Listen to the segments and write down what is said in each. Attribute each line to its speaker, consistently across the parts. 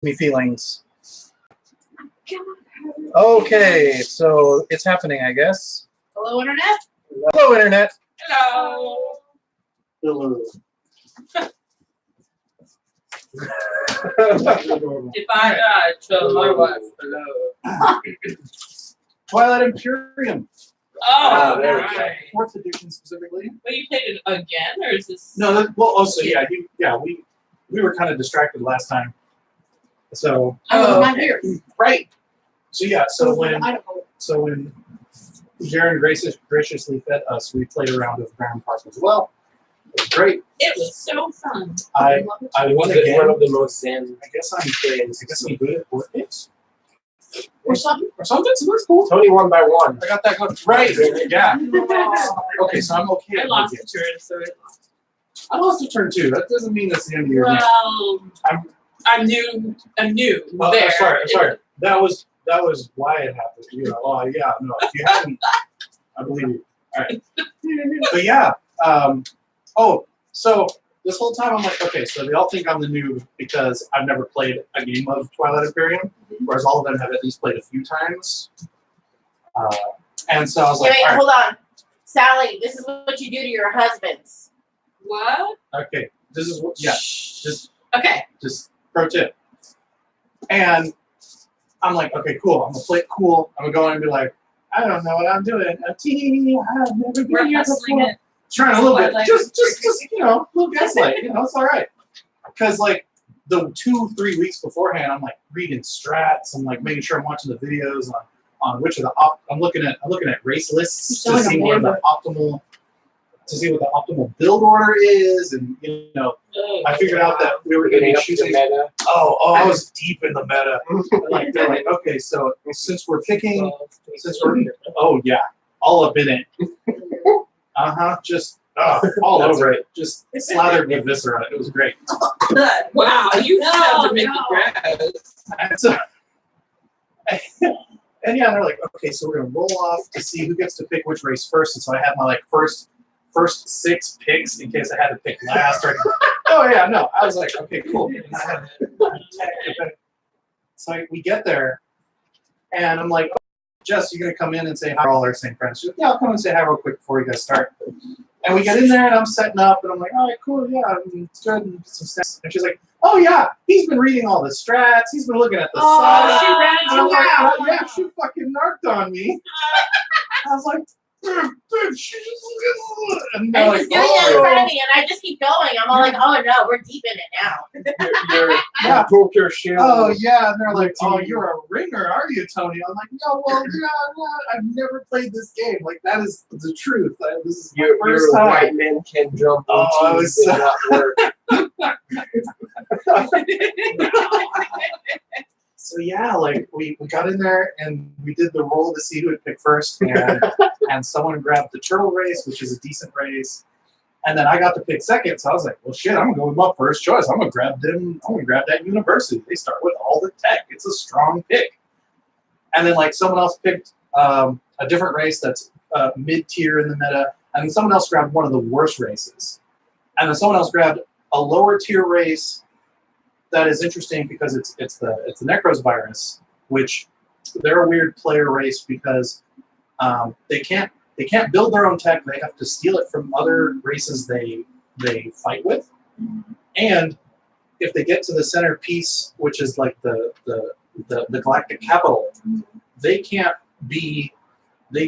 Speaker 1: me feelings. Okay, so it's happening, I guess.
Speaker 2: Hello, Internet?
Speaker 1: Hello, Internet.
Speaker 2: Hello.
Speaker 1: Hello.
Speaker 2: If I die, tell my wife hello.
Speaker 3: Twilight Imperium.
Speaker 2: Oh,
Speaker 3: there we
Speaker 2: right.
Speaker 3: go. 4th edition specifically.
Speaker 2: But you played it again, or is this?
Speaker 3: No, well, also yeah, we were kind of distracted last time. So
Speaker 2: Oh,
Speaker 4: not
Speaker 2: okay.
Speaker 4: here.
Speaker 3: right. So yeah, so when
Speaker 4: Idaho.
Speaker 3: Jaron graciously fed us, we played around with Grand Park as well. It was great.
Speaker 2: It was so fun.
Speaker 3: I won
Speaker 5: One
Speaker 3: again.
Speaker 5: of the most zen
Speaker 3: I guess I'm good at board games.
Speaker 4: Or something.
Speaker 3: So that's cool.
Speaker 5: Tony won by 1.
Speaker 3: I got that going. Right. Yeah. Okay, so I'm okay.
Speaker 2: I
Speaker 3: at
Speaker 2: lost
Speaker 3: board
Speaker 2: the
Speaker 3: games.
Speaker 2: turn, so I lost.
Speaker 3: I lost a turn too. That doesn't mean that's the end of your game.
Speaker 2: Well, I'm new
Speaker 3: Oh,
Speaker 2: there.
Speaker 3: I'm sorry. That was why it happened. You know, oh yeah, no. If you hadn't, I believe you. All right. But yeah. So this whole time I'm like, okay, so they all think I'm the noob because I've never played a game of Twilight Imperium, whereas all of them have at least played a few times. And so I was like,
Speaker 4: Wait,
Speaker 3: all right,
Speaker 4: hold on. Sally, this is what you do to your husbands.
Speaker 2: What?
Speaker 3: okay, this is what, yeah, just
Speaker 2: Okay.
Speaker 3: pro tip. And I'm like, okay, cool. I'm gonna play it cool. I'm gonna go in and be like, I don't know what I'm doing. I've never
Speaker 2: We're
Speaker 3: been here
Speaker 2: hustling
Speaker 3: before.
Speaker 2: it.
Speaker 3: Trying a little bit,
Speaker 2: Like-
Speaker 3: just you know, a little gaslight. You know, it's all right. Because like the 2-3 weeks beforehand, I'm like reading strats. I'm like making sure I'm watching the videos on which of the I'm looking at race lists to see where the optimal what the optimal build order is, and you know, I figured out that we were going to
Speaker 5: Getting
Speaker 3: be
Speaker 5: up to the
Speaker 3: shooting.
Speaker 5: meta.
Speaker 3: Oh, I was deep in the meta. Like they're like, okay, so since we're oh yeah, all up in it. Just all over it. Just slathered with viscera. It was great.
Speaker 2: Wow, you have to make it grass.
Speaker 3: And so, and yeah, they're like, okay, so we're gonna roll off to see who gets to pick which race first. And so I had my like first 6 picks in case I had to pick last. Or, oh yeah, no, I was like, okay, cool. And I had so we get there, and I'm like, oh, Jess, you're gonna come in and say hi. We're all our same friends. She's like, yeah, I'll come and say hi real quick before you guys start. And we get in there, and I'm setting up, and I'm like, all right, cool, yeah, it's good. And some snacks. And she's like, oh yeah, he's been reading all the strats. He's been looking at the side.
Speaker 2: she ratted
Speaker 3: And I'm
Speaker 2: you
Speaker 3: like,
Speaker 2: out.
Speaker 3: oh, yeah, she fucking narked on me. I was like, dude, she just and they're
Speaker 4: And
Speaker 3: like,
Speaker 4: he's doing that in front of me, and I just keep going. I'm all like, oh no, we're deep in it now.
Speaker 3: yeah.
Speaker 5: Broke your shield.
Speaker 3: Oh yeah, and they're like, "Oh, you're a ringer, are you, Tony?" I'm like, "No, well, yeah, I've never played this game. Like that is the truth. This is my first
Speaker 5: Your
Speaker 3: time."
Speaker 5: white men can jump.
Speaker 3: Oh, I
Speaker 5: routines
Speaker 3: was
Speaker 5: did
Speaker 3: so-
Speaker 5: not work.
Speaker 3: So yeah, like we got in there and we did the roll to see who would pick first, and someone grabbed the turtle race, which is a decent race, and then I got to pick second. So I was like, well, shit, I'm gonna go with my first choice. I'm gonna grab them. I'm gonna grab that university. They start with all the tech. It's a strong pick. And then like someone else picked a different race that's mid tier in the meta, and then someone else grabbed one of the worst races, and then someone else grabbed a lower tier race that is interesting because it's the Necros virus, which they're a weird player race because they can't build their own tech. They have to steal it from other races they fight with, and if they get to the center piece, which is like the galactic capital, they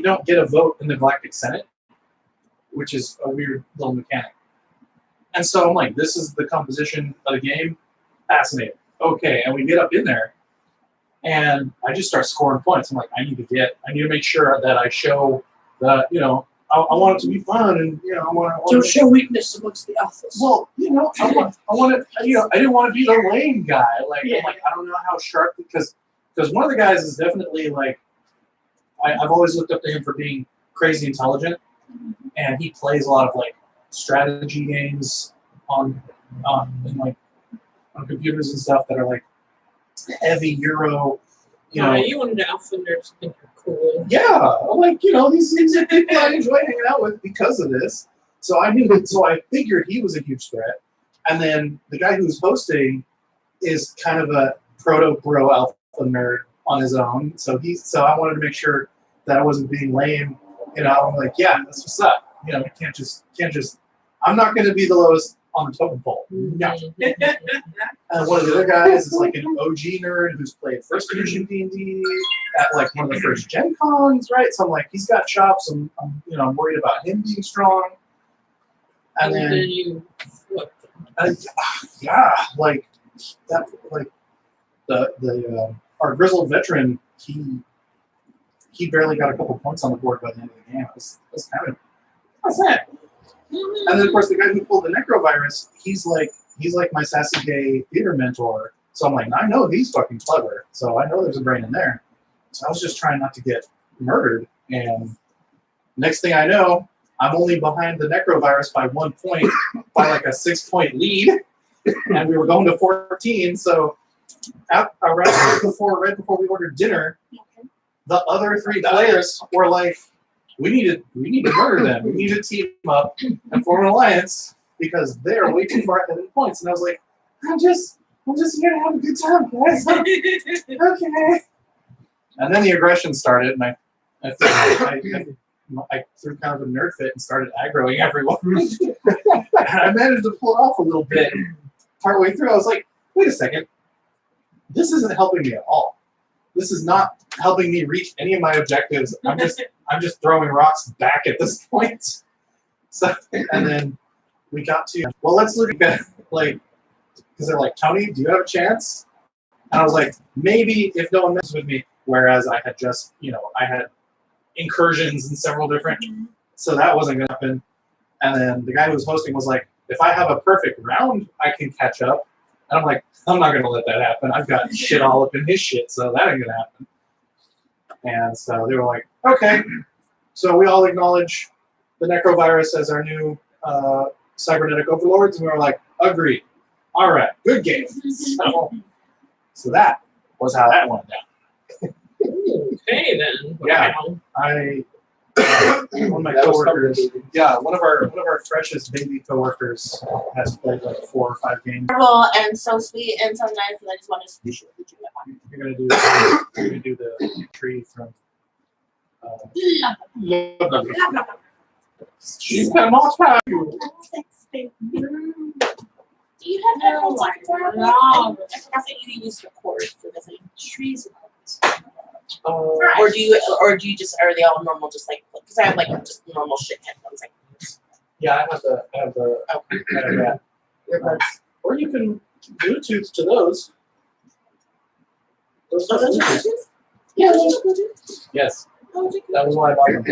Speaker 3: don't get a vote in the Galactic Senate, which is a weird little mechanic. And so I'm like, this is the composition of the game. Fascinating. Okay, and we get up in there, and I just start scoring points. I'm like, I need to make sure that I show that, you know, I want it to be fun, and you know, I want
Speaker 2: Don't show weakness amongst the alphas.
Speaker 3: well, you know, I want to, you know, I didn't want to be the lame guy. Like,
Speaker 2: Yeah.
Speaker 3: I'm like, I don't know how sharp, because one of the guys is definitely like, I've always looked up to him for being crazy intelligent, and he plays a lot of like strategy games on computers and stuff that are like heavy Euro, you know.
Speaker 2: You wanted to alpha nerds think you're cool.
Speaker 3: Yeah, like, you know, these are people I enjoy hanging out with because of this. So I figured he was a huge threat. And then the guy who's hosting is kind of proto bro alpha nerd on his own. So I wanted to make sure that I wasn't being lame. You know, I'm like, yeah, that's what's up. You know, you can't just. I'm not going to be the lowest on the totem pole. No. And one of the other guys is like an OG nerd who's played first edition D&D at like one of the first Gen Cons, right? So I'm like, he's got chops. I'm worried about him being strong. And then
Speaker 2: you flipped.
Speaker 3: yeah, like that, like the our grizzled veteran, he barely got a couple points on the board by the end of the game. It was kind of sad. And then of course the guy who pulled the necrovirus, he's like my sassy gay theater mentor. So I'm like, I know he's fucking clever. So I know there's a brain in there. So I was just trying not to get murdered. And next thing I know, I'm only behind the necrovirus by 1 point by like a 6-point lead. And we were going to 14. So right before we ordered dinner, the other 3 players were like, we need to murder them. We need to team up and form an alliance because they're way too far ahead in points. And I was like, I'm just here to have a good time, guys. Okay. And then the aggression started, and I threw kind of a nerd fit and started aggroing everyone. And I managed to pull it off a little bit. Partway through, I was like, wait a second. This isn't helping me at all. This is not helping me reach any of my objectives. I'm just throwing rocks back at this point. So, and then we got to, well, let's look at, like, because they're like, Tony, do you have a chance? And I was like, maybe if no one messes with me. Whereas I had just, I had incursions in several different, so that wasn't going to happen. And then the guy who was hosting was like, if I have a perfect round, I can catch up. And I'm like, I'm not going to let that happen. I've got shit all up in his shit, so that ain't going to happen. And so they were like, okay. So we all acknowledge the necrovirus as our new cybernetic overlords, and we were like, agreed. All right, good game. So that was how that went down.
Speaker 2: Okay then.
Speaker 3: Yeah.
Speaker 2: Wow.
Speaker 3: One of my coworkers, one of our freshest baby coworkers has played like 4 or 5 games.
Speaker 4: Terrible and so sweet and so nice, and I just wanted to be sure that you know that.
Speaker 3: You're gonna do the tree from. She's got more time.
Speaker 4: Do you have headphones I can wear?
Speaker 2: No.
Speaker 4: I forgot that you use the cord for the thing. Trees. Or do you just, are they all normal, just like, because I have like just normal shit headphones. Like,
Speaker 3: Yeah, I have that.
Speaker 4: earbuds.
Speaker 3: Or you can Bluetooth to those. Those
Speaker 4: Oh,
Speaker 3: are
Speaker 4: those are
Speaker 3: Bluetooth.
Speaker 4: Bluetooth? Yeah, those are Bluetooth.
Speaker 3: Yes,
Speaker 4: Oh, did you?
Speaker 3: that was why I bought them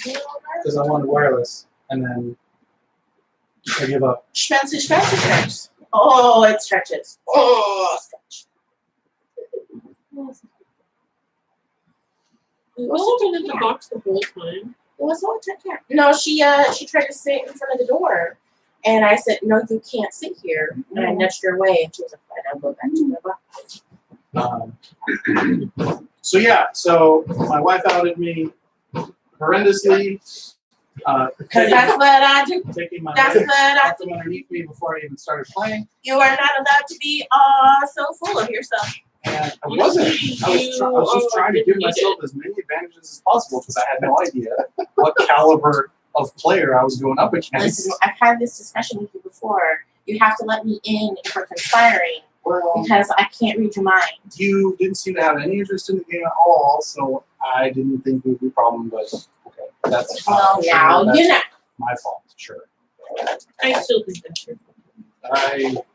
Speaker 4: Yeah.
Speaker 3: because I wanted wireless, and then I give up.
Speaker 4: Stretches. Oh, it stretches. Oh, stretch.
Speaker 2: Was it in the box the whole time?
Speaker 4: It was all check here. No, she tried to sit in front of the door, and I said, "No, you can't sit here." And I nudged her away, and she was like, "Fine, I'll go back to the box."
Speaker 3: So my wife outed me horrendously.
Speaker 4: Because that's what I do.
Speaker 3: Taking my
Speaker 4: That's
Speaker 3: legs
Speaker 4: what I
Speaker 3: out from underneath me before I even started playing.
Speaker 4: You are not allowed to be so full of yourself.
Speaker 3: And I wasn't. I was just trying to give myself as many advantages as possible because I had no idea what caliber of player I was going up against.
Speaker 4: Listen, I've had this discussion with you before. You have to let me in if we're conspiring because I can't read your mind.
Speaker 3: You didn't seem to have any interest in the game at all, so I didn't think it would be a problem, but okay. That's
Speaker 4: Well, now
Speaker 3: that's
Speaker 4: you know.
Speaker 3: my fault, sure.
Speaker 2: I still think that's true.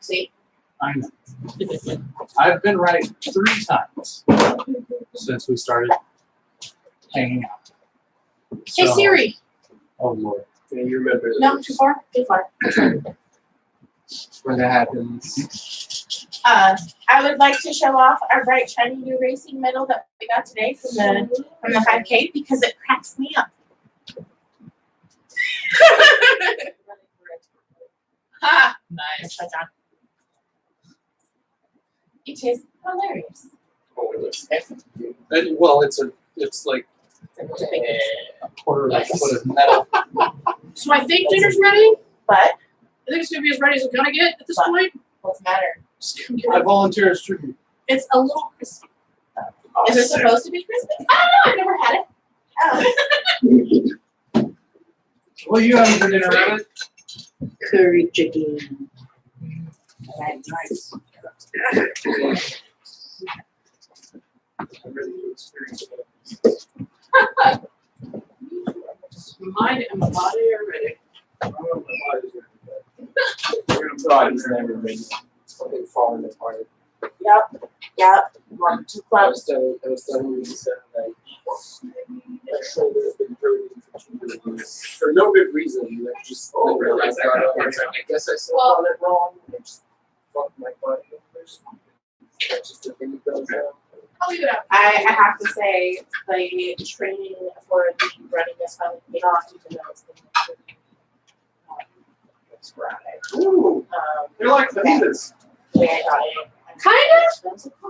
Speaker 4: See?
Speaker 3: I know. I've been right 3 times since we started hanging out.
Speaker 4: Hey
Speaker 3: So-
Speaker 4: Siri.
Speaker 3: Oh Lord.
Speaker 5: Yeah, you remember
Speaker 4: No, too far. Too far.
Speaker 5: when that happens.
Speaker 4: I would like to show off our bright shiny new racing medal that we got today from the 5K because it cracks me up. Ha!
Speaker 2: Nice.
Speaker 4: That's on. It is hilarious.
Speaker 3: Well, it's like a quarter of a foot of metal.
Speaker 2: So I think dinner's ready.
Speaker 4: But
Speaker 2: I think it's gonna be as ready as it's gonna get at this point.
Speaker 4: what's the matter?
Speaker 3: I volunteer as tribute.
Speaker 4: It's a little crispy.
Speaker 3: Oh,
Speaker 4: Is it
Speaker 3: sick.
Speaker 4: supposed to be crispy? I don't know. I've never had it.
Speaker 3: What are you having for dinner, Rabbit?
Speaker 6: Curry chicken.
Speaker 3: Nice. I'm ready to experience it.
Speaker 6: Mind and my body are ready.
Speaker 5: I don't know if my body's ready, but we're gonna try this never ready. Something falling apart.
Speaker 4: Yep. 1, 2 clubs.
Speaker 5: That was done when you said like my shoulder has been hurting for 2 years. For no good reason. Like just I guess I slept on it wrong. I just fucked my body. That's just the thing that goes down.
Speaker 4: I have to say, the training for the running this finally paid off, even though it's been sporadic.
Speaker 3: Ooh, they're like fajitas.
Speaker 4: The way I got it.
Speaker 6: Kind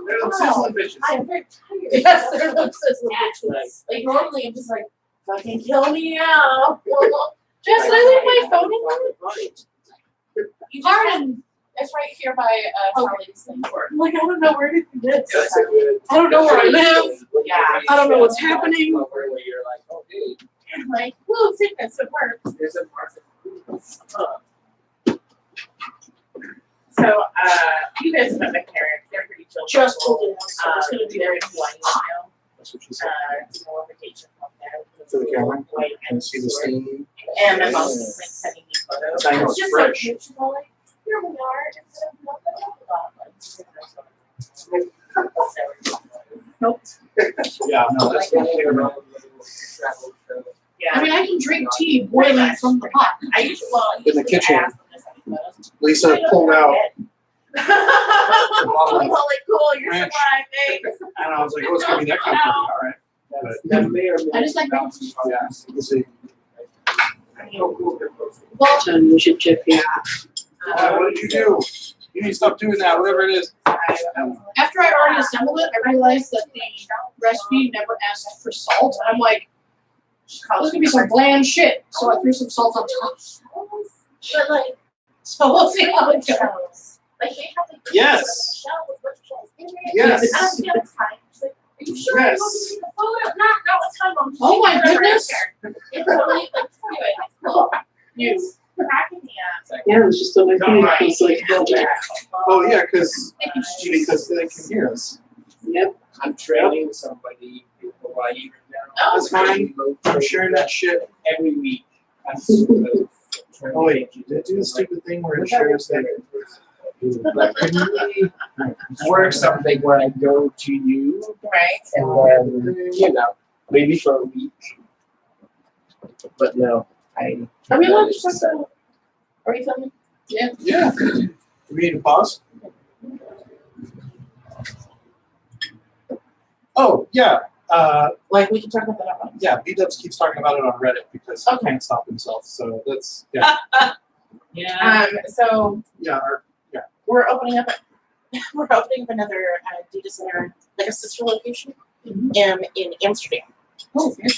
Speaker 3: They're the sizzling bitches.
Speaker 4: I am very tired. Yes, they're the sizzling bitches. Like, normally I'm just like, fucking kill me now. Just I leave my phone in you Pardon. It's right here by Sally's thing.
Speaker 6: I'm like, I don't know where to do this.
Speaker 5: That's a good.
Speaker 6: I don't know where I live.
Speaker 4: Yeah.
Speaker 6: I don't know what's happening.
Speaker 5: Where you're like, oh hey,
Speaker 4: I'm like, whoa, fitness, it works.
Speaker 5: there's a market.
Speaker 4: So, you guys have met my parents. They're pretty chill.
Speaker 6: Just pulled in, so it's gonna be
Speaker 4: They're
Speaker 6: very
Speaker 4: in Hawaii now.
Speaker 1: That's what she said.
Speaker 4: No vacation from there.
Speaker 1: For the camera?
Speaker 4: Hawaii
Speaker 1: Can you see the
Speaker 4: resort.
Speaker 1: steam?
Speaker 4: And my mom's just like sending me photos.
Speaker 3: I know,
Speaker 4: It's
Speaker 3: it's
Speaker 4: just
Speaker 3: fresh.
Speaker 4: so cute. She's all like, here we are. Instead of nope.
Speaker 3: Yeah, no, that's
Speaker 5: That's one thing around the travel show.
Speaker 4: Yeah.
Speaker 6: I mean, I can drink tea boiling from the pot.
Speaker 4: I usually, well,
Speaker 1: In the kitchen.
Speaker 4: I ask them to send me photos.
Speaker 1: Lisa pulled out.
Speaker 4: I'm all like, cool, you're
Speaker 3: Ranch.
Speaker 4: surprised, thanks.
Speaker 3: And I was like, oh, it's gonna be that kind of party. All right.
Speaker 5: That may or may
Speaker 6: I just like
Speaker 5: not be
Speaker 3: Yeah.
Speaker 1: You see,
Speaker 5: so cool they're posting.
Speaker 6: Well, then we should check the app.
Speaker 3: What did you do? You need to stop doing that, whatever it is.
Speaker 6: After I already assembled it, I realized that the recipe never asked for salt. I'm like, this is gonna be some bland shit. So I threw some salt on top.
Speaker 4: But like,
Speaker 6: So we'll see how it goes.
Speaker 4: shells. Like they have like
Speaker 3: Yes.
Speaker 4: shells with bunch of shells in it.
Speaker 3: Yes.
Speaker 4: I don't feel it's fine. She's like, are you sure
Speaker 3: Yes.
Speaker 4: you want to see the photo? Not what time I'm
Speaker 6: Oh my goodness.
Speaker 4: It's totally like anyway, it's cool.
Speaker 6: You.
Speaker 4: Cracking me up.
Speaker 6: Yeah, it was just on my phone. I was like,
Speaker 3: Oh, yeah, because they can hear us.
Speaker 6: yep.
Speaker 5: I'm training somebody in Hawaii right now.
Speaker 4: Oh,
Speaker 3: That's fine. I'm sharing that shit.
Speaker 5: Every week. I'm sort of training.
Speaker 3: Oh, wait, did I do the stupid thing where it shares that?
Speaker 5: Like, can we work something where I go to you
Speaker 4: Right.
Speaker 5: and then, you know, maybe for a week. But no,
Speaker 4: Are we allowed to talk about? Are we filming?
Speaker 3: Yeah. Do we need to pause? Oh, yeah.
Speaker 4: Like we can talk about that at once.
Speaker 3: Yeah, B-Dubs keeps talking about it on Reddit because he
Speaker 4: Okay.
Speaker 3: can't stop himself. So that's, yeah.
Speaker 4: So
Speaker 3: Yeah,
Speaker 4: we're opening up another data center, like a sister location, in Amsterdam.
Speaker 6: Oh, okay.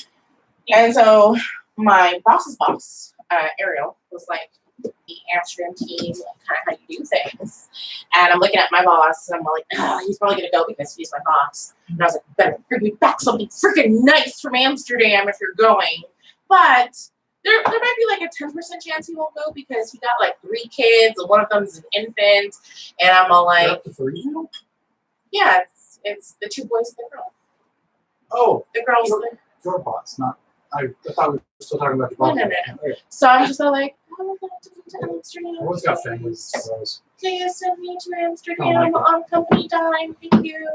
Speaker 4: And so my boss's boss, Ariel, was like, the Amsterdam team, kind of how you do things. And I'm looking at my boss, and I'm like, he's probably gonna go because he's my boss. And I was like, better bring me back something freaking nice from Amsterdam if you're going. But there might be like a 10% chance he won't go because he got like 3 kids, and one of them is an infant. And I'm all like, yeah, it's the 2 boys and the girl.
Speaker 3: oh,
Speaker 4: The girl's
Speaker 3: your boss, not, I thought we were still talking about your
Speaker 4: No,
Speaker 3: boss.
Speaker 4: no, no. So I'm just all like, oh, I'm going to Amsterdam.
Speaker 3: Everyone's got families. So
Speaker 4: Please send me to Amsterdam
Speaker 3: Oh my God.
Speaker 4: on company time. Thank you.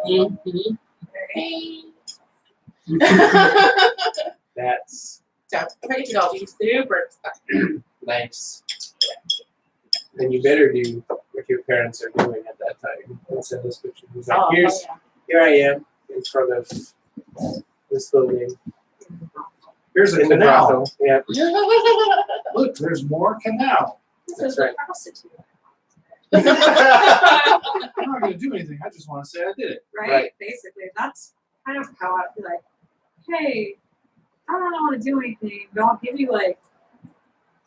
Speaker 4: Hey.
Speaker 5: that's
Speaker 4: So if I get to go, I'll be super excited.
Speaker 5: nice. And you better do what your parents are doing at that time. And send this picture. He's like,
Speaker 4: Oh,
Speaker 5: here I am in front of this building.
Speaker 3: here's a
Speaker 5: In the
Speaker 3: canal.
Speaker 5: brothel. Yeah.
Speaker 3: Look, there's more canal.
Speaker 4: This
Speaker 5: That's
Speaker 4: is a
Speaker 5: right.
Speaker 4: prostitute.
Speaker 3: I'm not going to do anything. I just want to say I did it.
Speaker 5: Right.
Speaker 7: Basically, that's kind of how I'd be like, hey, I don't want to do anything, but I'll give you like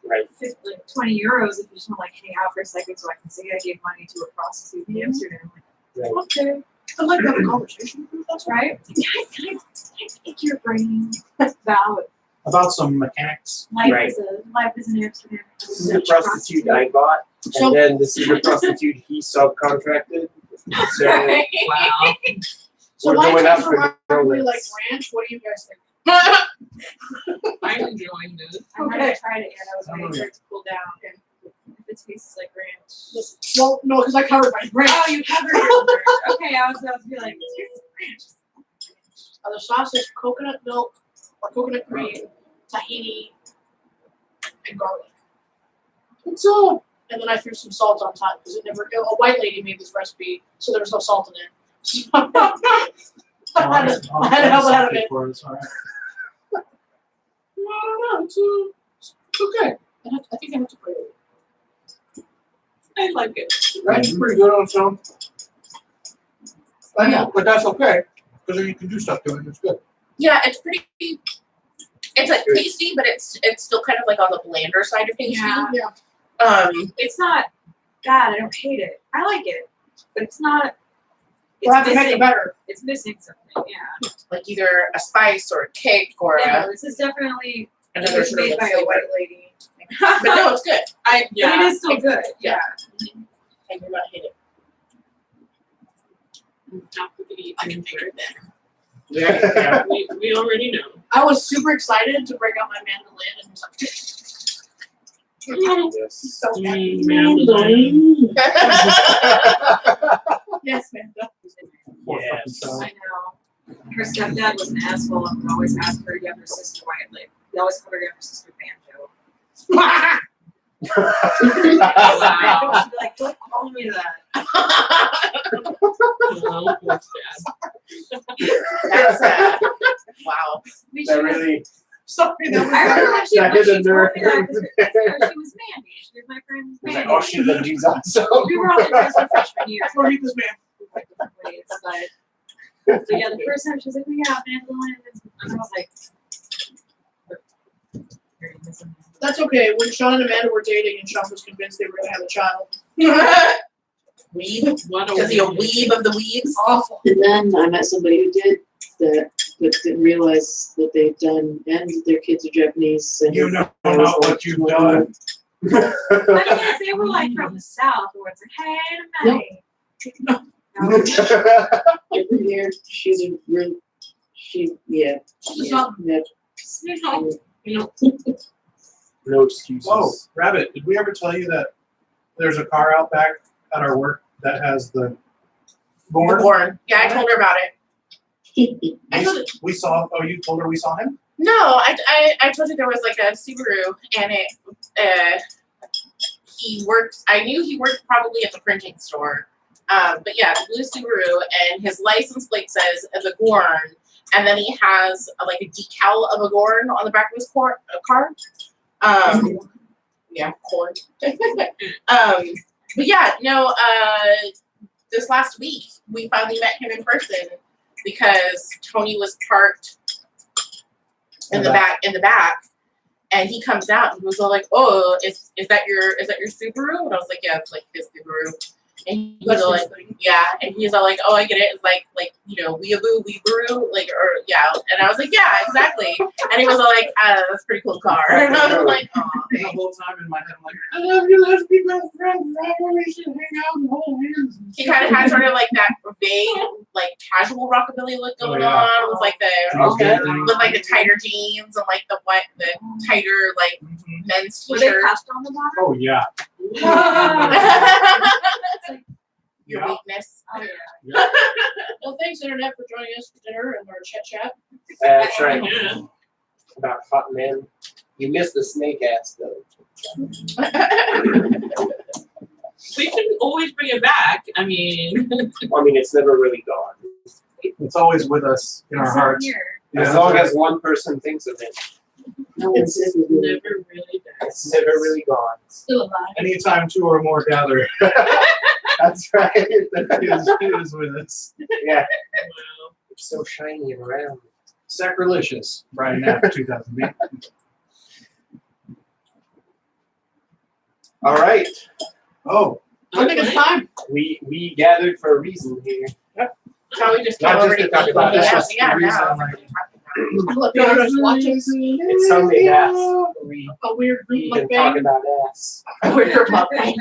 Speaker 5: Right.
Speaker 7: like 20 euros if you just want to like hang out for a second so I can say I gave money to a prostitute in Amsterdam.
Speaker 5: Right.
Speaker 6: Okay. I'd like to have a conversation with you. That's right.
Speaker 7: Right? Can I pick your brain about
Speaker 3: About some mechanics.
Speaker 7: life
Speaker 5: Right.
Speaker 7: life is in Amsterdam?
Speaker 5: This is the prostitute I bought,
Speaker 6: So-
Speaker 5: and then this is the prostitute he subcontracted. So
Speaker 7: Wow.
Speaker 6: So
Speaker 5: we're
Speaker 6: my
Speaker 5: going out
Speaker 6: kids
Speaker 5: for
Speaker 6: are probably like
Speaker 5: donuts.
Speaker 6: ranch. What do you guys think?
Speaker 2: I'm enjoying this.
Speaker 7: I might have tried it and I was
Speaker 3: Oh,
Speaker 7: waiting
Speaker 3: yeah.
Speaker 7: for it to cool down. If it tastes like ranch.
Speaker 6: Well, no, because I covered my ranch.
Speaker 7: Oh, you covered it. Okay, I was about to be like, it tastes like ranch.
Speaker 6: The sausage, coconut milk, or coconut cream, tahini, and garlic.
Speaker 3: What's up?
Speaker 6: And then I threw some salt on top because a white lady made this recipe, so there was no salt in it. So I had to help out a bit.
Speaker 3: For us, all right.
Speaker 6: I don't know. It's okay. I think I have to pray with it.
Speaker 2: I like it.
Speaker 3: That's pretty good on its own. I know, but that's okay, because you can do stuff to it, it's good.
Speaker 4: Yeah, it's pretty. It's like tasty, but it's still kind of like on the blander side of tasty.
Speaker 7: Yeah. It's not bad. I don't hate it. I like it, but it's not.
Speaker 6: We'll have to
Speaker 7: It's
Speaker 6: make it
Speaker 7: missing.
Speaker 6: better.
Speaker 7: It's missing something. Yeah.
Speaker 4: like either a spice or a kick or
Speaker 7: Yeah. This is definitely
Speaker 4: another sort
Speaker 7: made
Speaker 4: of
Speaker 7: by a
Speaker 4: flavor.
Speaker 7: white lady.
Speaker 4: But no, it's good.
Speaker 7: But it is still good.
Speaker 4: Yeah.
Speaker 7: Yeah.
Speaker 4: I do not hate it.
Speaker 2: I can figure it
Speaker 5: Yeah.
Speaker 2: We already know.
Speaker 6: I was super excited to break out my mandolin and was like,
Speaker 5: Yes.
Speaker 6: so happy.
Speaker 2: Mandolin.
Speaker 6: Yes, man.
Speaker 3: Poor fucking
Speaker 5: Yes.
Speaker 3: child.
Speaker 7: I know. Her stepdad was an asshole and would always ask her younger sister quietly. He always called her younger sister banjo. She'd be like, don't call me that.
Speaker 2: Oh, that's bad.
Speaker 4: That's wow.
Speaker 7: We
Speaker 5: That
Speaker 7: should-
Speaker 5: really.
Speaker 6: Sorry, that was
Speaker 7: I remember when she
Speaker 5: That hit a
Speaker 7: told me
Speaker 5: nerve.
Speaker 7: that because she was Mandy. She was my friend
Speaker 5: It's
Speaker 7: Mandy.
Speaker 5: like, oh shit, that dude's awesome.
Speaker 7: We were all friends for freshman year.
Speaker 6: Before I meet this man.
Speaker 7: Like different ways, but so yeah, the first time she was like, "We got mandolin," and I was like,
Speaker 6: That's okay. When Sean and Amanda were dating and Sean was convinced they were going to have a child.
Speaker 4: Weeb.
Speaker 2: What
Speaker 4: Is he a weeb of the weebs?
Speaker 6: Awful.
Speaker 8: And then I met somebody who did that, but didn't realize that they'd done, and their kids are Japanese. And
Speaker 3: You know
Speaker 8: I was
Speaker 3: not
Speaker 8: like,
Speaker 3: what you've done.
Speaker 7: I mean, if they were like from the south, where it's like, "Hey, May." No.
Speaker 8: Every year, she's a real, yeah.
Speaker 6: She's not-
Speaker 8: yeah.
Speaker 5: No excuses.
Speaker 3: Whoa, Rabbit, did we ever tell you that there's a car out back at our work that has the board?
Speaker 4: Born. Yeah, I told her about it. I told
Speaker 3: We saw, oh, you told her we saw him?
Speaker 4: No, I told you there was like a Subaru and it he works I knew he worked probably at the printing store. But yeah, the blue Subaru and his license plate says the Gorn, and then he has like a decal of a Gorn on the back of his car. Yeah, corn. But yeah, no, this last week we finally met him in person because Tony was parked in the back, and he comes out and he was all like, "Oh, is that your Subaru?" And I was like, "Yeah, it's like his Subaru." And he was all like, "Yeah," and he's all like, "Oh, I get it. It's like weeaboo, weebaroo, like or yeah." And I was like, "Yeah, exactly." And he was all like, "That's a pretty cool car." And I was like, "Oh."
Speaker 3: And the whole time in my head, I'm like, I love you, let's be best friends. We should hang out and hold hands.
Speaker 4: He kind of had sort of like that vague, like casual rockabilly look going on with like with like the tighter jeans and like the tighter like men's
Speaker 7: Were they
Speaker 4: t-shirt.
Speaker 7: passed on the bottom?
Speaker 3: Oh, yeah.
Speaker 4: Your
Speaker 3: Yeah.
Speaker 4: weakness.
Speaker 7: Oh yeah.
Speaker 6: Well, thanks, Internet, for joining us for dinner and our chat.
Speaker 5: That's right.
Speaker 2: Yeah.
Speaker 5: About hot men. You missed the snake ass though.
Speaker 2: We can always bring it back. I mean,
Speaker 5: I mean, it's never really gone.
Speaker 3: It's always with us in our
Speaker 7: It's not
Speaker 3: hearts.
Speaker 7: here.
Speaker 5: As long as one person thinks of it,
Speaker 8: No one's
Speaker 2: it's
Speaker 8: ever really-
Speaker 2: never really done.
Speaker 5: it's never really gone.
Speaker 6: Still alive.
Speaker 3: Anytime two or more gather,
Speaker 5: That's right.
Speaker 3: it is with us.
Speaker 5: Yeah,
Speaker 2: Wow.
Speaker 5: it's so shiny and round.
Speaker 3: Sacrilegious, Brian Knapp, 2008.
Speaker 9: All right.
Speaker 3: Oh,
Speaker 6: I think it's time.
Speaker 9: We gathered for a reason here.
Speaker 4: So we just
Speaker 9: Not
Speaker 4: came
Speaker 9: just
Speaker 4: over
Speaker 9: to
Speaker 4: to
Speaker 9: talk
Speaker 4: eat.
Speaker 9: about
Speaker 3: this,
Speaker 4: Yeah,
Speaker 3: just the
Speaker 4: yeah,
Speaker 3: reason,
Speaker 4: no.
Speaker 3: like-
Speaker 6: Look, you guys watching
Speaker 9: It's Sunday ass. We
Speaker 6: a weird group
Speaker 9: can talk
Speaker 6: mukbang.
Speaker 9: about ass.
Speaker 4: We're mukbang.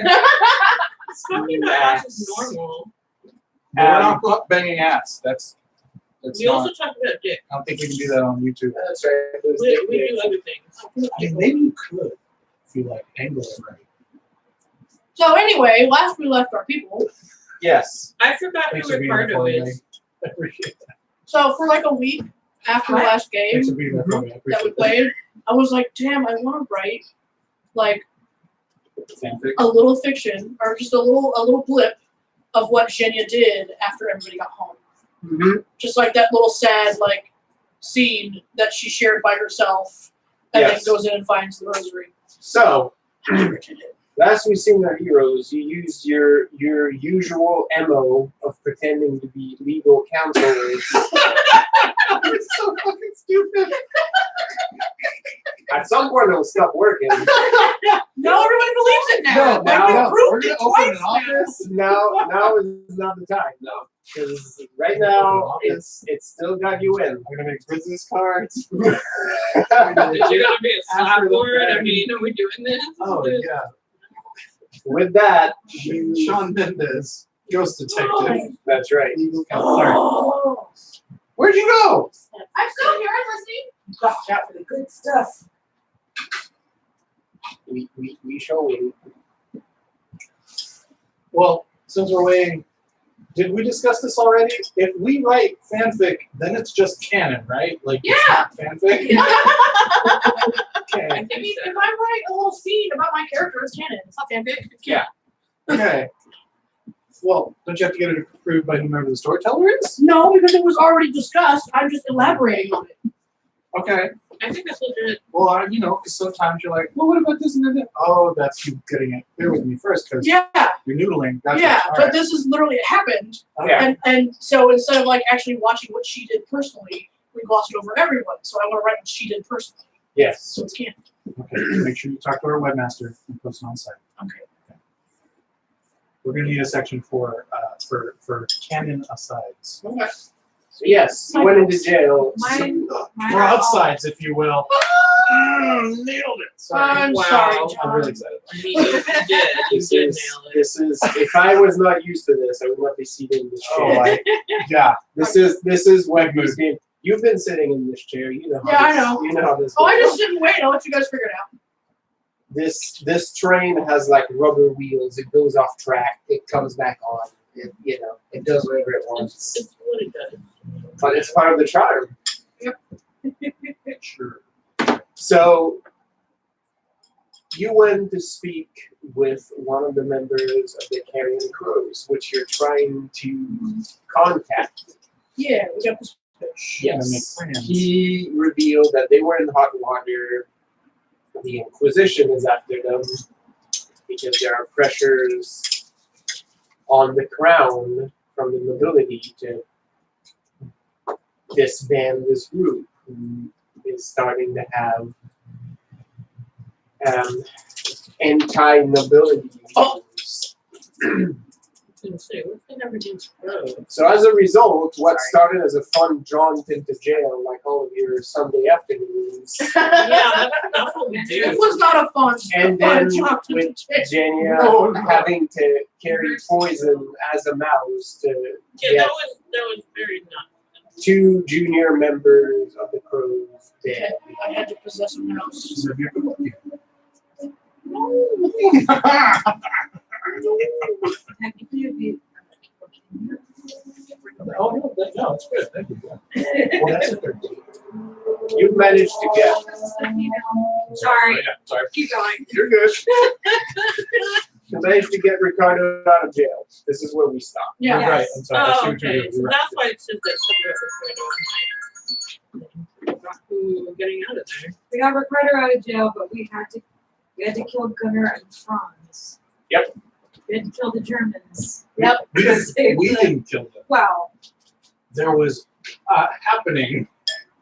Speaker 2: Talking about ass is normal.
Speaker 3: we're not banging ass. That's
Speaker 2: We
Speaker 3: not.
Speaker 2: also talk about dick.
Speaker 3: I don't think we can do that on YouTube.
Speaker 9: That's right. Those
Speaker 2: We
Speaker 9: dick
Speaker 2: do
Speaker 9: pics.
Speaker 2: other things.
Speaker 3: I mean, maybe you could if you like angle it right.
Speaker 6: So anyway, last we left our people.
Speaker 9: Yes.
Speaker 2: I forgot
Speaker 3: Thanks
Speaker 2: who
Speaker 3: for being there
Speaker 2: Ricardo
Speaker 3: for me.
Speaker 2: is.
Speaker 3: I appreciate that.
Speaker 6: So for like a week after the last game
Speaker 3: Thanks for being there for me. I
Speaker 6: that we
Speaker 3: appreciate that.
Speaker 6: played, I was like, damn, I want to write like
Speaker 3: Fanfic.
Speaker 6: a little fiction or just a little blip of what Zhenya did after everybody got home.
Speaker 9: Mm-hmm.
Speaker 6: Just like that little sad like scene that she shared by herself and
Speaker 9: Yes.
Speaker 6: then goes in and finds the rosary.
Speaker 9: So,
Speaker 6: I never did it.
Speaker 9: last we seen our heroes, you used your usual MO of pretending to be legal counselors.
Speaker 3: It's so fucking stupid.
Speaker 9: At some point, it'll stop working.
Speaker 6: No, everybody believes it now.
Speaker 9: No,
Speaker 6: Like,
Speaker 9: now
Speaker 6: we proved
Speaker 3: we're
Speaker 6: it
Speaker 3: gonna open an
Speaker 6: twice now.
Speaker 3: office.
Speaker 9: Now is not the time. No, because right now it's still got you in.
Speaker 3: I'm gonna make business cards.
Speaker 2: Is it gonna be a
Speaker 3: After the
Speaker 2: slapboard? I
Speaker 3: fact.
Speaker 2: mean, are we doing this?
Speaker 3: Oh yeah.
Speaker 9: With that, you,
Speaker 3: Sean Mendez, ghost detective,
Speaker 9: that's right.
Speaker 3: legal counselor.
Speaker 6: Oh.
Speaker 3: Where'd you go?
Speaker 6: I'm still here. I'm listening.
Speaker 7: Watch out for the good stuff.
Speaker 9: We show you.
Speaker 3: Well, since we're waiting, did we discuss this already? If we write fanfic, then it's just canon, right? Like it's not fanfic. Okay.
Speaker 6: I mean, if I write a little scene about my character, it's canon. It's not fanfic. It's canon.
Speaker 3: Okay. Well, don't you have to get it approved by whomever the storyteller is?
Speaker 6: No, because it was already discussed. I'm just elaborating on it.
Speaker 3: Okay.
Speaker 2: I think that's legit.
Speaker 3: Well, because sometimes you're like, well, what about this and that? Oh, that's you getting it. Bear with me first, because
Speaker 6: Yeah,
Speaker 3: you're noodling. Gotcha.
Speaker 6: yeah.
Speaker 3: All
Speaker 6: But
Speaker 3: right.
Speaker 6: this is literally it happened,
Speaker 9: Yeah.
Speaker 6: and so instead of like actually watching what she did personally, we glossed over everyone. So I want to write what she did personally.
Speaker 9: Yes.
Speaker 6: So it's canon.
Speaker 3: Okay. Make sure you talk to our webmaster and post it on site.
Speaker 6: Okay.
Speaker 3: We're gonna need a section for canon asides.
Speaker 6: Okay.
Speaker 9: So yes, you went into jail.
Speaker 7: Mine are
Speaker 3: Broadsides, if you will. Nailed it. Sorry.
Speaker 6: I'm
Speaker 2: Wow.
Speaker 6: sorry,
Speaker 3: I'm
Speaker 6: John.
Speaker 3: really excited.
Speaker 2: I mean, you did. You
Speaker 9: This
Speaker 2: did
Speaker 9: is,
Speaker 2: nail it.
Speaker 9: this is, if I was not used to this, I would not be seated in this chair.
Speaker 3: Yeah.
Speaker 9: This is what he's been. You've been sitting in this chair. You know how
Speaker 6: Yeah, I
Speaker 9: this,
Speaker 6: know.
Speaker 9: You know how this
Speaker 6: Oh, I
Speaker 9: goes.
Speaker 6: just didn't wait. I'll let you guys figure it out.
Speaker 9: This train has like rubber wheels. It goes off track. It comes back on. It does whatever it wants.
Speaker 2: It's what it does.
Speaker 9: But it's part of the charm.
Speaker 3: Sure.
Speaker 9: So you went to speak with one of the members of the Carrion Crows, which you're trying to contact.
Speaker 6: Yeah, we got this bitch.
Speaker 3: Yes.
Speaker 9: Yes. He revealed that they were in hot water. The Inquisition is after them because there are pressures on the crown from the nobility to disband this group who is starting to have anti-nobility views.
Speaker 2: What's the number two?
Speaker 9: So as a result, what started as a fun jaunt into jail, like all of your Sunday afternoons,
Speaker 2: Yeah, that's what we do.
Speaker 6: It was not a fun.
Speaker 9: and
Speaker 6: fun
Speaker 9: then
Speaker 6: job to
Speaker 9: with
Speaker 6: do.
Speaker 9: Jania
Speaker 3: No.
Speaker 9: having to carry poison as a mouse to
Speaker 2: Yeah,
Speaker 9: get
Speaker 2: that was very not.
Speaker 9: 2 junior members of the Crows dead.
Speaker 6: I had to possess a mouse.
Speaker 3: So if you
Speaker 7: Technically, it'd be.
Speaker 3: Oh, no, it's good. Thank you. Well, that's a 13.
Speaker 9: You've managed to get.
Speaker 7: Sorry,
Speaker 3: Yeah, sorry.
Speaker 7: keep going.
Speaker 9: You're good. You managed to get Ricardo out of jail. This is where we stop.
Speaker 6: Yeah.
Speaker 3: You're right. I'm sorry. I see
Speaker 2: Oh,
Speaker 3: what you're
Speaker 2: okay.
Speaker 3: doing.
Speaker 2: So
Speaker 3: You're right.
Speaker 2: that's why it says that somebody was going on getting out of there.
Speaker 7: We got Ricardo out of jail, but we had to kill Gunnar and Franz.
Speaker 9: Yep.
Speaker 7: We had to kill the Germans.
Speaker 6: Yep.
Speaker 3: We didn't kill them.
Speaker 7: Well,
Speaker 3: There was a happening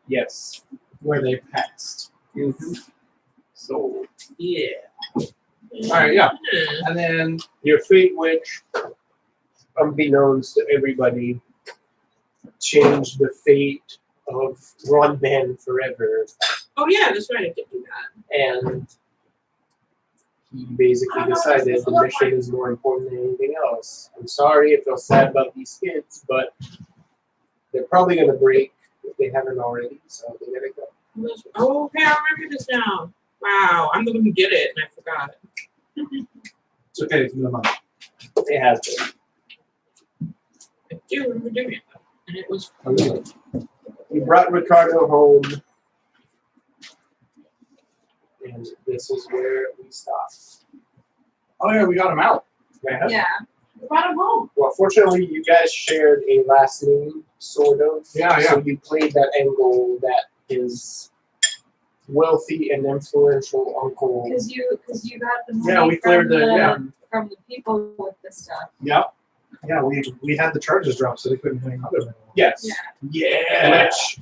Speaker 9: Yes.
Speaker 3: where they passed.
Speaker 9: So
Speaker 2: Yeah.
Speaker 3: Alright, yeah. And then
Speaker 9: Your fate witch, unbeknownst to everybody, changed the fate of Ron Band forever.
Speaker 2: Oh yeah, that's right. I did do that.
Speaker 9: And he basically decided the mission is more important than anything else. I'm sorry, I feel sad about these kids, but they're probably gonna break if they haven't already, so they gotta go.
Speaker 2: Oh, okay, I remember this now. Wow, I'm the one who did it and I forgot it.
Speaker 3: it's okay if you don't mind.
Speaker 9: It has been.
Speaker 2: I do remember doing it, and it was
Speaker 9: We brought Ricardo home, and this is where we stopped.
Speaker 3: Oh yeah, we got him out.
Speaker 7: Yeah.
Speaker 6: We brought him home.
Speaker 9: Well, fortunately, you guys shared a last name, sort of.
Speaker 3: Yeah,
Speaker 9: So you played that angle that his wealthy and influential uncle.
Speaker 7: Because you got the money
Speaker 3: Yeah, we cleared
Speaker 7: from the people with the stuff.
Speaker 3: Yeah. Yeah, we had the charges dropped so they couldn't hang out anymore.
Speaker 9: Yes.
Speaker 7: Yeah.
Speaker 3: Yeah.
Speaker 9: Which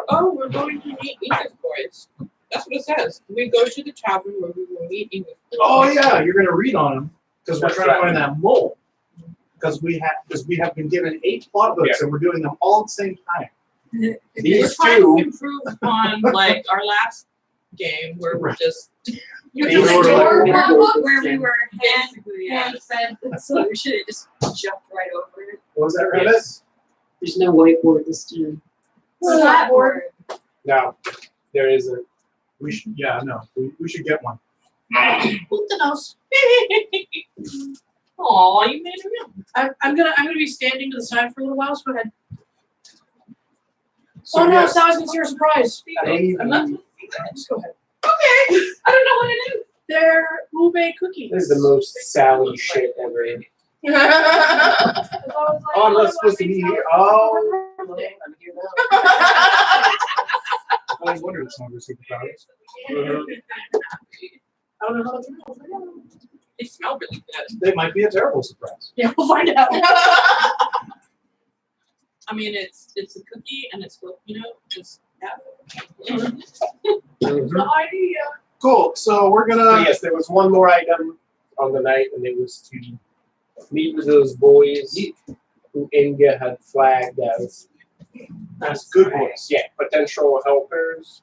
Speaker 2: oh, we're going to meet English boys. That's what it says. We go to the tavern where we will meet English boys.
Speaker 3: Oh yeah, you're gonna read on him because we're
Speaker 9: That's
Speaker 3: trying to
Speaker 9: right.
Speaker 3: find that mole. Because we have been given 8 plot books and we're doing them all at the same time.
Speaker 2: We're
Speaker 9: these
Speaker 2: trying to
Speaker 9: two,
Speaker 2: improve upon like our last game where we're just
Speaker 6: You
Speaker 9: These
Speaker 6: just
Speaker 9: were
Speaker 6: ignored
Speaker 9: like-
Speaker 6: her book.
Speaker 7: Where we were
Speaker 2: basically
Speaker 7: hand fed the solution and just jumped right over it.
Speaker 3: What was that, Rabbit?
Speaker 9: yes.
Speaker 8: There's no whiteboard this time.
Speaker 7: Blackboard.
Speaker 9: Now, there is a
Speaker 3: We should we should get one.
Speaker 6: Boot the nose.
Speaker 2: Aw, you made it real.
Speaker 6: I'm gonna be standing to the side for a little while, so go ahead.
Speaker 3: So
Speaker 6: Oh no,
Speaker 3: yes,
Speaker 6: Sally's gonna see your surprise.
Speaker 2: I'm not supposed to see that.
Speaker 6: Just go ahead.
Speaker 2: Okay. I don't know what it is.
Speaker 6: They're ube cookies.
Speaker 9: this is the most Sally shit ever.
Speaker 6: I
Speaker 9: Oh, I'm not supposed to be here. Oh, I'm here now.
Speaker 3: I always wondered if some of her superpowers.
Speaker 6: I don't know how to do it.
Speaker 2: They smell really good.
Speaker 3: They might be a terrible surprise.
Speaker 6: Yeah, we'll find out.
Speaker 2: I mean, it's a cookie and it's just
Speaker 3: Mhm.
Speaker 6: The idea.
Speaker 3: Cool. So we're
Speaker 9: So
Speaker 3: gonna.
Speaker 9: yes, there was one more item on the night, and it was to meet with those boys who India had flagged as
Speaker 3: Good boys.
Speaker 9: yeah, potential helpers,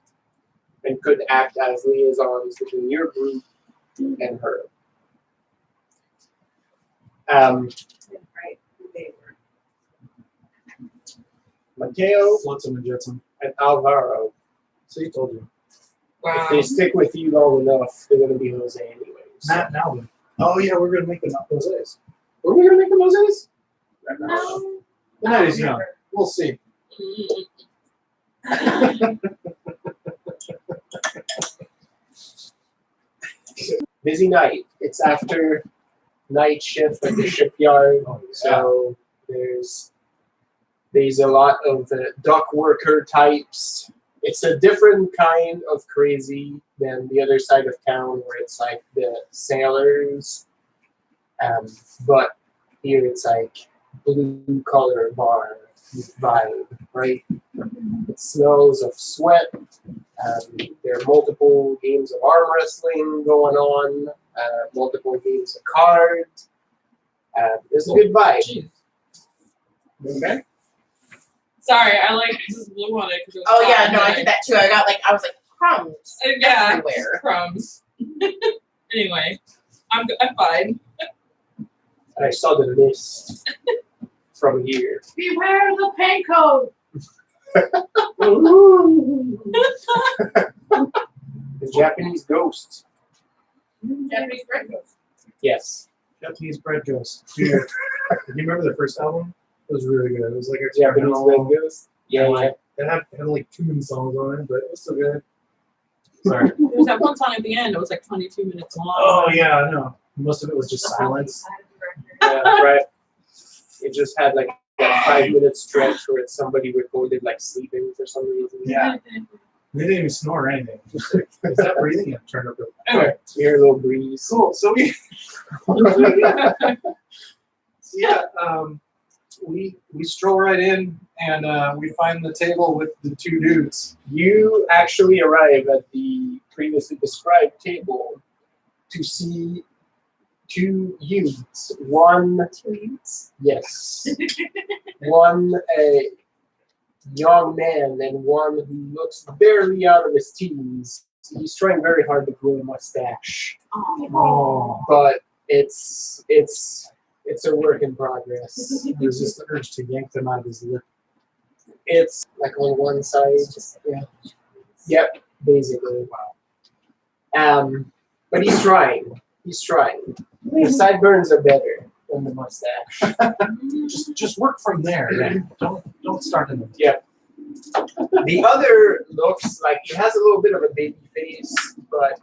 Speaker 9: and could act as liaisons between your group and her.
Speaker 7: Right. They were.
Speaker 9: Mateo
Speaker 3: Flotsam and Jetsam.
Speaker 9: and Alvaro.
Speaker 3: So he told you.
Speaker 2: wow.
Speaker 9: If they stick with you long enough, they're gonna be Jose anyways.
Speaker 3: Matt and Alvin. Oh yeah, we're gonna make them Jose's.
Speaker 9: Were we gonna make them Jose's?
Speaker 7: No.
Speaker 3: The night is young. We'll see.
Speaker 9: Busy night. It's after night shift at the shipyard,
Speaker 3: Oh, yeah.
Speaker 9: so there's a lot of dock worker types. It's a different kind of crazy than the other side of town where it's like the sailors, but here it's like blue collar bar vibe, right? It smells of sweat. There are multiple games of arm wrestling going on, multiple games of cards. There's a good vibe.
Speaker 2: Jeez.
Speaker 9: Okay.
Speaker 2: Sorry, I like just blew on it because it was
Speaker 4: Oh
Speaker 2: hot
Speaker 4: yeah,
Speaker 2: and
Speaker 4: no,
Speaker 2: then
Speaker 4: I did that too. I was like crumbs.
Speaker 2: Yeah,
Speaker 4: everywhere.
Speaker 2: just crumbs. Anyway, I'm fine.
Speaker 9: And I saw the mist from here.
Speaker 6: Beware the panko.
Speaker 9: The Japanese ghost.
Speaker 6: Japanese breakfast.
Speaker 9: Yes.
Speaker 3: Japanese bread ghost. Dude, you remember the first album? It was really good. It was like
Speaker 9: Japanese
Speaker 3: experimental.
Speaker 9: red ghost. Yeah, yeah.
Speaker 3: It had like too many songs on it, but it was still good. Sorry.
Speaker 2: There was that one song at the end. It was like 22 minutes long.
Speaker 3: Oh yeah, I know. Most of it was just silence.
Speaker 9: Yeah, right. It just had like that 5-minute stretch where it's somebody recorded like sleeping for some reason.
Speaker 3: Yeah. They didn't even snore or anything. Just like, is that breathing? Yeah, turned up.
Speaker 9: Anyway, you hear a little breeze.
Speaker 3: Cool. So we we stroll right in and we find the table with the 2 dudes.
Speaker 9: You actually arrive at the previously described table to see 2 youths. One, yes. One a young man and one who looks barely out of his teens. He's trying very hard to grow a mustache.
Speaker 6: Oh.
Speaker 9: But it's a work in progress.
Speaker 3: There's just the urge to yank them out of his lip.
Speaker 9: It's like on one side. Yeah. Yep, basically. Wow. But he's trying. He's trying. The sideburns are better than the mustache.
Speaker 3: Just work from there. Yeah. Don't start in the
Speaker 9: Yeah. The other looks like he has a little bit of a baby face, but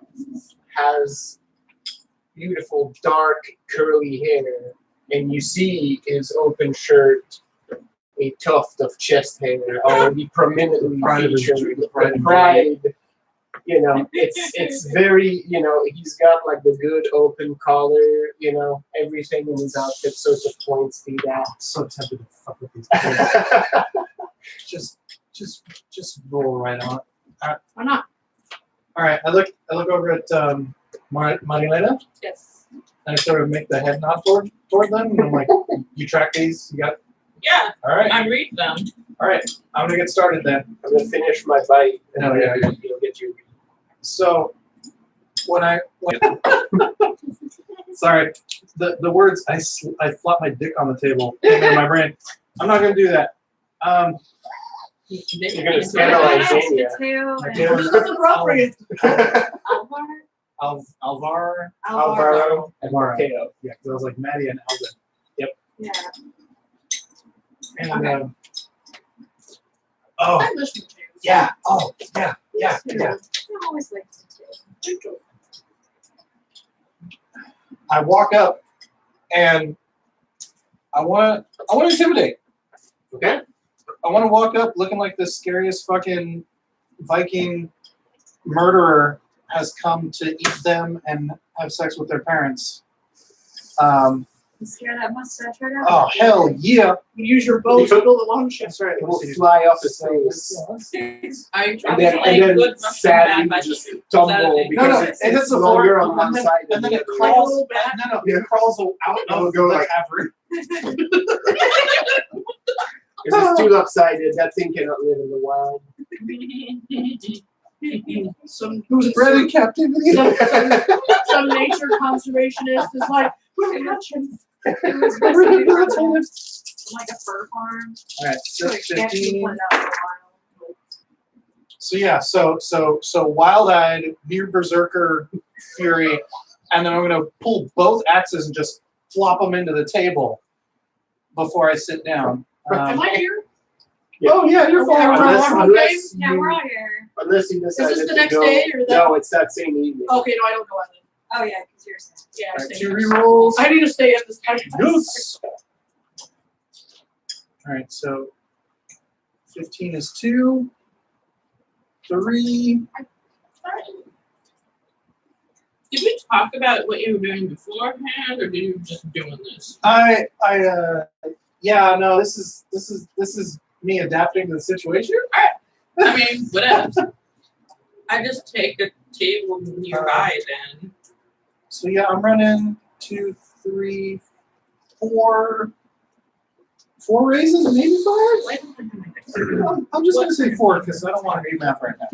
Speaker 9: has beautiful dark curly hair, and you see his open shirt, a tuft of chest hair already prominently
Speaker 3: Pride of his
Speaker 9: featured.
Speaker 3: dream, pride of his
Speaker 9: Pride, you know, it's very, you know, he's got like the good open collar, you know, everything in his outfit sort of points to
Speaker 3: I'm so tempted to fuck with these kids. just roll right on.
Speaker 6: Why not?
Speaker 3: All right, I look over at Marilena,
Speaker 2: Yes.
Speaker 3: and I sort of make the head nod toward them, and I'm like, "You track these? You got?
Speaker 2: Yeah,
Speaker 3: All right,
Speaker 2: I read them.
Speaker 3: all right. I'm gonna get started then."
Speaker 9: I'm gonna finish my bite, and
Speaker 3: Oh, yeah,
Speaker 9: then you'll get your.
Speaker 3: So when sorry, the words I flop my dick on the table came into my brain. I'm not gonna do that.
Speaker 9: You're gonna scandalize Zania.
Speaker 6: Who's appropriate?
Speaker 3: Alvaro.
Speaker 9: Alvaro and
Speaker 3: Alvaro.
Speaker 9: Mateo.
Speaker 3: Yeah, because I was like Maddie and Alvin.
Speaker 7: Yeah.
Speaker 3: And
Speaker 6: Okay.
Speaker 3: oh
Speaker 6: I wish we could.
Speaker 3: yeah, oh yeah.
Speaker 7: I always like to do.
Speaker 3: I walk up and I want to intimidate.
Speaker 9: Okay.
Speaker 3: I want to walk up looking like the scariest fucking Viking murderer has come to eat them and have sex with their parents.
Speaker 7: You scare that mustache right out.
Speaker 3: Oh hell yeah!
Speaker 6: You use your bow to build a long ship.
Speaker 3: That's right.
Speaker 9: It will fly off his face.
Speaker 2: I
Speaker 9: And
Speaker 2: try
Speaker 9: then,
Speaker 2: to play
Speaker 9: and
Speaker 2: good
Speaker 9: then
Speaker 2: mushroom
Speaker 9: sadly
Speaker 2: bad
Speaker 9: just
Speaker 2: budget.
Speaker 9: tumble
Speaker 2: Saturday.
Speaker 9: because
Speaker 3: No,
Speaker 9: it's,
Speaker 3: it hits
Speaker 9: it's
Speaker 3: the
Speaker 9: longer
Speaker 3: floor,
Speaker 9: on one side
Speaker 3: and then
Speaker 9: the
Speaker 3: it
Speaker 9: other.
Speaker 3: crawls
Speaker 6: back.
Speaker 3: It crawls out
Speaker 9: It'll
Speaker 3: of
Speaker 9: go
Speaker 3: the
Speaker 9: like-
Speaker 3: cavern.
Speaker 9: Because it's too lopsided. That thing cannot live in the wild.
Speaker 6: Some
Speaker 3: Bred in captivity.
Speaker 6: some nature conservationist is like, we're gonna catch him.
Speaker 7: It was basically like a fur farm.
Speaker 3: All right,
Speaker 7: Like, can't be
Speaker 3: 15.
Speaker 7: put out in the wild.
Speaker 3: So yeah, so wild-eyed, near berserker fury, and then I'm gonna pull both axes and just flop them into the table before I sit down.
Speaker 6: Am I here?
Speaker 3: Oh yeah, you're
Speaker 6: Okay,
Speaker 3: fine.
Speaker 9: Unless
Speaker 7: Yeah,
Speaker 9: you,
Speaker 7: we're all here.
Speaker 9: unless you
Speaker 6: Is
Speaker 9: decide
Speaker 6: this the
Speaker 9: to
Speaker 6: next
Speaker 9: go.
Speaker 6: day or that?
Speaker 9: No, it's that same evening.
Speaker 6: Okay, no, I don't go out then.
Speaker 7: Oh yeah, because you're saying.
Speaker 6: Yeah, I
Speaker 3: All right,
Speaker 6: stay
Speaker 3: 2
Speaker 6: here.
Speaker 3: rerolls.
Speaker 6: I need to stay at this time.
Speaker 3: Yes. All right, so 15 is 2, 3.
Speaker 2: Did we talk about what you were doing beforehand, or did you just doing this?
Speaker 3: Yeah, no, this is me adapting to the situation.
Speaker 2: I mean, whatever. I just take a table nearby then.
Speaker 3: So yeah, I'm running 2, 3, 4 raises, maybe 5. I'm just gonna say 4 because I don't want to do math right now.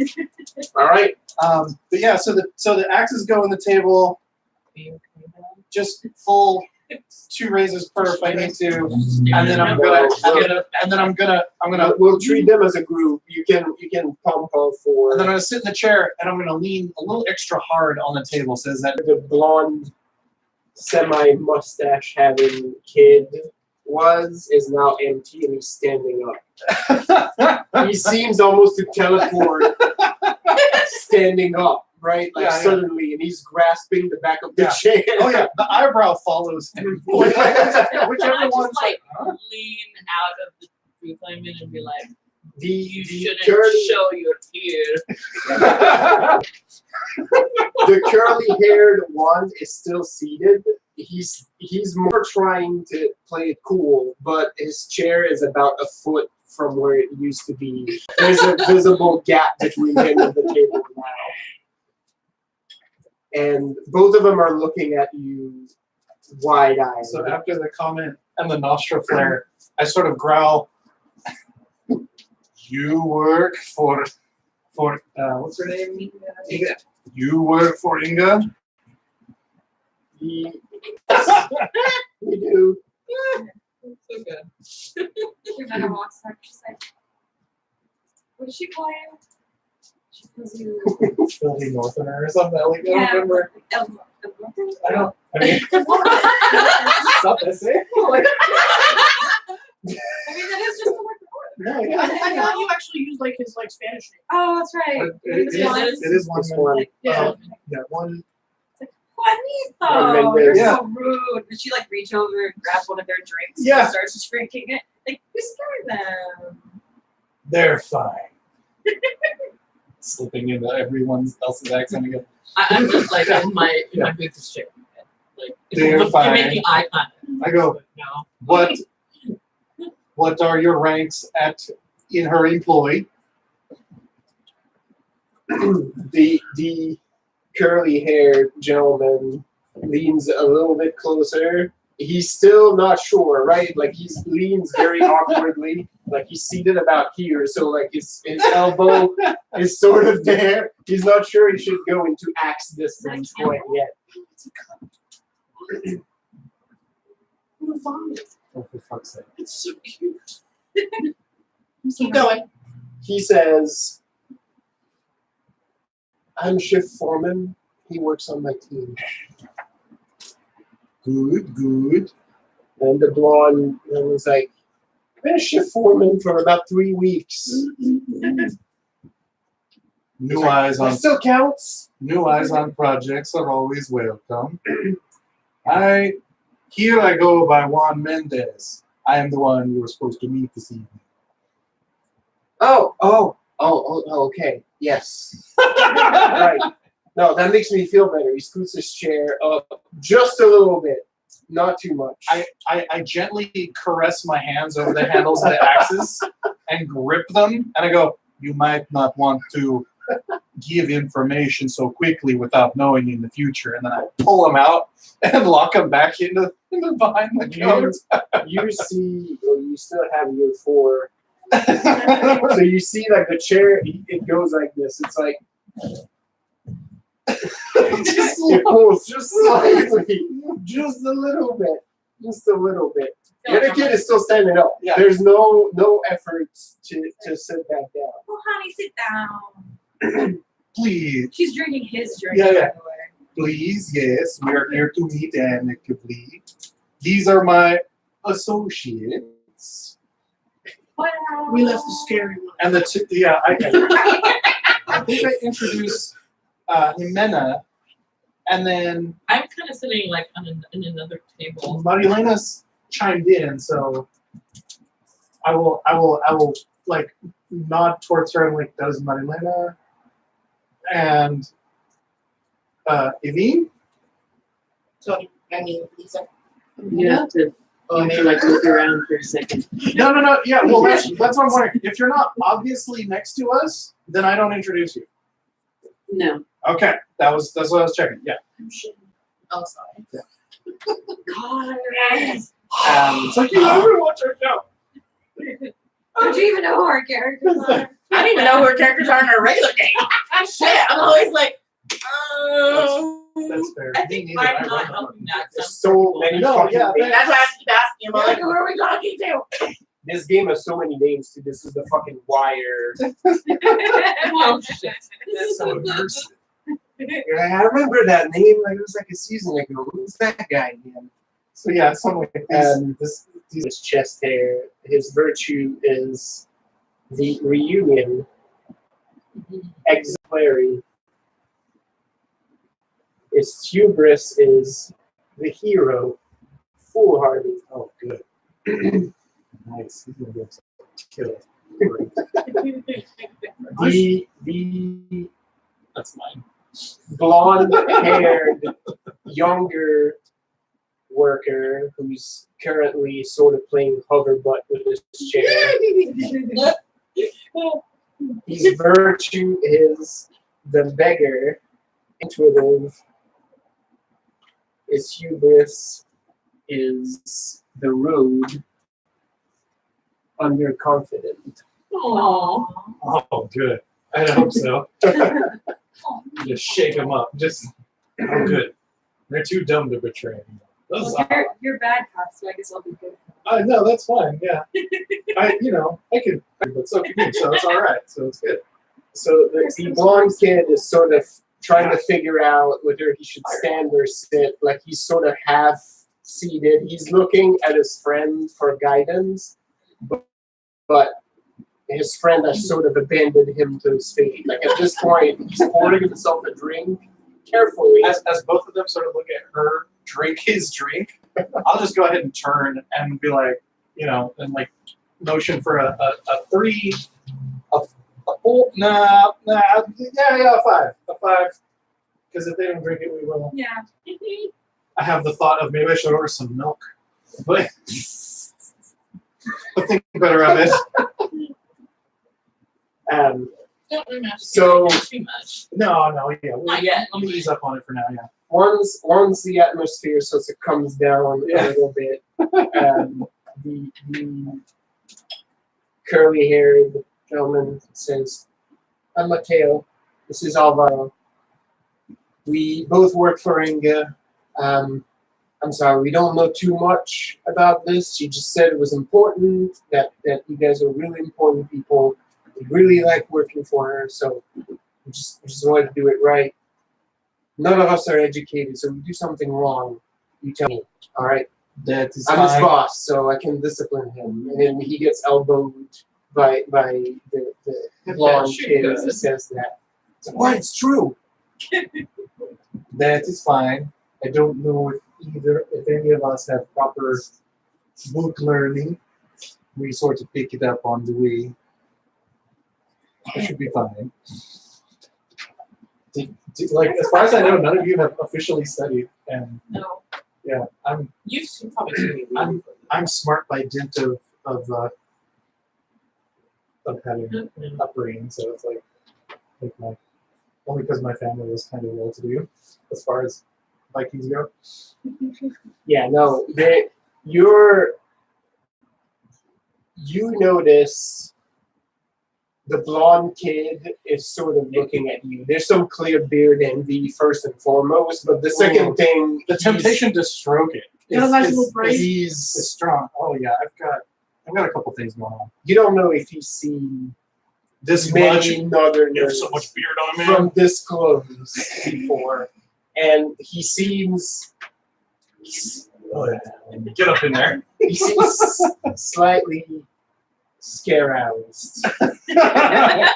Speaker 9: All right.
Speaker 3: But yeah, so the axes go on the table, just full 2 raises per if I need to, and then I'm gonna
Speaker 9: We'll treat them as a group. You can pump out for
Speaker 3: and then I'm gonna sit in the chair and I'm gonna lean a little extra hard on the table. Says that
Speaker 9: the blonde, semi-mustache having kid is now empty and he's standing up. He seems almost to teleport standing up, right? Like
Speaker 3: Yeah, yeah.
Speaker 9: suddenly, and he's grasping the back of the
Speaker 3: Yeah.
Speaker 9: chair.
Speaker 3: oh yeah, the eyebrow follows him. Whichever
Speaker 2: I
Speaker 3: one's
Speaker 2: just like
Speaker 3: huh?
Speaker 2: lean out of the reclaiming and be like, you
Speaker 9: The
Speaker 2: shouldn't
Speaker 9: curly,
Speaker 2: show your tear.
Speaker 9: the curly-haired one is still seated. He's more trying to play it cool, but his chair is about a foot from where it used to be. There's a visible gap between him and the table now. And both of them are looking at you wide-eyed.
Speaker 3: So after the comment and the nostril flare, I sort of growl. You work for what's her name? Inga. You work for Inga?
Speaker 9: We do.
Speaker 2: So good.
Speaker 7: Susanna walks up, she's like, what did she call you? She calls you.
Speaker 3: Filthy Northerner or something. Like, I don't
Speaker 7: Yeah.
Speaker 3: remember. I don't. I mean, stop that saying. Like,
Speaker 7: I mean, that is just the word for it.
Speaker 3: no,
Speaker 6: I
Speaker 3: yeah.
Speaker 6: thought you actually used like his like Spanish name.
Speaker 7: Oh, that's right.
Speaker 3: It is one.
Speaker 9: This one.
Speaker 6: Yeah.
Speaker 3: Yeah, one.
Speaker 7: Juanito, you're
Speaker 3: Yeah.
Speaker 7: so rude. Did she like reach over and grab one of their drinks
Speaker 3: Yeah.
Speaker 7: and starts drinking it? Like, you scared them.
Speaker 3: They're fine. Slipping into everyone else's accent again.
Speaker 2: I'm just like in my biggest chair. Like
Speaker 3: They're
Speaker 2: you're
Speaker 3: fine.
Speaker 2: making eye contact.
Speaker 3: I go,
Speaker 2: No.
Speaker 3: what are your ranks in her employ?
Speaker 9: The curly-haired gentleman leans a little bit closer. He's still not sure, right? Like he leans very awkwardly, like he's seated about here, so like his elbow is sort of there. He's not sure he should go into axe distance quite yet.
Speaker 3: Oh, for fuck's sake.
Speaker 2: It's so cute.
Speaker 6: Keep going.
Speaker 9: He says, I'm shift foreman. He works on my team.
Speaker 3: Good, good.
Speaker 9: And the blonde was like, I've been a shift foreman for about 3 weeks.
Speaker 3: New eyes
Speaker 9: That
Speaker 3: on
Speaker 9: still counts.
Speaker 3: new eyes on projects are always welcome. Here I go by Juan Mendez. I am the one you were supposed to meet this evening.
Speaker 9: Oh, okay. Yes. Right. No, that makes me feel better. He scoots his chair up just a little bit. Not too much.
Speaker 3: I gently caress my hands over the handles of the axes and grip them, and I go, you might not want to give information so quickly without knowing in the future. And then I pull them out and lock them back into behind the coat.
Speaker 9: You see, or you still have your 4. So you see, like the chair, it goes like this. It's like it pulls just slightly, just a little bit, The other kid is still standing up.
Speaker 3: Yeah.
Speaker 9: There's no effort to sit back down.
Speaker 7: Oh, honey, sit down.
Speaker 3: Please,
Speaker 7: She's drinking his drink,
Speaker 3: Yeah, yeah.
Speaker 7: by the way.
Speaker 3: please, yes, we are here to meet amicably. These are my associates.
Speaker 6: We left the scary one.
Speaker 3: And I think I introduced Jimena, and then
Speaker 2: I'm kind of sitting like on in another table.
Speaker 3: Marilena's chimed in, so I will like nod towards her and like, does Marilena and Evine?
Speaker 4: So, I mean, Lisa.
Speaker 8: You have to like look around for a second.
Speaker 3: No. Yeah, well, that's what I'm wondering. If you're not obviously next to us, then I don't introduce you.
Speaker 8: No.
Speaker 3: Okay, that's what I was checking. Yeah.
Speaker 4: Oh, sorry.
Speaker 7: God.
Speaker 3: It's like you never watch our show.
Speaker 7: Don't you even know who our characters are?
Speaker 4: I don't even know who our characters are in our regular game. Shit, I'm always like,
Speaker 3: That's fair.
Speaker 2: I
Speaker 3: Me
Speaker 2: think
Speaker 3: neither.
Speaker 2: I'm
Speaker 3: I
Speaker 2: not
Speaker 3: run
Speaker 2: helping that.
Speaker 9: There's so many fucking
Speaker 3: yeah,
Speaker 9: names.
Speaker 4: that's why I keep asking him, I'm like, who are we talking to?
Speaker 9: This game has so many names too. This is the fucking Wire.
Speaker 2: Oh shit.
Speaker 3: That's so immersive.
Speaker 9: You're like, I remember that name. Like it was like a season ago. Who's that guy again?
Speaker 3: So yeah, so
Speaker 9: His chest hair. His virtue is the reunion. Exemplary. His hubris is the hero. Foolhardy.
Speaker 3: Oh, good. Nice. He's gonna be able to kill it.
Speaker 9: The
Speaker 2: That's mine.
Speaker 9: blonde-haired younger worker who's currently sort of playing hoverbutt with his chair. His virtue is the beggar. Intuitive. His hubris is the road underconfident?
Speaker 2: Aww.
Speaker 3: Oh, good. I hope so. Just shake them up. Just, oh, good. They're too dumb to betray anymore.
Speaker 7: Well, you're bad cop, so I guess I'll be good.
Speaker 3: No, that's fine. Yeah, I can, but so can you. So it's all right. So it's good.
Speaker 9: So the blonde kid is sort of trying to figure out whether he should stand or sit. Like he's sort of half seated. He's looking at his friend for guidance, but his friend has sort of abandoned him to his fate. Like at this point, he's pouring himself a drink carefully.
Speaker 3: As both of them sort of look at her drink his drink, I'll just go ahead and turn and be like, and like motion for a 3, a 4, a 5, because if they don't drink it, we will.
Speaker 7: Yeah.
Speaker 3: I have the thought of maybe I should order some milk, but think better of it.
Speaker 2: Don't imagine
Speaker 9: So-
Speaker 2: too much.
Speaker 3: No, yeah,
Speaker 2: Not yet.
Speaker 3: let me ease up on it for now. Yeah.
Speaker 9: Once the atmosphere sort of comes down
Speaker 3: Yeah.
Speaker 9: a little bit, the curly-haired gentleman says, "I'm Mateo. This is Alvaro. We both work for Inga. I'm sorry, we don't know too much about this. She just said it was important, that you guys are really important people. We really like working for her, so we just wanted to do it right. None of us are educated, so if we do something wrong, you tell me, all right?
Speaker 3: That is
Speaker 9: I'm his boss, so I can discipline him." And then he gets elbowed by the blonde
Speaker 2: Sure
Speaker 9: kid
Speaker 2: does.
Speaker 9: who says that. So, why, it's true.
Speaker 3: That is fine. I don't know if any of us have proper book learning. We sort of pick it up on the way. It should be fine. Like, as far as I know, none of you have officially studied, and
Speaker 2: No.
Speaker 3: yeah,
Speaker 2: You've probably seen me read.
Speaker 3: I'm smart by dint of having upbringing, so it's like my only because my family was kind of well-to-do as far as Vikings go.
Speaker 9: Yeah, no, you notice the blonde kid is sort of looking at you. There's some clear beard envy first and foremost, but the second thing,
Speaker 3: The temptation to stroke it
Speaker 6: Got a nice little braid.
Speaker 3: is strong. Oh yeah, I've got a couple things going on.
Speaker 9: you don't know if he's seen
Speaker 3: This
Speaker 9: many northerners
Speaker 3: You have so much beard on me.
Speaker 9: from this close before, and he seems
Speaker 3: Oh, yeah. Get up in there.
Speaker 9: he seems slightly scaroused.
Speaker 2: Yeah.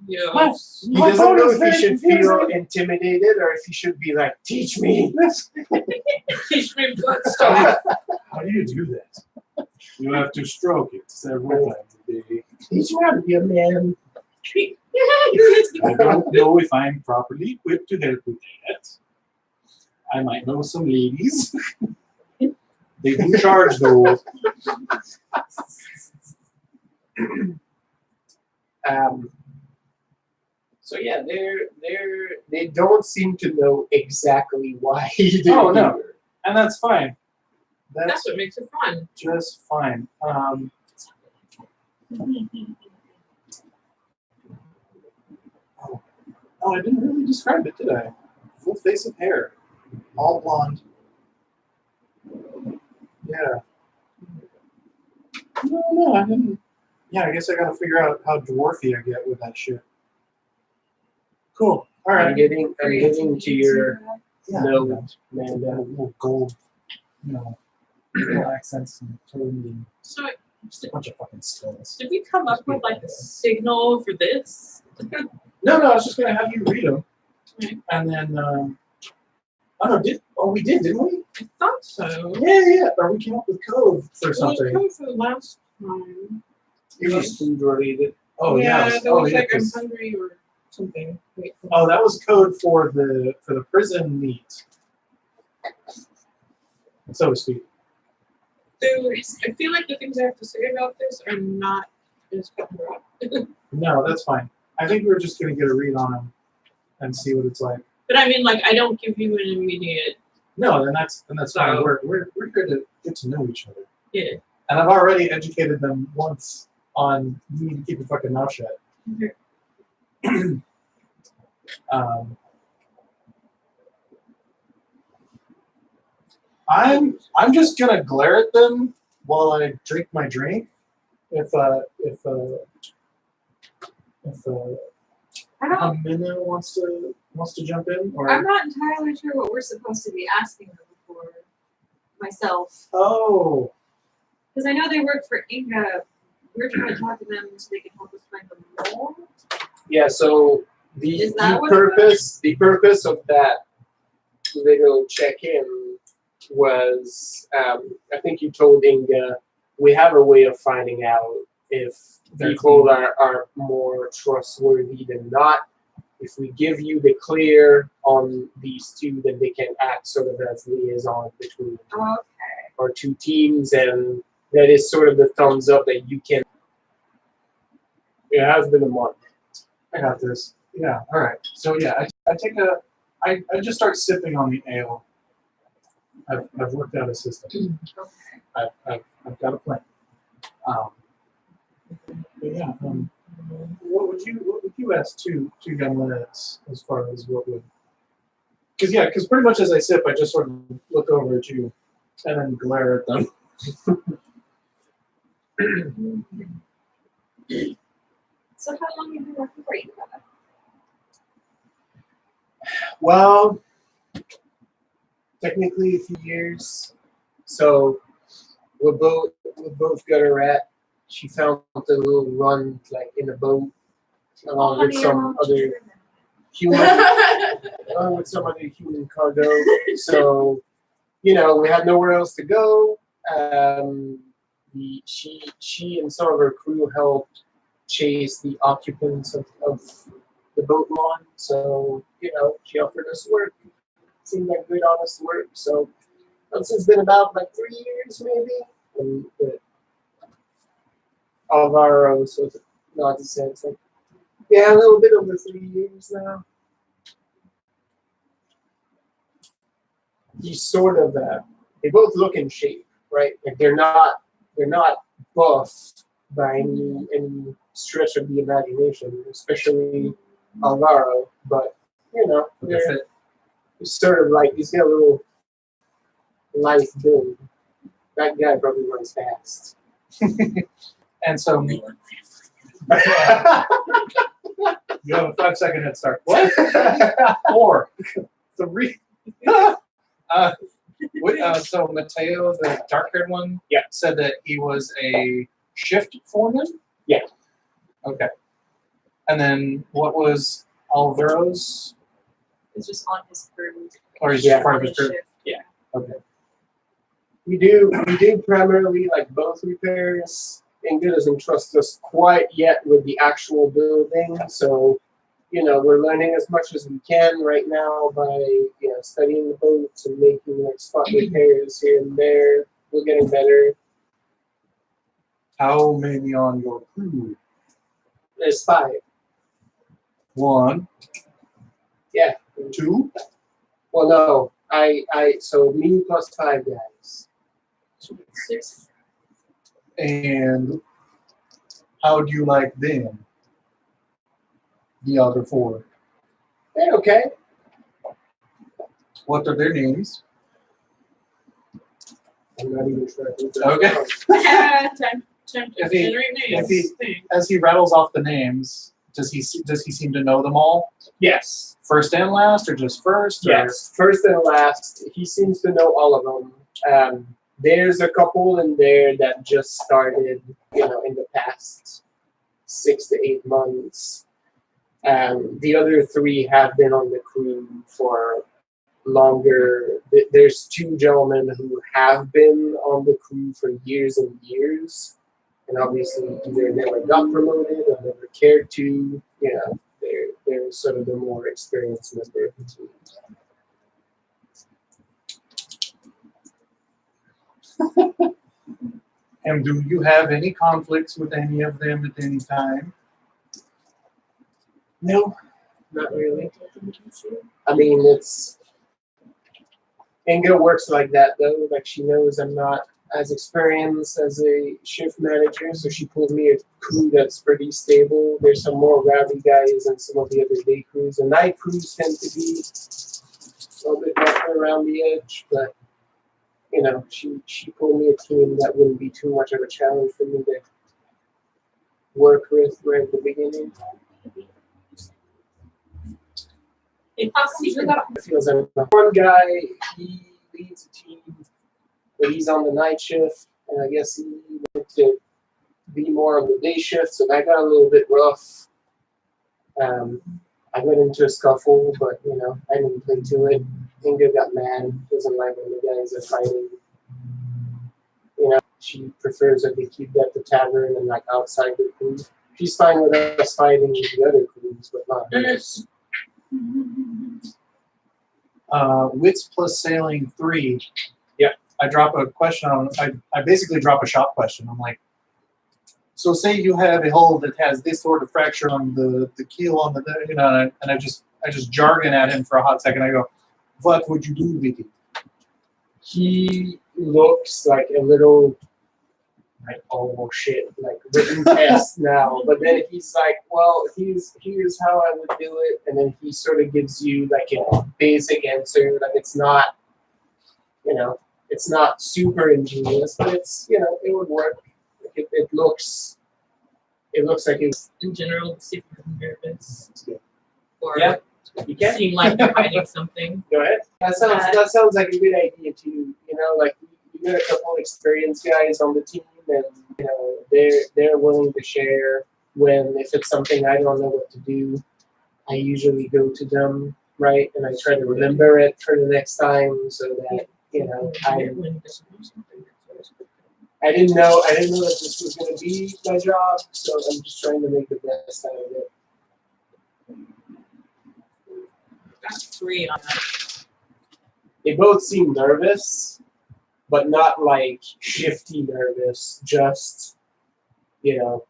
Speaker 9: He doesn't know if he should feel intimidated or if he should be like, "Teach me."
Speaker 2: Teach me good stuff.
Speaker 3: How do you do that? You have to stroke it several times a day.
Speaker 9: Teach me how to be a man.
Speaker 3: I don't know if I'm properly equipped to help with that. I might know some ladies. They do charge though.
Speaker 9: So yeah, they don't seem to know exactly why they're
Speaker 3: Oh, no.
Speaker 9: here.
Speaker 3: And that's fine.
Speaker 2: That's
Speaker 3: That's
Speaker 2: what makes it fun.
Speaker 3: just fine. Oh, I didn't really describe it, did I? Full face of hair. All blonde. Yeah. No, I didn't. Yeah, I guess I gotta figure out how dwarfy I get with that shit. Cool. All
Speaker 9: I'm
Speaker 3: right.
Speaker 9: getting to your
Speaker 3: Yeah.
Speaker 9: note, Amanda.
Speaker 3: Little gold, little accents and totally
Speaker 2: So
Speaker 3: just a bunch of fucking skulls.
Speaker 2: did we come up with like a signal for this?
Speaker 3: No, I was just gonna have you read them,
Speaker 2: Okay.
Speaker 3: and then we did, didn't we?
Speaker 2: I thought so.
Speaker 3: Yeah. Or we came up with code for
Speaker 2: Well, it
Speaker 3: something.
Speaker 2: came for the last time.
Speaker 9: It was food related.
Speaker 3: Oh yeah.
Speaker 2: There was like I'm
Speaker 3: 'cause-
Speaker 2: hungry or something. Wait.
Speaker 3: Oh, that was code for the prison meat, so to speak.
Speaker 2: I feel like the things I have to say about this are not as cut and dry.
Speaker 3: No, that's fine. I think we're just gonna get a read on them and see what it's like.
Speaker 2: But I mean, like, I don't give you an immediate
Speaker 3: No, then that's fine.
Speaker 2: So-
Speaker 3: We're here to get to know each other.
Speaker 2: Yeah.
Speaker 3: And I've already educated them once on you need to keep your fucking mouth shut. I'm just gonna glare at them while I drink my drink. If
Speaker 7: I don't.
Speaker 3: Amina wants to jump in, or
Speaker 7: I'm not entirely sure what we're supposed to be asking them for. Myself,
Speaker 3: oh,
Speaker 7: because I know they work for Inga. We're trying to talk to them so they can help us find the mole.
Speaker 9: Yeah, so the,
Speaker 7: Is that
Speaker 9: the
Speaker 7: what it
Speaker 9: purpose of that little check-in was, I think you told Inga, we have a way of finding out if people are more trustworthy than not. If we give you the clear on these two, then they can act sort of as liaison between
Speaker 7: Okay.
Speaker 9: our two teams, and that is sort of the thumbs up that you can. It has been a month.
Speaker 3: I got this. Yeah, all right. So yeah, I just start sipping on the ale. I've worked out a system. I've got a plan. But yeah, what would you ask two young lads as far as what would? Because pretty much as I sip, I just sort of look over at you and then glare at them.
Speaker 7: So how long have you been working for Inga?
Speaker 9: Well, technically a few years. So we're both got her at. She found a little run like in a boat along with some other human along with some other human cargo. So, we had nowhere else to go. She and some of her crew helped chase the occupants of the boat lawn. So, she offered us work. Seemed like good, honest work. So it's been about like 3 years maybe. And Alvaro, so it's not the sense like, yeah, a little bit over 3 years now. He's sort of they both look in shape, right? Like they're not buff by any stretch of the imagination, especially Alvaro, but they're sort of like he's got a little life build. That guy probably runs fast.
Speaker 3: And so you have a 5-second head start. What? 4, 3. So Mateo, the dark-haired one, said that he was a shift foreman.
Speaker 9: Yeah.
Speaker 3: Okay. And then what was Alvaro's?
Speaker 7: It's just on his crew.
Speaker 3: Or he's just part of
Speaker 7: on
Speaker 3: his crew?
Speaker 7: shift.
Speaker 9: Yeah.
Speaker 3: Okay.
Speaker 9: We do primarily like both repairs. Inga doesn't trust us quite yet with the actual building, so we're learning as much as we can right now by studying the boats and making like spot repairs here and there. We're getting better.
Speaker 3: How many on your crew?
Speaker 9: There's 5.
Speaker 3: 1.
Speaker 9: Yeah.
Speaker 3: 2.
Speaker 9: Well, no, so me plus 5 guys.
Speaker 2: 6.
Speaker 3: And how do you like them? The other 4.
Speaker 9: They're okay.
Speaker 3: What are their names?
Speaker 9: I'm not even sure.
Speaker 3: Okay.
Speaker 2: Time to
Speaker 3: If he-
Speaker 2: generate names.
Speaker 3: As he rattles off the names, does he seem to know them all?
Speaker 9: Yes.
Speaker 3: First and last, or just first? Or?
Speaker 9: Yes. First and last. He seems to know all of them. There's a couple in there that just started, in the past 6 to 8 months. The other 3 have been on the crew for longer. There's 2 gentlemen who have been on the crew for years and years, and obviously either never got promoted or never cared to. They're sort of the more experienced member of the team.
Speaker 3: And do you have any conflicts with any of them at any time?
Speaker 9: No, not really. I mean, it's Inga works like that though. Like she knows I'm not as experienced as a shift manager, so she pulled me a crew that's pretty stable. There's some more rowdy guys and some of the other day crews. The night crews tend to be a little bit rougher around the edge, but you know, she pulled me a team that wouldn't be too much of a challenge for me to work with right at the beginning.
Speaker 2: It
Speaker 9: feels like one guy, he leads a team, but he's on the night shift, and I guess he wanted to be more on the day shift, so that got a little bit rough. I went into a scuffle, but you know, I didn't play to it. Inga got mad, doesn't like when the guys are fighting. You know, she prefers that they keep that at the tavern and like outside the crew. She's fine with us fighting with the other crews, but not us.
Speaker 3: Wits plus sailing 3.
Speaker 9: Yeah.
Speaker 3: I drop a question on. I basically drop a shop question. I'm like, so say you have a hull that has this sort of fracture on the keel on the, you know, and I just jargon at him for a hot second. I go, what would you do with it?
Speaker 9: He looks like a little like, oh shit, like written test now. But then he's like, well, here's how I would do it, and then he sort of gives you like a basic answer. Like it's not, you know, it's not super ingenious, but it's, you know, it would work. It looks like it's
Speaker 2: in general, see if you're nervous. Or
Speaker 9: yeah. You can.
Speaker 2: seem like you're hiding something.
Speaker 9: Go ahead. That sounds like a good idea too. You know, like you got a couple of experienced guys on the team, and you know they're willing to share. When if it's something I don't know what to do, I usually go to them, right, and I try to remember it for the next time, so that you know I didn't know that this was going to be my job, so I'm just trying to make the best out of it.
Speaker 2: Got 3 on that.
Speaker 9: They both seem nervous, but not like shifty nervous. Just, you know,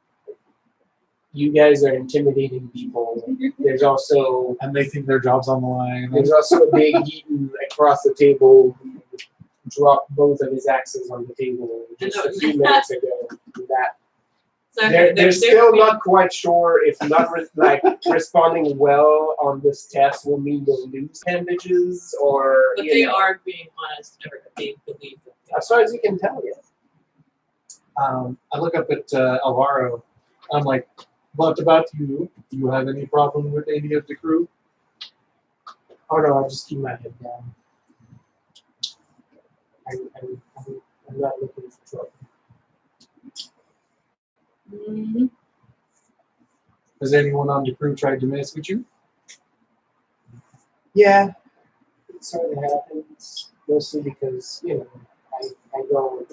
Speaker 9: you guys are intimidating people. There's also,
Speaker 3: And they think their job's on the line.
Speaker 9: there's also a big Eaton across the table who dropped both of his axes on the table just a few minutes ago. That
Speaker 2: So
Speaker 9: they're still not quite sure if not responding well on this test will mean they'll lose appendages or.
Speaker 2: But
Speaker 9: you
Speaker 2: they
Speaker 9: know,
Speaker 2: are being honest, or they believe that.
Speaker 9: as far as you can tell, yeah.
Speaker 3: I look up at Alvaro. I'm like, what about you? Do you have any problem with any of the crew?
Speaker 9: Oh no, I'll just keep my head down. I'm not looking for trouble.
Speaker 3: Has anyone on the crew tried to mess with you?
Speaker 9: Yeah, it sort of happens, mostly because, you know, I go,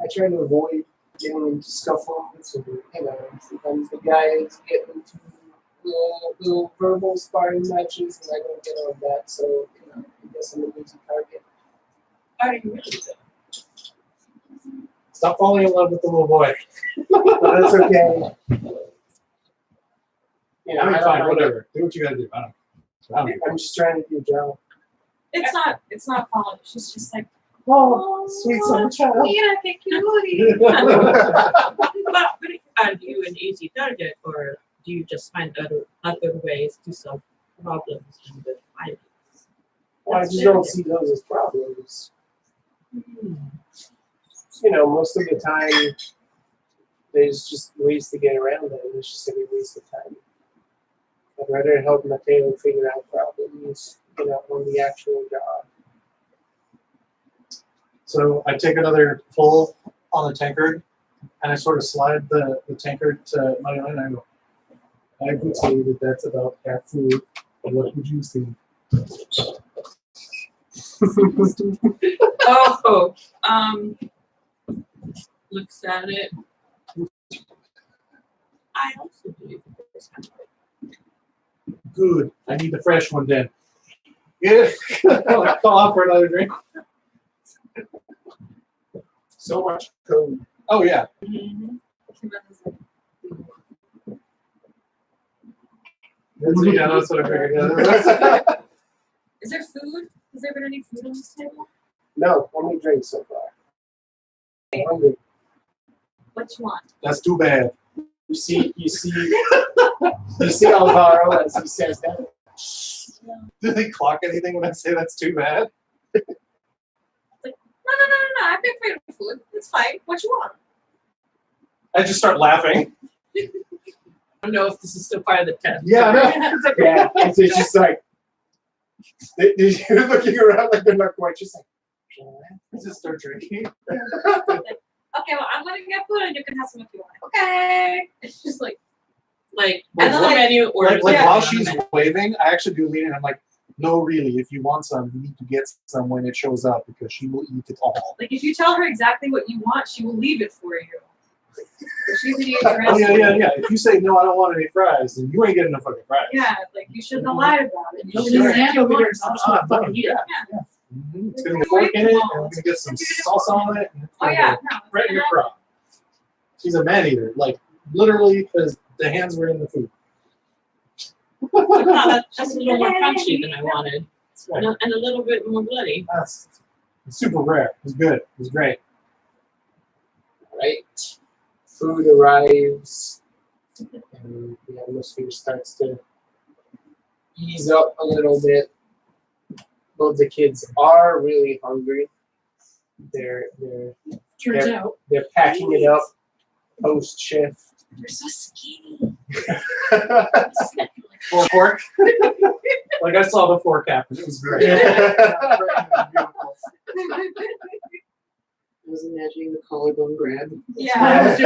Speaker 9: I try to avoid getting into scuffles, and, you know, sometimes the guys get into little verbal sparring matches, and I don't get on that, so, you know, I guess I'm an easy target.
Speaker 2: Are you really good?
Speaker 3: Stop falling in love with the little boy.
Speaker 9: But that's okay. You know,
Speaker 3: I mean,
Speaker 9: I
Speaker 3: fine,
Speaker 9: don't
Speaker 3: whatever. Do what you gotta do. I don't care.
Speaker 9: I'm just trying to do a job.
Speaker 7: It's not falling. She's just like,
Speaker 9: Oh, sweet summer child.
Speaker 7: yeah, thank you.
Speaker 2: But are you an easy target, or do you just find other ways to solve problems in the fight?
Speaker 9: Well, I just don't see those as problems. You know, most of the time, there's just ways to get around it. It's just a waste of time. I'd rather help Mateo figure out problems, you know, on the actual job.
Speaker 3: So I take another pull on the tankard, and I sort of slide the tankard to my line, and I go, I would say that that's about cat food. What would you think?
Speaker 2: Oh, looks at it. I also believe this.
Speaker 3: Good. I need the fresh one then. Yeah. Call out for another drink.
Speaker 9: So much code.
Speaker 3: Oh yeah. Yeah, that's what I figured. Yeah.
Speaker 7: Is there food? Has there been any food on this table?
Speaker 9: No, only drinks so far. I'm hungry.
Speaker 7: What you want?
Speaker 3: That's too bad.
Speaker 9: You see Alvaro as he says that.
Speaker 3: Do they clock anything when I say that's too bad?
Speaker 7: No. I picked for your food. It's fine. What you want?
Speaker 3: I just start laughing.
Speaker 2: I don't know if this is still part of the test.
Speaker 3: Yeah, I know.
Speaker 9: Yeah, it's just like you're looking around like they're not quite just like.
Speaker 3: Just start drinking.
Speaker 7: Okay, well, I'm gonna get food and you can have some if you want. Okay.
Speaker 2: It's just like
Speaker 3: Like,
Speaker 2: and the menu orders.
Speaker 3: Like
Speaker 2: yeah,
Speaker 3: while
Speaker 2: on the
Speaker 3: she's
Speaker 2: menu.
Speaker 3: waving, I actually do lean in. I'm like, no, really. If you want some, you need to get some when it shows up because she will eat it all.
Speaker 7: Like if you tell her exactly what you want, she will leave it for you. If she's really interested.
Speaker 3: Oh yeah. If you say no, I don't want any fries, then you ain't getting no fucking fries.
Speaker 7: Yeah, like you shouldn't have lied about it.
Speaker 6: You'll
Speaker 7: You
Speaker 6: just
Speaker 7: should
Speaker 6: stand over here and I'm just gonna fucking eat it.
Speaker 7: Yeah.
Speaker 3: Mm-hmm. It's gonna get fork in it, and we're gonna get some sauce on it. And it's
Speaker 7: Oh
Speaker 3: gonna
Speaker 7: yeah,
Speaker 3: go
Speaker 7: no.
Speaker 3: right in your crop. She's a man eater, like literally, because the hands were in the food.
Speaker 2: That's a little more crunchy than I wanted, and a little bit more bloody.
Speaker 3: That's super rare. It was good. It was great.
Speaker 9: Right. Food arrives, and the atmosphere starts to ease up a little bit. Both the kids are really hungry. They're
Speaker 6: Turns out.
Speaker 9: packing it up post shift.
Speaker 7: You're so skinny.
Speaker 3: Fork. Like I saw the fork happen. It was great.
Speaker 8: I was imagining the collarbone grab.
Speaker 7: Yeah.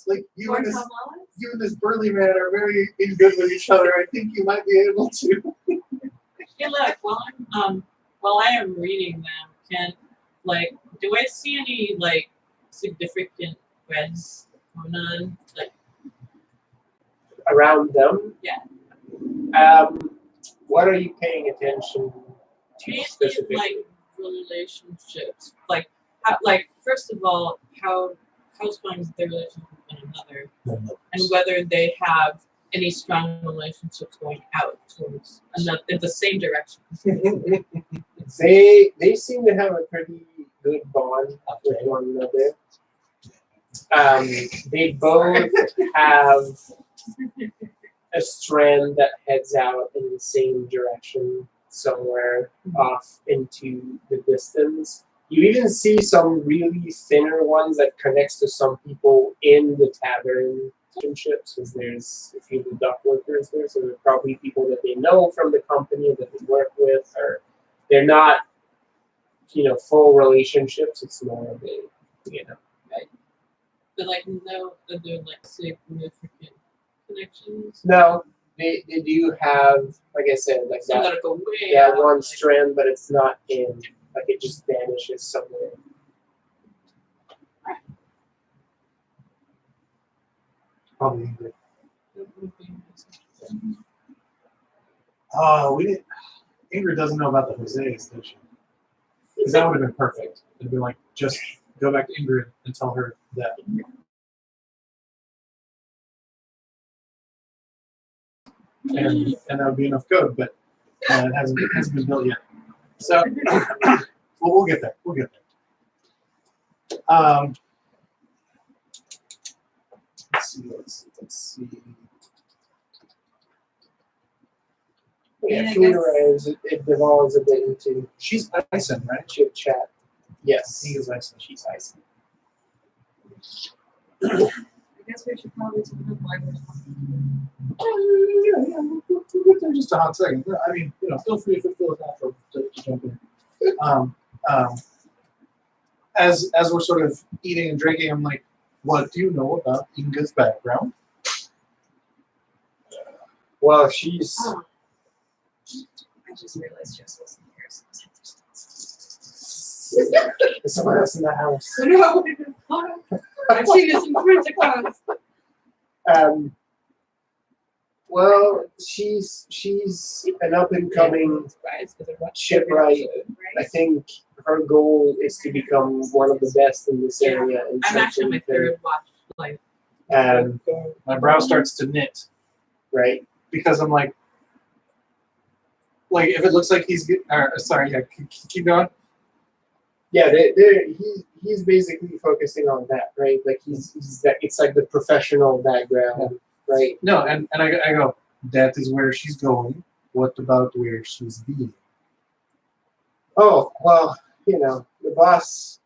Speaker 3: Like you and this burly man are very in good with each other. I think you might be able to.
Speaker 2: Hey, look, while I am reading them, do I see any significant reds going on? Like
Speaker 9: Around them?
Speaker 2: Yeah.
Speaker 9: What are you paying attention to
Speaker 2: treat
Speaker 9: specifically?
Speaker 2: relationships. First of all, how strong is their relationship with one another, and whether they have any strong relationships going out towards another in the same direction.
Speaker 9: They seem to have a pretty good bond with one another. They both have a strand that heads out in the same direction somewhere off into the distance. You even see some really thinner ones that connects to some people in the tavern relationships, because there's a few of the dock workers there, so they're probably people that they know from the company that they work with, or they're not, full relationships. It's more of a,
Speaker 2: Right. But no other significant connections.
Speaker 9: No, they do have, like I said, like
Speaker 2: Some
Speaker 9: that.
Speaker 2: that go way
Speaker 9: Yeah,
Speaker 2: out,
Speaker 9: one strand, but it's not in. Like it just vanishes somewhere.
Speaker 3: Probably Ingrid. Oh, we didn't. Ingrid doesn't know about the Jose's, does she? Because that would have been perfect. It'd be like, just go back to Ingrid and tell her that. And that would be enough code, but it hasn't been built yet. So, we'll get there. We'll get there. Let's see.
Speaker 9: Yeah,
Speaker 7: I
Speaker 9: food
Speaker 7: guess-
Speaker 9: arrives. It devolves a bit into
Speaker 3: She's Ison, right?
Speaker 9: chit chat. Yes.
Speaker 3: He is Ison. She's Ison.
Speaker 7: I guess we should probably tell them why we're talking.
Speaker 3: We'll get there just a hot second. I mean, feel free if it feels natural to jump in. As we're sort of eating and drinking, I'm like, what do you know about Inga's background?
Speaker 9: Well, she's.
Speaker 7: Oh. I just realized Jess wasn't here. So
Speaker 9: There's someone else in the house.
Speaker 7: no. I've seen this in print accounts.
Speaker 9: Well, she's an up and coming shipwright. I think her goal is to become one of the best in this area. And
Speaker 2: I'm actually on my
Speaker 9: something
Speaker 2: third watch.
Speaker 3: And my brow starts to knit,
Speaker 9: right?
Speaker 3: because I'm like if it looks like he's sorry, yeah, keep going.
Speaker 9: Yeah, he's basically focusing on that, right? Like he's that, it's like the professional background, right?
Speaker 3: No, and I go, that is where she's going. What about where she's being?
Speaker 9: Oh, well, you know, the boss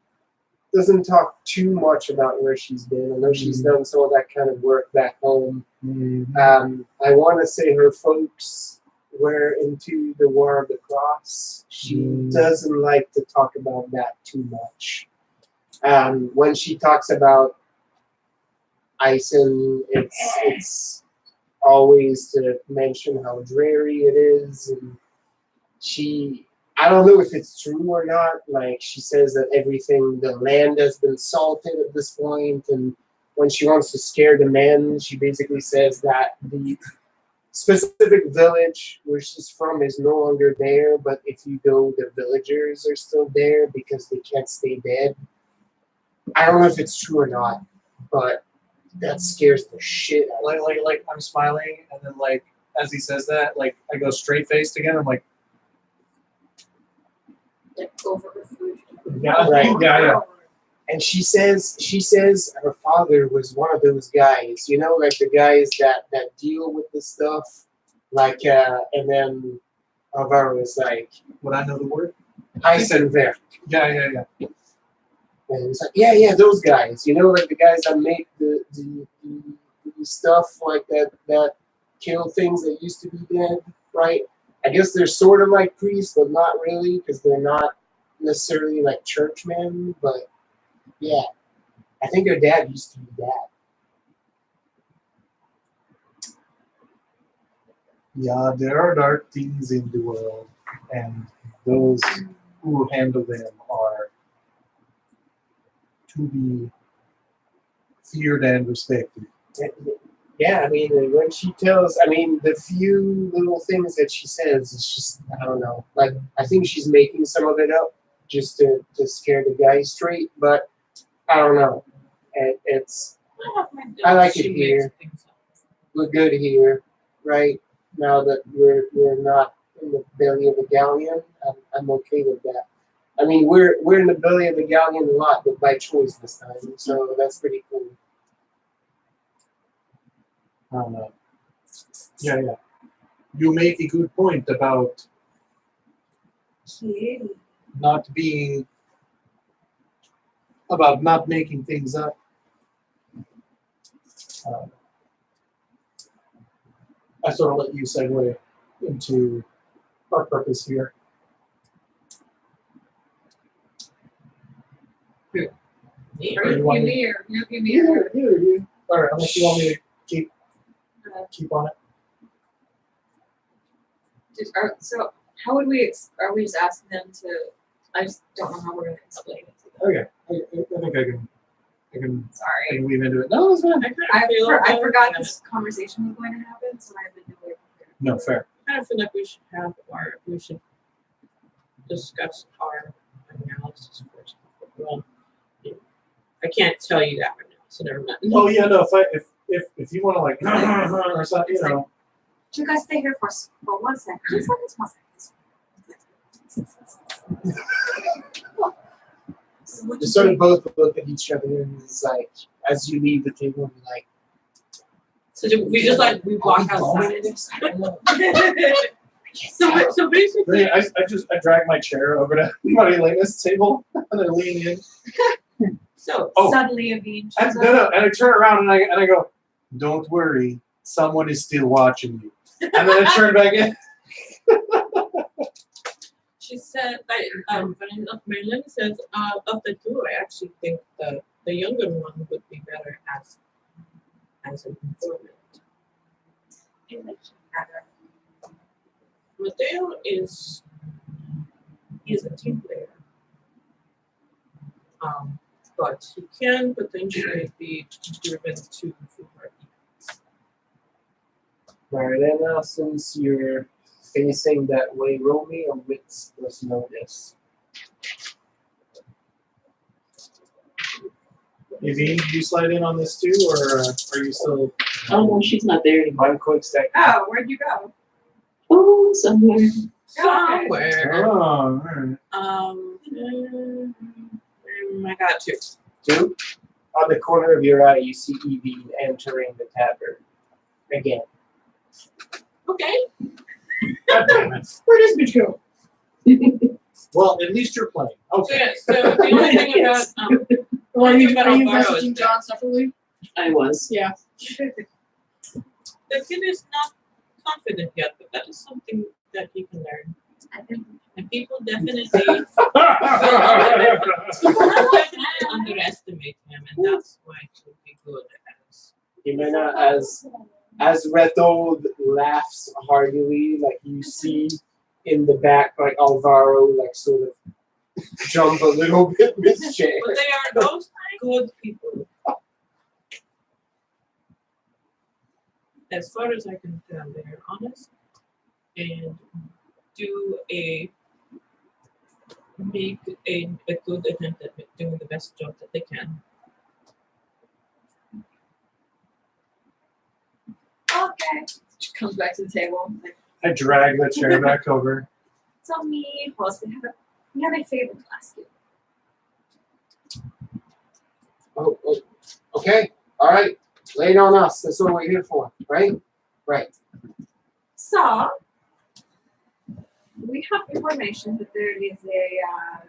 Speaker 9: doesn't talk too much about where she's been. I know she's done some of that kind of work back home. I want to say her folks were into the War of the Cross. She doesn't like to talk about that too much. When she talks about Ison, it's always to mention how dreary it is, and I don't know if it's true or not. Like, she says that the land has been salted at this point, and when she wants to scare the men, she basically says that the specific village where she's from is no longer there, but if you go, the villagers are still there because they can't stay dead. I don't know if it's true or not, but that scares the shit out of me.
Speaker 3: Like I'm smiling, and then as he says that, I go straight faced again. I'm like,
Speaker 7: Over her food.
Speaker 3: yeah,
Speaker 9: Right.
Speaker 3: yeah.
Speaker 9: And she says her father was one of those guys, you know, like the guys that deal with this stuff, and then Alvaro was like,
Speaker 3: Would I know the word?
Speaker 9: Heisenberg.
Speaker 3: Yeah.
Speaker 9: And it's like, yeah, those guys, you know, like the guys that make the stuff like that kill things that used to be dead, right? I guess they're sort of like priests, but not really, because they're not necessarily like churchmen, but yeah. I think her dad used to be that.
Speaker 3: Yeah, there are dark things in the world, and those who handle them are to be feared and respected.
Speaker 9: Yeah, I mean, when she tells, the few little things that she says, it's just, I don't know. Like, I think she's making some of it up just to scare the guy straight, but I don't know. I like it here. We're good here, right? Now that we're not in the belly of the galleon, I'm okay with that. I mean, we're in the belly of the galleon a lot, but by choice this time, so that's pretty cool.
Speaker 3: Yeah. You make a good point about not making things up. I sort of let you segue into our purpose here.
Speaker 7: Are you me or you me or?
Speaker 3: You. All right, unless you want me to keep on it.
Speaker 7: So how would we? Are we just asking them to? I just don't know how we're going to explain it to them.
Speaker 3: Okay, I think I can
Speaker 7: Sorry,
Speaker 3: weave into it. No, it's fine.
Speaker 7: I forgot this conversation was going to happen, so I have been doing.
Speaker 3: No, fair.
Speaker 2: I kind of feel like we should discuss our analysis first. Well, I can't tell you that right now, so never mind.
Speaker 3: Oh yeah, no. If you want to or something, you know.
Speaker 7: You guys stay here for 1 second. Just let us 1 second.
Speaker 9: Just sort of both look at each other, and it's like, as you leave the table, you're like,
Speaker 2: So we just we walk outside. So basically,
Speaker 3: Really, I drag my chair over to Marilena's table and I lean in.
Speaker 7: Suddenly a beam.
Speaker 3: No, and I turn around and I go, "Don't worry, someone is still watching you." And then I turn back in.
Speaker 2: she said, Marilyn says, of the two, I actually think the younger one would be better as an informant. Mateo is a team player. But he can potentially be driven to her.
Speaker 9: Marilena, since you're facing that way, roll me a wits plus notice.
Speaker 3: Evine, did you slide in on this too, or are you still?
Speaker 8: Oh no, she's not there anymore.
Speaker 9: One quick second.
Speaker 7: Oh, where'd you go?
Speaker 8: Oh, somewhere.
Speaker 2: Somewhere.
Speaker 3: Oh, all right.
Speaker 2: I got two.
Speaker 9: Two. On the corner of your eye, you see Evie entering the tavern again.
Speaker 2: Okay.
Speaker 3: God damn it.
Speaker 6: Where does bitch go?
Speaker 3: Well, at least you're playing.
Speaker 2: So,
Speaker 3: Okay.
Speaker 2: yeah, so the only thing
Speaker 8: Yes.
Speaker 2: about
Speaker 6: Or are you
Speaker 2: Alvaro is
Speaker 6: messaging
Speaker 2: that
Speaker 6: John separately?
Speaker 8: I was.
Speaker 6: Yeah.
Speaker 2: the kid is not confident yet, but that is something that he can learn. And people definitely underestimate him, and that's why he would be good at.
Speaker 9: Jimena, as Reto laughs heartily, like you see in the back, like Alvaro, like sort of jump a little bit with his chair.
Speaker 2: But they are both good people. As far as I can tell, they are honest and make a good attempt at doing the best job that they can.
Speaker 7: Okay. She comes back to the table. Like,
Speaker 3: I drag the chair back over.
Speaker 7: tell me, Hoss, we have a favor to ask you.
Speaker 9: Oh, okay. All right. Lay it on us. That's what we're here for, right? Right.
Speaker 7: So, we have information that there is a,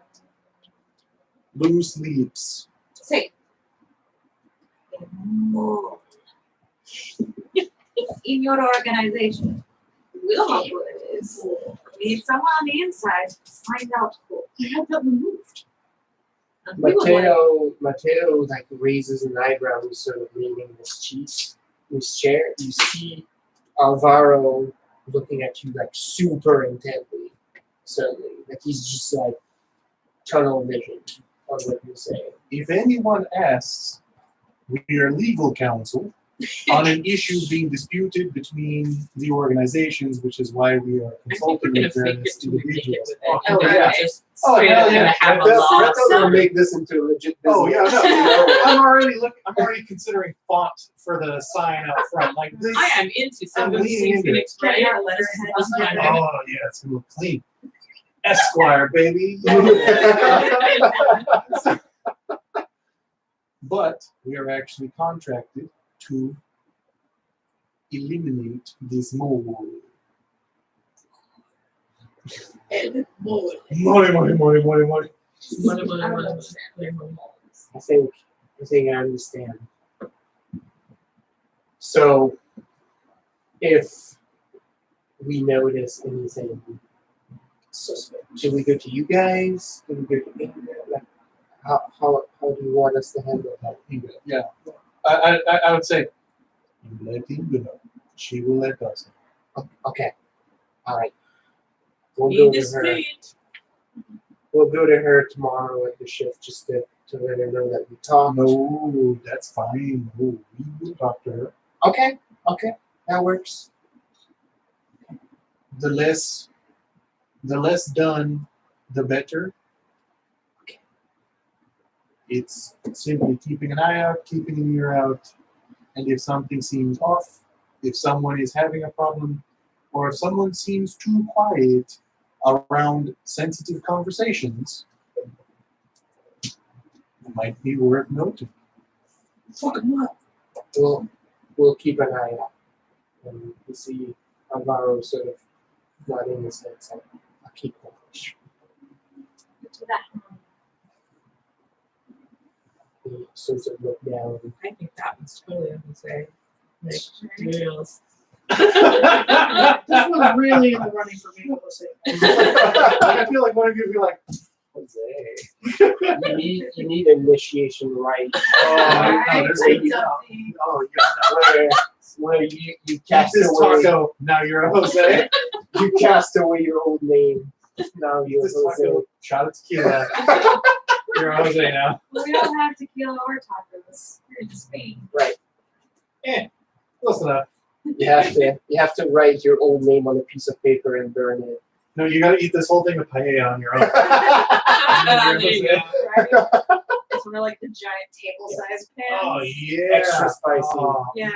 Speaker 3: Loose leaves.
Speaker 7: say, a mole in your organization. We'll know who it is. We need someone on the inside to find out who.
Speaker 6: I had that removed.
Speaker 7: And we would like-
Speaker 9: Mateo like raises an eyebrow. He's sort of leaning his chair. You see Alvaro looking at you like super intently. Certainly, like he's just like tunnel vision on what you're saying.
Speaker 3: If anyone asks, we are legal counsel on an issue being disputed between the organizations, which is why we are
Speaker 2: I think we're
Speaker 3: consulting
Speaker 2: gonna
Speaker 3: with
Speaker 2: fake
Speaker 3: various
Speaker 2: it till we make it
Speaker 3: individuals.
Speaker 2: with
Speaker 3: Oh,
Speaker 2: it.
Speaker 3: hell
Speaker 2: And
Speaker 3: yeah.
Speaker 2: just
Speaker 3: Oh,
Speaker 2: straight
Speaker 3: hell
Speaker 2: up
Speaker 3: yeah.
Speaker 2: gonna have a
Speaker 9: That's
Speaker 2: law.
Speaker 9: gonna make this into a legit business.
Speaker 3: Oh yeah, no, I'm already considering font for the sign out front. Like this.
Speaker 2: I am into
Speaker 3: I'm leaning
Speaker 2: 7C
Speaker 3: into
Speaker 2: Phoenix,
Speaker 7: Can I
Speaker 2: right?
Speaker 7: have a letterhead on there?
Speaker 3: Oh yeah, it's gonna look clean. Esquire, baby. But we are actually contracted to eliminate this mole.
Speaker 6: Ed Wood.
Speaker 3: Money.
Speaker 2: Money.
Speaker 9: I think I understand. So, if we notice anything suspect, should we go to you guys? Should we go to India? Like, how do you want us to handle that?
Speaker 3: Yeah. I would say you let Inga know. She will let us know.
Speaker 9: Okay. All right. We'll
Speaker 2: In
Speaker 9: go
Speaker 2: the
Speaker 9: to her.
Speaker 2: street.
Speaker 9: We'll go to her tomorrow at the shift just to let her know that we talked.
Speaker 3: No, that's fine. No, we will talk to her.
Speaker 9: Okay. That works.
Speaker 3: The less done, the better. It's simply keeping an eye out, keeping an ear out, and if something seems off, if someone is having a problem, or if someone seems too quiet around sensitive conversations, it might be worth noting.
Speaker 6: Fuck him up.
Speaker 9: We'll keep an eye out. And we see Alvaro sort of nodding his head, so I'll keep watch.
Speaker 7: To that.
Speaker 9: He sort of look down.
Speaker 2: I think that was totally unnecessary. Like, real.
Speaker 6: This was really in the running for me. We'll say.
Speaker 3: I feel like one of you would be like, Jose.
Speaker 9: You need initiation right.
Speaker 3: Oh, no, there's a
Speaker 9: where you
Speaker 3: Eat
Speaker 9: cast
Speaker 3: this
Speaker 9: away
Speaker 3: taco. Now you're a Jose.
Speaker 9: you cast away your old name. Now you're
Speaker 3: This
Speaker 9: Jose.
Speaker 3: taco. Shot of tequila. You're a Jose now.
Speaker 7: We don't have tequila or tacos. We're in Spain.
Speaker 3: Close enough.
Speaker 9: You have to write your old name on a piece of paper and burn it.
Speaker 3: No, you gotta eat this whole thing of paella on your own.
Speaker 2: There you go.
Speaker 7: Right? It's When they're like the giant table-sized pans.
Speaker 3: Oh yeah.
Speaker 9: Extra spicy.
Speaker 3: Oh,
Speaker 7: Yeah.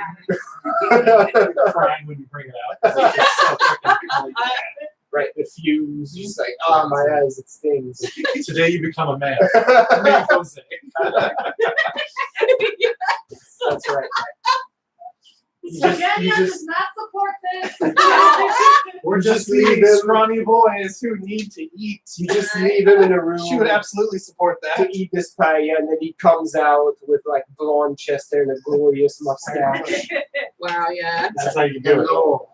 Speaker 3: I'm crying when you bring it out. It's just so freaking really bad.
Speaker 9: Right, the fumes. Just like, oh, my eyes, it stings.
Speaker 3: Today you become a man. Me, Jose.
Speaker 9: That's right.
Speaker 6: So Daniel does not support this.
Speaker 3: We're just
Speaker 9: leave
Speaker 3: leaving
Speaker 9: them-
Speaker 3: scrawny boys who need to eat.
Speaker 9: You just leave him in a room
Speaker 3: She would absolutely support
Speaker 9: to
Speaker 3: that.
Speaker 9: eat this paella, and then he comes out with like blonde chest hair and a glorious mustache.
Speaker 2: Wow, yeah.
Speaker 3: That's how you do it.
Speaker 9: Hello.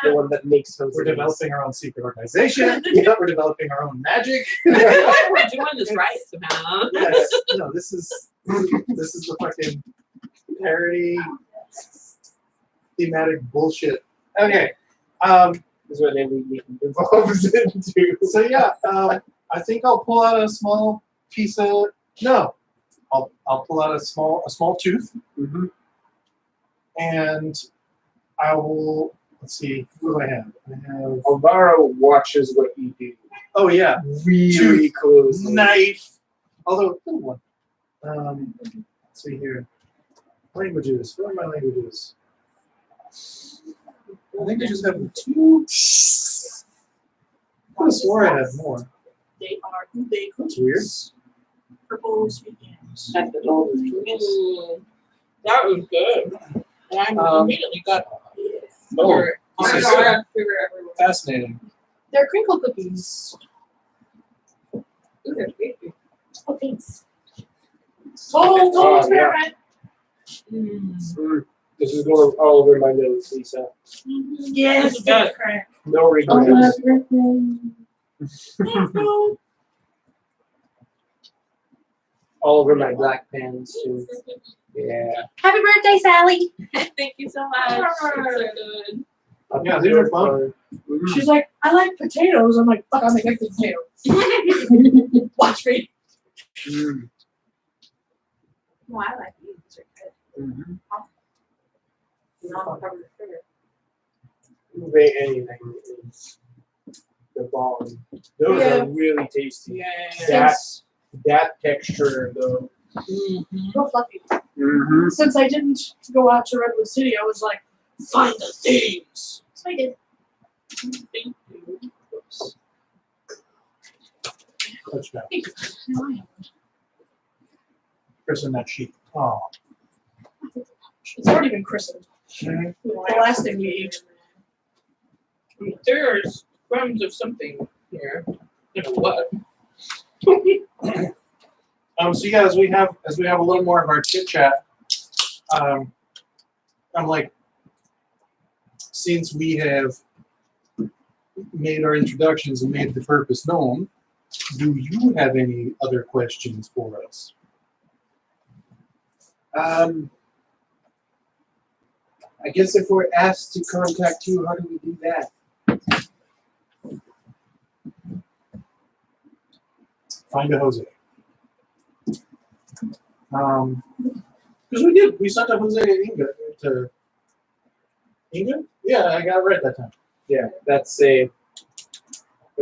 Speaker 9: The one that makes Jose.
Speaker 3: We're developing our own secret organization. We're developing our own magic.
Speaker 2: We're doing this right somehow.
Speaker 3: Yes. No, this is the fucking parody thematic bullshit. Okay.
Speaker 9: Is what everything evolves into.
Speaker 3: So yeah, I think I'll pull out a small piece of I'll pull out a small tooth,
Speaker 9: Mm-hmm.
Speaker 3: and I will. Let's see. What do I have? I have.
Speaker 9: Alvaro watches what you do
Speaker 3: Oh yeah,
Speaker 9: really closely.
Speaker 3: knife. Although little one. Let's see here. Languages. What are my languages? I think I just have two. I could have swore I had more.
Speaker 6: They are who they
Speaker 3: That's weird.
Speaker 6: purple sweet yams.
Speaker 8: I put all the
Speaker 2: That was good. And I immediately got
Speaker 3: Oh,
Speaker 2: sugar.
Speaker 3: this is
Speaker 2: I got sugar everywhere.
Speaker 3: fascinating.
Speaker 6: They're crinkle cookies.
Speaker 2: Ooh, they're tasty.
Speaker 6: Oh, thanks. Total experiment.
Speaker 9: This is going all over my nose, Lisa.
Speaker 6: Yes,
Speaker 2: Good.
Speaker 6: correct.
Speaker 9: No regrets. All over my black pants too. Yeah.
Speaker 4: Happy birthday, Sally.
Speaker 2: Thank you so much. It's so good.
Speaker 3: Yeah, these are fun.
Speaker 6: She's like, I like potatoes. I'm like, fuck, I'm like potato. Watch me.
Speaker 9: Mm.
Speaker 7: No, I like these. These are good.
Speaker 9: Mm-hmm.
Speaker 7: Not covered with sugar.
Speaker 9: Rate anything is the bomb. Those
Speaker 6: Yeah.
Speaker 9: are really tasty.
Speaker 2: Yeah.
Speaker 9: That texture though.
Speaker 6: Real fluffy.
Speaker 9: Mm-hmm.
Speaker 6: Since I didn't go out to Redwood City, I was like, find the thieves. So I did.
Speaker 2: Thank you.
Speaker 3: Oops. Touchdown. Christen that sheep. Oh.
Speaker 6: It's already been christened.
Speaker 3: Mhm.
Speaker 6: The last thing we ate.
Speaker 2: There's crumbs of something here. I don't know what?
Speaker 3: So yeah, as we have a little more of our chit chat, I'm like, since we have made our introductions and made the purpose known, do you have any other questions for us?
Speaker 9: I guess if we're asked to contact you, how do we do that?
Speaker 3: Find a Jose. Because we sent a Jose to Inga. Yeah, I got it right that time.
Speaker 9: Yeah, it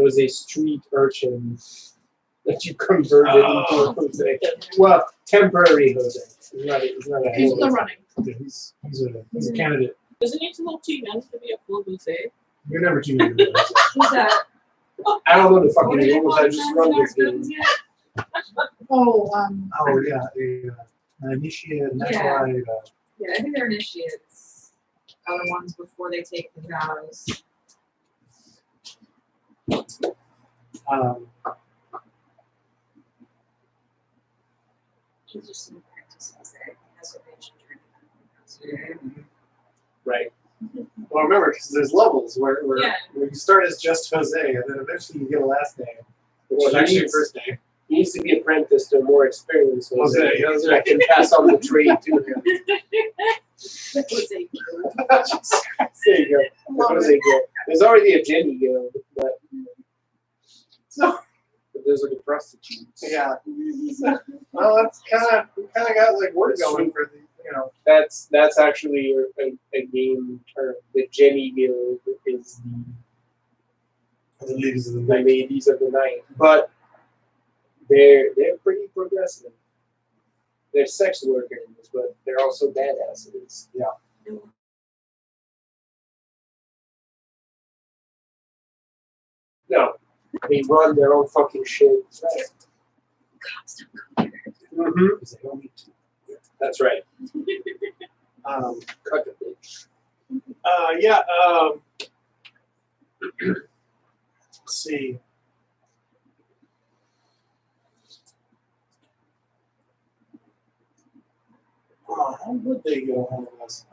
Speaker 9: was a street urchin that you converted into a Jose. Well, temporary Jose. He's not a
Speaker 6: He's in the
Speaker 9: Jose.
Speaker 6: running.
Speaker 3: Yeah, he's a candidate.
Speaker 2: Doesn't it little too young to be a full Jose?
Speaker 3: You're never too young to be a Jose.
Speaker 7: Who's that?
Speaker 9: I don't know the
Speaker 7: What
Speaker 9: fucking
Speaker 7: do they
Speaker 9: rules,
Speaker 7: call
Speaker 9: I
Speaker 7: the
Speaker 9: just
Speaker 7: fans
Speaker 9: run
Speaker 7: in our
Speaker 9: this game.
Speaker 7: films yet?
Speaker 6: Oh,
Speaker 3: Oh yeah, an initiate, naturalized.
Speaker 7: Yeah, I think they're initiates. Are the ones before they take the vows. He's just in practice as a reservation training.
Speaker 9: Right.
Speaker 3: Well, remember, because there's levels where
Speaker 7: Yeah.
Speaker 3: you start as just Jose, and then eventually you get a last name, which
Speaker 9: Well,
Speaker 3: is actually your
Speaker 9: needs-
Speaker 3: first name.
Speaker 9: He needs to be apprenticed to a more experienced Jose.
Speaker 3: Jose.
Speaker 9: I can pass on the trade to him.
Speaker 7: There
Speaker 9: There you go. Jose Guild. There's already a Jenny Guild, but those are the prostitutes.
Speaker 3: Yeah. Well, that's kind of got like work going for the
Speaker 9: That's actually a game term. The Jenny Guild is
Speaker 3: The ladies of the
Speaker 9: the
Speaker 3: night.
Speaker 9: ladies of the night. But they're pretty progressive. They're sex workers, but they're also badasses.
Speaker 3: Yeah.
Speaker 9: No, they run their own fucking shit. Mm-hmm.
Speaker 3: Because they don't need to.
Speaker 9: That's right.
Speaker 3: Cut the bitch. Yeah. Let's see. How would they go on this?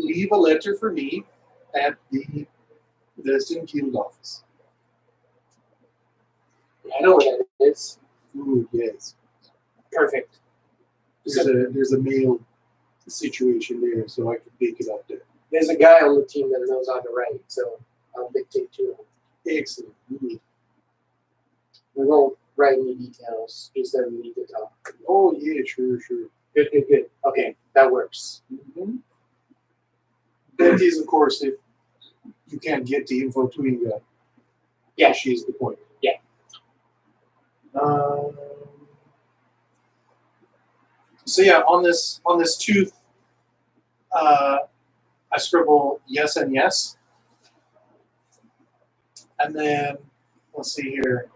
Speaker 3: Leave a letter for me at the Destin Guild office.
Speaker 9: I know what that is.
Speaker 3: Ooh, yes.
Speaker 9: Perfect.
Speaker 3: There's a mail situation there, so I can pick it up there.
Speaker 9: There's a guy on the team that knows how to write, so I'll dictate to him.
Speaker 3: Excellent. Ooh.
Speaker 9: We won't write any details. He said we need to talk.
Speaker 3: Oh yeah, sure.
Speaker 9: Good. Okay, that works.
Speaker 3: Mm-hmm. That is, of course, if you can't get the info to him.
Speaker 9: Yeah.
Speaker 3: She's the point.
Speaker 9: Yeah.
Speaker 3: So yeah, on this tooth, I scribble yes and yes, and then let's see here.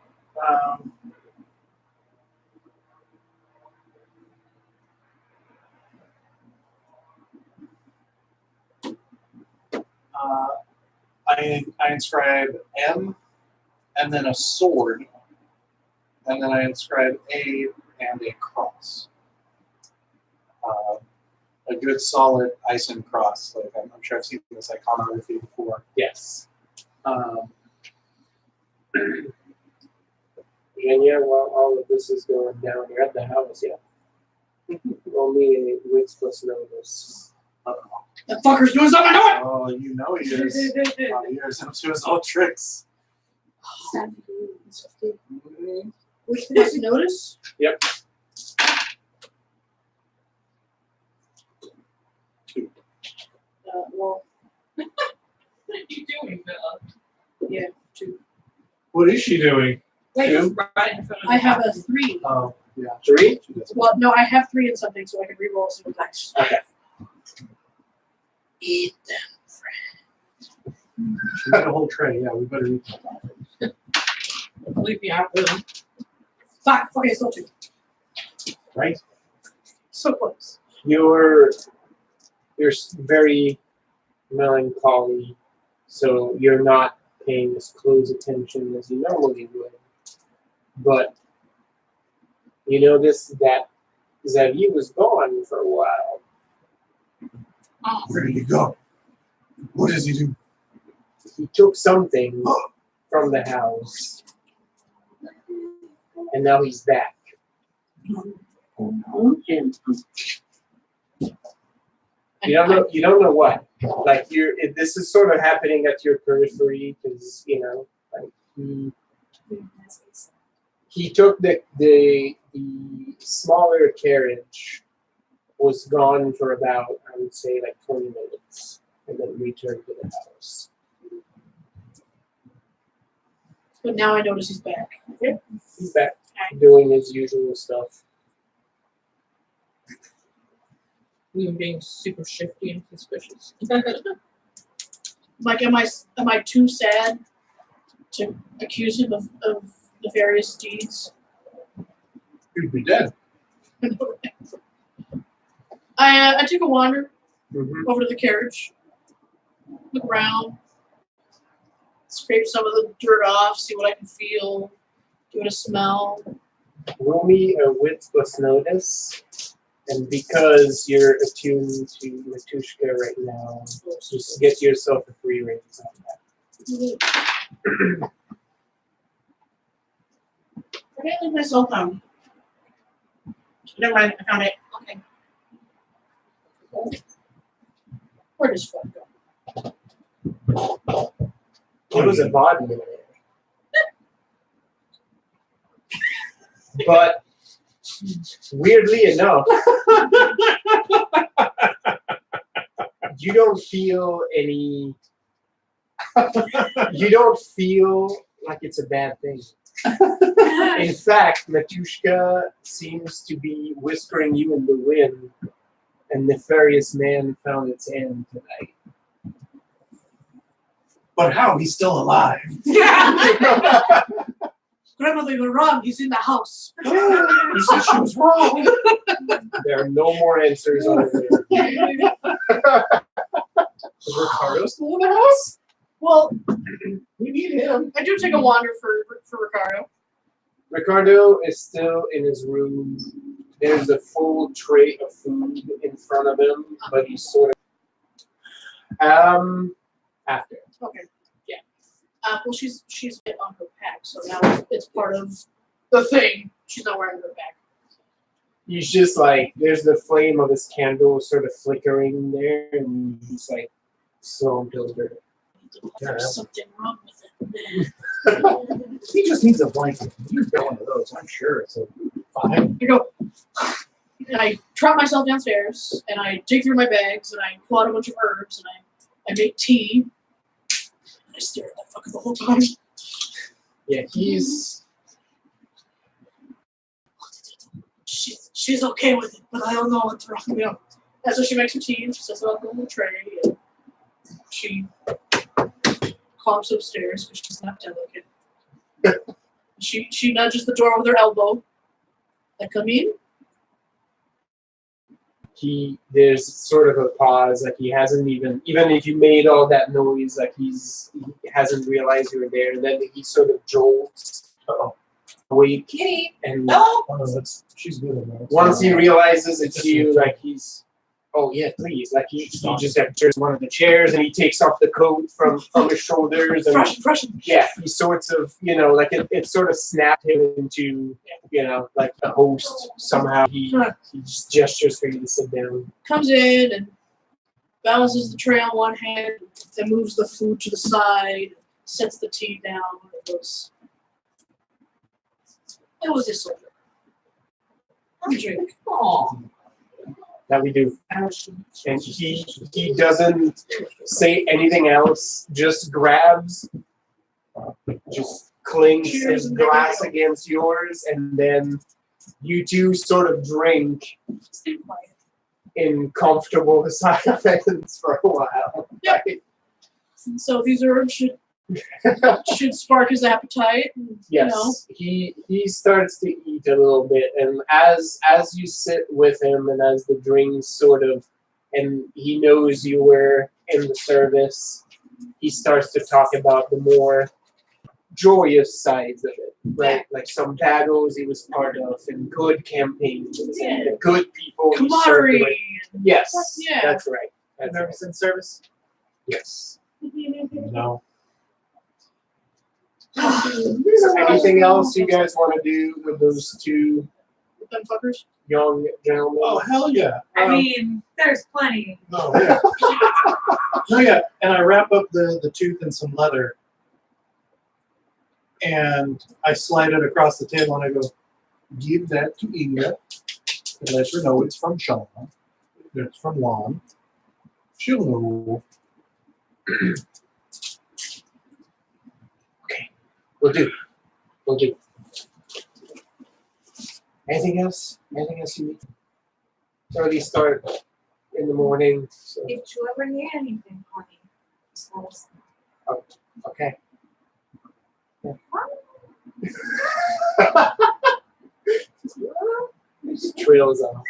Speaker 3: I inscribe M, and then a sword, and then I inscribe A and a cross. A good solid Ison cross. Like I'm sure I've seen this iconography before.
Speaker 9: Yes. Virginia, while all of this is going down, you're at the house, yeah. Roll me a wits plus notice.
Speaker 6: That fucker's doing something to it!
Speaker 3: Oh, you know he is. He is up to his old tricks.
Speaker 6: Which plus notice?
Speaker 9: Yep.
Speaker 6: Well,
Speaker 2: What are you doing, Bella?
Speaker 6: yeah, 2.
Speaker 3: What is she doing?
Speaker 2: Wait,
Speaker 3: Two?
Speaker 2: it's right in front of
Speaker 6: I
Speaker 2: the
Speaker 6: have a
Speaker 2: house.
Speaker 6: 3.
Speaker 3: Oh, yeah.
Speaker 9: 3?
Speaker 3: She doesn't.
Speaker 6: Well, no, I have 3 in something, so I can reroll a single dice.
Speaker 9: Okay.
Speaker 6: Eat
Speaker 3: She got a whole tray. Yeah, we better eat that.
Speaker 2: Leave me out of them.
Speaker 6: Fuck, okay, still 2.
Speaker 3: Right?
Speaker 6: So close.
Speaker 9: You're very melancholy, so you're not paying as close attention as you normally would. But you notice that Xavier was gone for a while.
Speaker 3: Where did he go? What does he do?
Speaker 9: He took something from the house, and now he's back. You don't know what. Like this is sort of happening at your periphery because like he took the smaller carriage, was gone for about, I would say, like 20 minutes, and then returned to the house.
Speaker 6: But now I notice he's back. Okay.
Speaker 9: He's back doing his usual stuff.
Speaker 2: Even being super shifty and suspicious.
Speaker 6: Like, am I too sad to accuse him of nefarious deeds?
Speaker 3: He'd be dead.
Speaker 6: I took a wander
Speaker 9: Mm-hmm.
Speaker 6: over to the carriage, look around, scrape some of the dirt off, see what I can feel, give it a smell.
Speaker 9: Roll me a wits plus notice, and because you're attuned to Matushka right now, just get yourself a free raise on that.
Speaker 6: Where did I leave my cell phone? Never mind, I found it. Okay. Where does phone go?
Speaker 9: There was a body in there. But weirdly enough, you don't feel any. You don't feel like it's a bad thing. In fact, Matushka seems to be whispering you in the wind, and nefarious man found its end tonight.
Speaker 3: But how? He's still alive.
Speaker 6: Grandmother, you're wrong. He's in the house.
Speaker 3: He said she was wrong.
Speaker 9: There are no more answers over there.
Speaker 3: Is Ricardo still in the house?
Speaker 6: Well,
Speaker 3: We need him.
Speaker 6: I do take a wander for Ricardo.
Speaker 9: Ricardo is still in his room. There's a full tray of food in front of him, but he's sort of after.
Speaker 6: Okay. Yeah. Well, she's been on her pack, so now it's part of the thing. She's not wearing her pack.
Speaker 9: He's just like, there's the flame of his candle sort of flickering there, and he's like, slow builder.
Speaker 6: There's something wrong with it.
Speaker 3: He just needs a blanket. You get one of those, I'm sure. It's fine.
Speaker 6: I go. And I trot myself downstairs, and I dig through my bags, and I pull out a bunch of herbs, and I make tea. And I stare at that fucker the whole time.
Speaker 9: Yeah, he's.
Speaker 6: She's okay with it, but I don't know what's wrong. You know. And so she makes her tea, and she sets it up on the tray, and she climbs upstairs because she's not delicate. She nudges the door with her elbow. I come in.
Speaker 9: There's sort of a pause, like he hasn't even if you made all that noise, like he hasn't realized you were there, and then he sort of jolts awake, and
Speaker 3: She's good.
Speaker 9: once he realizes it's you, like he's, oh yeah, please, like he just enters one of the chairs and he takes off the coat from his shoulders, and
Speaker 6: Fresh.
Speaker 9: yeah, he sorts of, like it sort of snapped him into, like the host somehow. He just gestures for you to sit down.
Speaker 6: Comes in and balances the tray on one hand, then moves the food to the side, sets the tea down. It was a soldier. Have a drink.
Speaker 2: Aww.
Speaker 9: That we do. And he doesn't say anything else, just grabs, just clings his glass against yours, and then you two sort of drink in comfortable silence for a while.
Speaker 6: Yep. So these herbs should spark his appetite.
Speaker 9: Yes, he starts to eat a little bit, and as you sit with him, and as the drinks sort of, and he knows you were in the service, he starts to talk about the more joyous sides of it, right? Like some battles he was part of, and good campaigns, and the good people.
Speaker 6: Camaraderie.
Speaker 9: Yes,
Speaker 6: Yeah.
Speaker 9: that's right.
Speaker 3: I've never seen service.
Speaker 9: Yes.
Speaker 3: No.
Speaker 9: Anything else you guys want to do with those two
Speaker 6: Them fuckers.
Speaker 9: young gentlemen?
Speaker 3: Oh, hell yeah.
Speaker 7: I mean, there's plenty.
Speaker 3: Oh, yeah. Oh, yeah. And I wrap up the tooth in some leather. And I slide it across the table and I go, give that to Inga. And let her know it's from Shauna. It's from Juan. She'll know.
Speaker 9: We'll do. Anything else? Anything else you need? Early start in the morning. So.
Speaker 7: If you ever need anything, honey, just let us know.
Speaker 9: Okay. Yeah. Just trails off.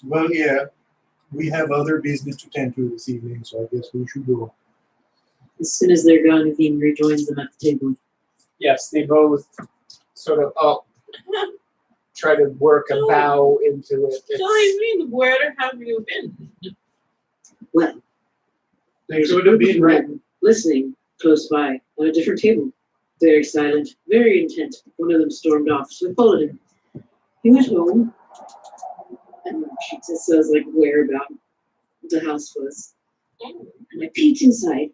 Speaker 3: Well, yeah. We have other business to tend to this evening, so I guess we should go.
Speaker 8: As soon as they're gone, Yvine rejoins them at the table.
Speaker 9: Yes, they both sort of up, try to work a bow into it.
Speaker 2: Join me. Where have you been?
Speaker 8: Well,
Speaker 3: They
Speaker 8: there's a
Speaker 3: could have
Speaker 8: group of
Speaker 3: been right.
Speaker 8: men listening close by on a different table. Very silent, very intent. One of them stormed off, so we followed him. He went home, and she just says like where about the house was. And I peeked inside,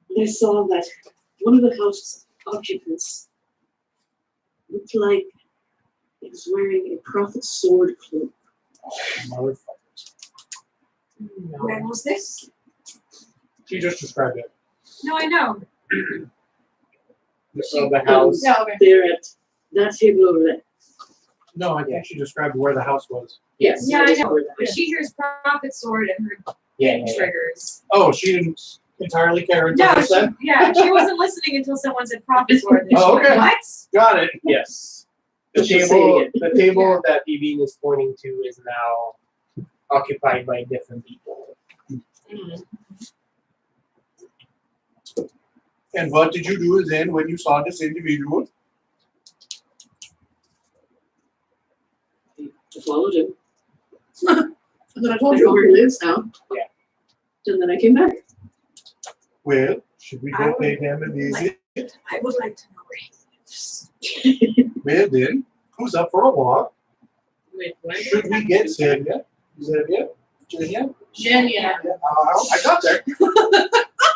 Speaker 8: and I saw that one of the house occupants looked like he was wearing a prophet's sword cloak.
Speaker 3: Motherfuckers.
Speaker 2: No.
Speaker 7: When was this?
Speaker 9: She just described it.
Speaker 7: No, I know.
Speaker 9: The house.
Speaker 6: Yeah, okay.
Speaker 8: They're at that table over there.
Speaker 1: No, I think she described where the house was.
Speaker 9: Yes.
Speaker 7: Yeah, I know.
Speaker 8: Over there.
Speaker 7: But she hears Prophet Sword and her
Speaker 9: Yeah,
Speaker 7: thing
Speaker 9: yeah, yeah.
Speaker 7: triggers.
Speaker 1: Oh, she didn't entirely care until
Speaker 7: No,
Speaker 1: you said?
Speaker 7: she wasn't listening until someone said Prophet Sword. And
Speaker 1: Oh,
Speaker 7: she went,
Speaker 1: okay.
Speaker 7: what?
Speaker 1: Got it.
Speaker 9: Yes. The
Speaker 8: She'll say
Speaker 9: table,
Speaker 8: it
Speaker 9: the table that Evine is pointing to is now occupied by different people.
Speaker 2: Mm.
Speaker 1: And what did you do then when you saw this individual?
Speaker 8: I followed him.
Speaker 6: And then I
Speaker 8: I
Speaker 6: told
Speaker 8: know
Speaker 6: you.
Speaker 8: where he lives now.
Speaker 9: Yeah.
Speaker 8: And then I came back.
Speaker 1: Well, should we
Speaker 7: I
Speaker 1: go
Speaker 7: would
Speaker 1: pay him a visit?
Speaker 7: I would like to know where he lives.
Speaker 1: Well then, who's up for a walk?
Speaker 2: Wait, what?
Speaker 1: Should we get Xenia? Xenia? Xenia?
Speaker 6: Jenya.
Speaker 1: I got there.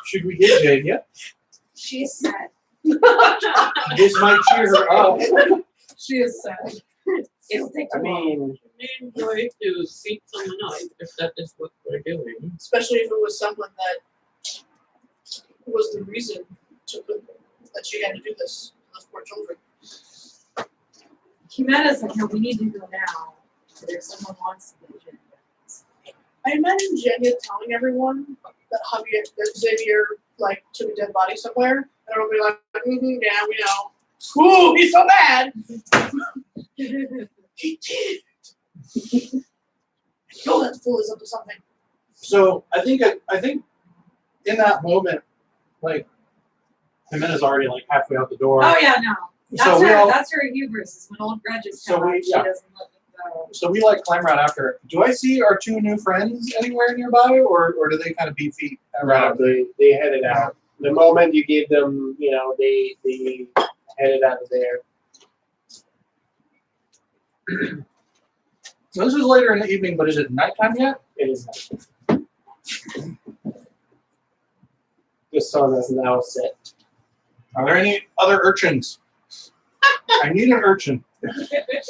Speaker 1: Should we get Xenia?
Speaker 7: She is sad.
Speaker 1: This might cheer her up.
Speaker 6: She is sad.
Speaker 7: It'll take
Speaker 9: I
Speaker 7: too long.
Speaker 9: mean,
Speaker 2: We enjoy to seek someone out if that is what we're doing.
Speaker 6: Especially if it was someone that was the reason that she had to do this to those poor children.
Speaker 7: Humanas like, no, we need to go now. But if someone wants to go,
Speaker 6: I imagine Jenya telling everyone that Xavier like took a dead body somewhere, and everyone will be like, yeah, we know. Ooh, he's so bad. He did. I know that fool is up to something.
Speaker 1: So I think in that moment, like Jimena's already like halfway out the door.
Speaker 7: Oh yeah, no. That's
Speaker 1: So we
Speaker 7: her.
Speaker 1: all-
Speaker 7: That's her hubris. Is when old grudges
Speaker 1: So
Speaker 7: come
Speaker 1: we-
Speaker 7: up, she
Speaker 1: yeah.
Speaker 7: doesn't let them go.
Speaker 1: So we like climb right after her. Do I see our two new friends anywhere nearby, or do they kind of beat feet around?
Speaker 9: they headed out. The moment you gave them, they headed out of there.
Speaker 1: So this is later in the evening, but is it nighttime yet?
Speaker 9: It is the sun has now set.
Speaker 1: Are there any other urchins? I need an urchin.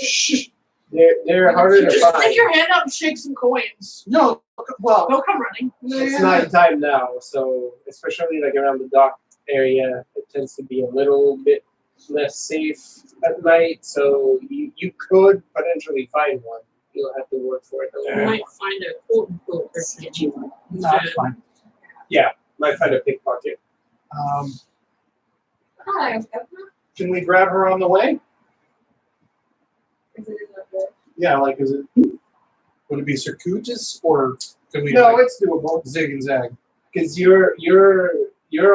Speaker 1: Shh.
Speaker 9: They're harder to
Speaker 6: Just stick
Speaker 9: find.
Speaker 6: your hand out and shake some coins.
Speaker 1: No, well,
Speaker 6: Don't come running.
Speaker 9: It's nighttime now, so especially like around the dock area, it tends to be a little bit less safe at night. So you could potentially find one. You'll have to work for it a
Speaker 2: You
Speaker 9: little
Speaker 2: might
Speaker 9: more.
Speaker 2: find a quote unquote sketchy one.
Speaker 1: no, it's fine.
Speaker 9: Might find a pickpocket.
Speaker 7: Hi,
Speaker 1: Can we grab her on the way? Yeah, like is it? Would it be circuitous, or could we
Speaker 9: No,
Speaker 1: like,
Speaker 9: it's doable
Speaker 1: zig and zag?
Speaker 9: because you're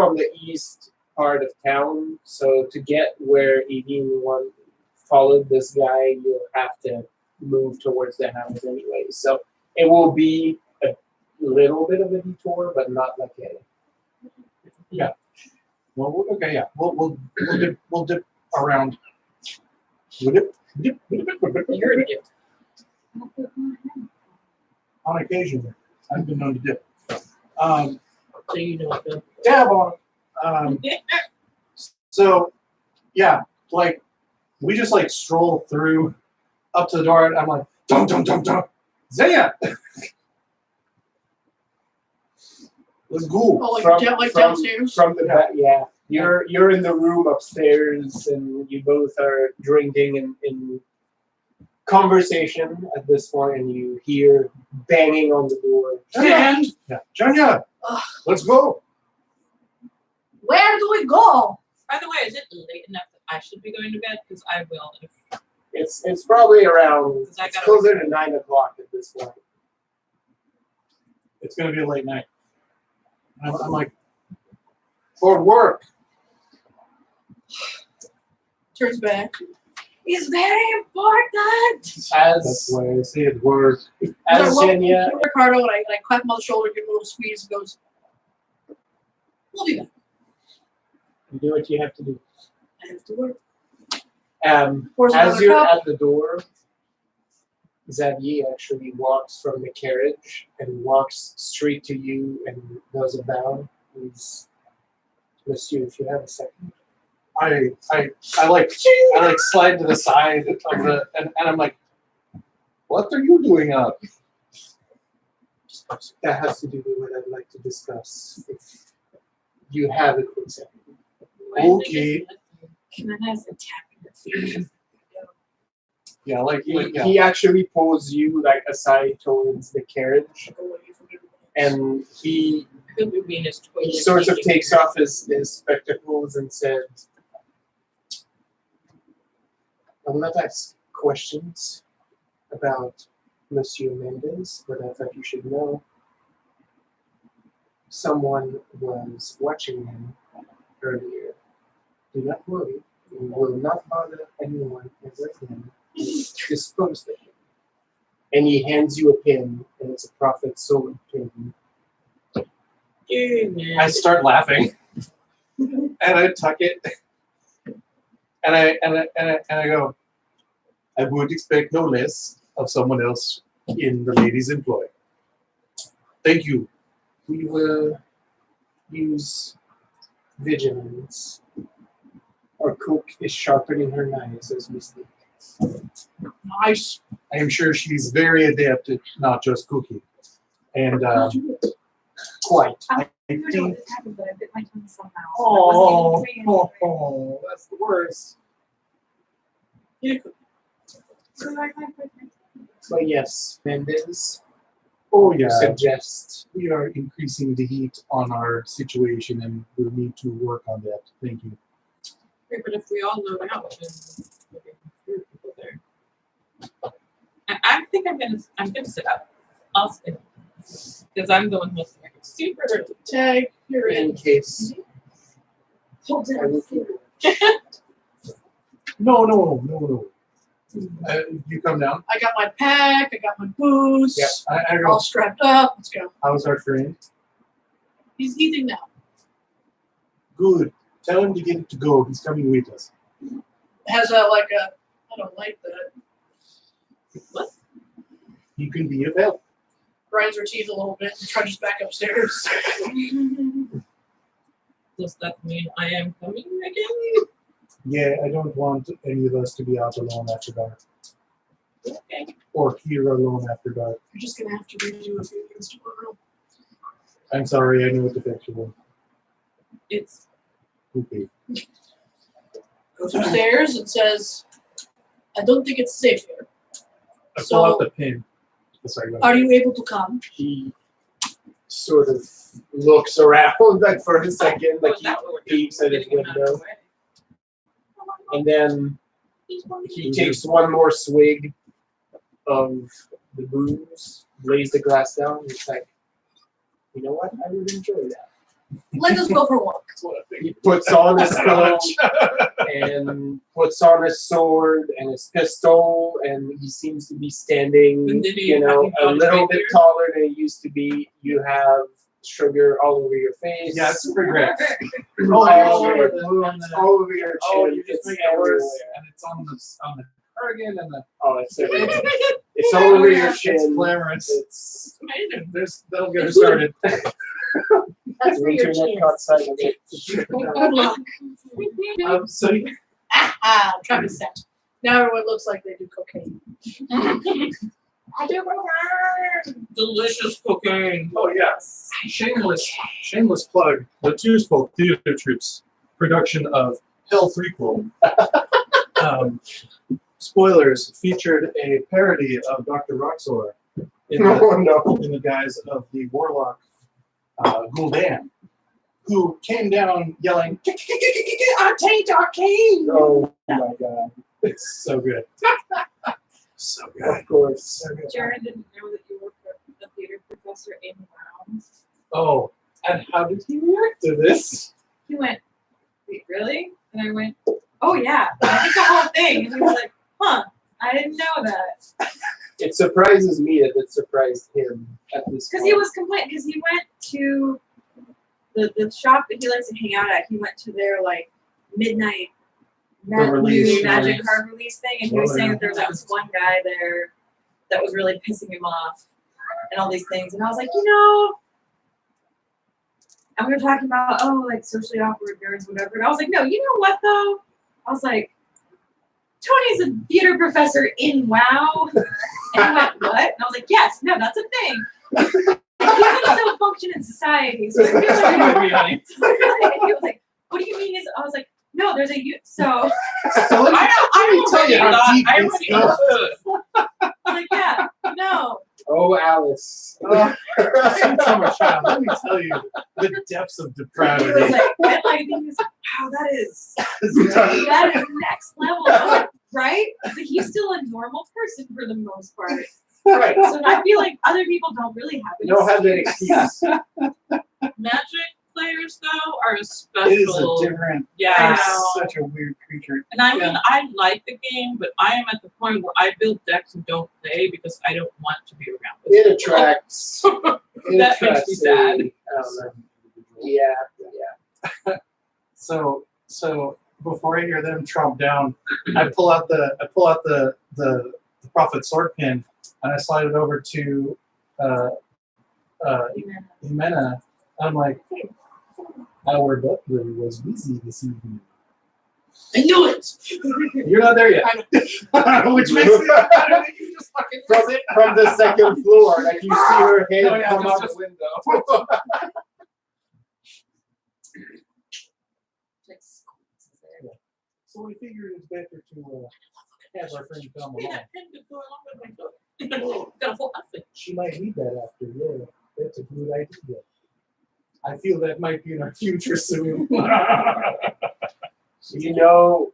Speaker 9: on the east part of town. So to get where Evine followed this guy, you'll have to move towards the house anyway. So it will be a little bit of a detour, but not like a.
Speaker 1: Well, okay, yeah, we'll dip around. We'll dip.
Speaker 2: You're a gift.
Speaker 1: On occasion, I've been known to dip.
Speaker 2: So you know the
Speaker 1: Dab on it. So, yeah, like we just like stroll through up to the door, and I'm like, dum dum dum dum, Zaya. Let's go.
Speaker 6: Oh, like,
Speaker 9: From-
Speaker 6: downstairs.
Speaker 9: From the back, yeah. You're in the room upstairs, and you both are drinking in conversation at this point, and you hear banging on the door.
Speaker 1: And yeah, Janya,
Speaker 6: Ugh.
Speaker 1: let's go.
Speaker 6: Where do we go?
Speaker 2: By the way, is it late enough that I should be going to bed? Because I will. If
Speaker 9: It's probably around.
Speaker 2: I
Speaker 9: It's
Speaker 2: gotta-
Speaker 9: closer to 9 o'clock at this point.
Speaker 1: It's gonna be a late night. I'm like, for work.
Speaker 6: Turns back.
Speaker 7: It's very important.
Speaker 1: That's
Speaker 9: As
Speaker 1: why I say it work.
Speaker 9: as
Speaker 6: So I
Speaker 9: Jenya,
Speaker 6: look at Ricardo and I clap him on the shoulder, give him a little squeeze, and goes, "We'll do that.
Speaker 9: you do what you have to do.
Speaker 6: I have to work." Pours
Speaker 9: As
Speaker 6: another
Speaker 9: you're
Speaker 6: cup.
Speaker 9: at the door, Xavier actually walks from the carriage and walks straight to you and does a bow. He's, Monsieur, if you have a second.
Speaker 1: I like slide to the side of the and I'm like, what are you doing up?
Speaker 6: Just
Speaker 9: that has to do with what I'd like to discuss. If you have a quick second.
Speaker 1: Okay.
Speaker 7: Can I have a tap in your feet?
Speaker 1: Yeah, like yeah.
Speaker 9: He actually pulls you like aside towards the carriage, and he
Speaker 2: Could be Venus totally
Speaker 9: sort of
Speaker 2: taking
Speaker 9: takes off his spectacles and says, "I'll not ask questions about Monsieur Mendez, but I thought you should know someone was watching him earlier. Do not worry, we will not bother anyone ever again. Dispose of him." And he hands you a pin, and it's a Prophet Sword pin.
Speaker 2: you, man.
Speaker 1: I start laughing, and I tuck it, and I go. I would expect no less of someone else in the lady's employ. Thank you.
Speaker 9: We will use vigilance. Our cook is sharpening her knives as we speak.
Speaker 1: Nice. I am sure she's very adept at not just cooking. And
Speaker 9: Quite.
Speaker 7: I don't know
Speaker 1: think.
Speaker 7: what happened, but I bit my tongue somehow.
Speaker 1: Oh,
Speaker 7: I wasn't even
Speaker 1: that's the worst.
Speaker 9: But yes, Mendez,
Speaker 1: Oh
Speaker 9: you
Speaker 1: yeah.
Speaker 9: suggest
Speaker 1: We are increasing the heat on our situation, and we'll need to work on that. Thank you.
Speaker 2: Right, but if we all load out, then we can fewer people there. I think I'm gonna sit up. I'll sit because I'm the one who's like super early.
Speaker 6: Tag, you're in.
Speaker 9: in case.
Speaker 7: Hold
Speaker 9: I will
Speaker 7: it.
Speaker 9: keep it.
Speaker 1: No. You come down.
Speaker 6: I got my pack, I got my boots,
Speaker 1: Yeah, I
Speaker 6: all
Speaker 1: go.
Speaker 6: strapped up. Let's go.
Speaker 1: How's our friend?
Speaker 6: He's eating now.
Speaker 1: Good. Tell him to get it to go. He's coming with us.
Speaker 6: Has a like a I don't like that.
Speaker 2: What?
Speaker 1: He can be of help.
Speaker 6: Grinds her teeth a little bit and trudges back upstairs.
Speaker 2: Does that mean I am coming again?
Speaker 1: Yeah, I don't want any of us to be out alone after dark.
Speaker 2: Okay.
Speaker 1: Or here alone after dark.
Speaker 6: You're just gonna have to redo a few things tomorrow.
Speaker 1: I'm sorry, I know what the picture was.
Speaker 2: It's
Speaker 1: Okay.
Speaker 6: Goes upstairs and says, I don't think it's safe here.
Speaker 1: I
Speaker 6: So-
Speaker 1: pull out the pin. Oh, sorry, go ahead.
Speaker 6: Are you able to come?
Speaker 9: He sort of looks around like for a second, like
Speaker 2: oh, that would
Speaker 9: he peeks at his
Speaker 2: getting him out of the
Speaker 9: window,
Speaker 2: way.
Speaker 9: and then he takes one more swig of the booze, lays the glass down, and he's like, you know what? I would enjoy that.
Speaker 6: Let us go for a walk.
Speaker 9: He puts on his coat and puts on his sword and his pistol, and he seems to be standing,
Speaker 2: And did he
Speaker 9: you know,
Speaker 2: have
Speaker 9: a
Speaker 2: his
Speaker 9: little
Speaker 2: right
Speaker 9: bit
Speaker 2: here?
Speaker 9: taller than he used to be. You have sugar all over your face.
Speaker 1: Yeah, it's super great.
Speaker 6: Oh,
Speaker 9: all,
Speaker 6: yeah,
Speaker 9: over,
Speaker 1: blue on the-
Speaker 9: all over your chin.
Speaker 1: Oh, you just
Speaker 9: It's
Speaker 1: make it worse.
Speaker 9: everywhere.
Speaker 1: And it's on the cardigan and the.
Speaker 9: Oh, it's everywhere. It's all over your
Speaker 1: It's
Speaker 9: chin.
Speaker 1: glamorous.
Speaker 9: It's
Speaker 1: That'll get us started.
Speaker 4: That's for your
Speaker 9: internet
Speaker 4: chance.
Speaker 9: caught sight of it.
Speaker 6: Good luck.
Speaker 1: So
Speaker 6: Ah, Travis set. Now everyone looks like they do cocaine.
Speaker 4: I do remember.
Speaker 2: Delicious cocaine.
Speaker 1: oh yes. Shameless plug. The Two Spoke Theater Troops production of Hell Threequel. Spoilers featured a parody of Dr. Roxor in the guise of the warlock Gul'dan, who came down yelling, "Arcane, arcane!"
Speaker 9: Oh my god.
Speaker 1: It's so good. So good.
Speaker 9: Of course.
Speaker 7: Jared didn't know that you were the theater professor in WoW.
Speaker 1: Oh, and how did he react to this?
Speaker 7: He went, wait, really? And I went, oh yeah, it's a whole thing. And he was like, huh, I didn't know that.
Speaker 9: It surprises me that it surprised him at this
Speaker 7: Because
Speaker 9: point.
Speaker 7: he was complaining, because he went to the shop that he likes to hang out at. He went to their like midnight
Speaker 1: release,
Speaker 7: magic
Speaker 1: release.
Speaker 7: card release thing, and he was
Speaker 1: Oh,
Speaker 7: saying
Speaker 1: yeah.
Speaker 7: that there was like this one guy there that was really pissing him off and all these things. And I was like, you know, and we were talking about, oh, like socially awkward nerds, whatever. And I was like, no, you know what though? I was like, Tony's a theater professor in WoW. And he went, what? And I was like, yes, no, that's a thing. can still function in society. So I feel like he was like, "What do you mean?" I was like, "No, there's a so."
Speaker 1: So let me tell you how deep
Speaker 2: I
Speaker 1: this
Speaker 2: already
Speaker 1: goes.
Speaker 2: understood.
Speaker 7: Like, yeah, no.
Speaker 9: Oh, Alice.
Speaker 1: Since I'm a child, let me tell you the depths of
Speaker 7: He was
Speaker 1: depravity.
Speaker 7: like, and like, he was like, "Wow, that is next level." I was like, right? But he's still a normal person for the most part.
Speaker 9: Right.
Speaker 7: So I feel like other people don't really have it.
Speaker 9: You don't have that excuse.
Speaker 2: Magic players though are a
Speaker 1: It is
Speaker 2: special.
Speaker 1: a different,
Speaker 2: Yeah.
Speaker 1: it's such a weird creature.
Speaker 2: And I mean, I like the game, but I am at the point where I build decks and don't play because I don't want to be around this.
Speaker 9: It attracts. It
Speaker 2: That makes me
Speaker 9: attracts
Speaker 2: sad.
Speaker 9: I don't know. Yeah.
Speaker 1: So before I hear them tromp down, I pull out the prophet sword pin and I slide it over to Jimena. I'm like, our butler was busy this evening.
Speaker 6: I knew it.
Speaker 1: You're not there yet. Which makes me you just fucking
Speaker 9: From the second floor, like you see her head
Speaker 1: No, yeah,
Speaker 9: come out
Speaker 1: just-
Speaker 9: the window.
Speaker 1: So we figured it's better to have our friend come
Speaker 2: Yeah,
Speaker 1: along.
Speaker 2: that pin could go along with my book. Got a whole outfit.
Speaker 1: She might need that after. Yeah, that's a good idea. I feel that might be in our future soon.
Speaker 9: You know,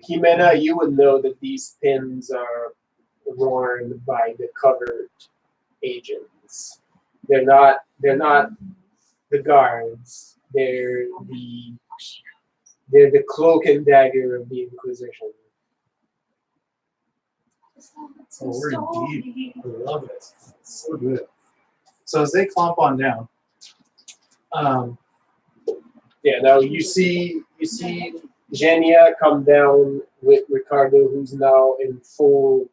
Speaker 9: Jimena, you would know that these pins are worn by the covered agents. They're not the guards. They're the cloak and dagger of the Inquisition.
Speaker 1: Oh, we're deep. I love it. It's so good. So as they clomp on down,
Speaker 9: Yeah, now you see Genia come down with Ricardo, who's now in full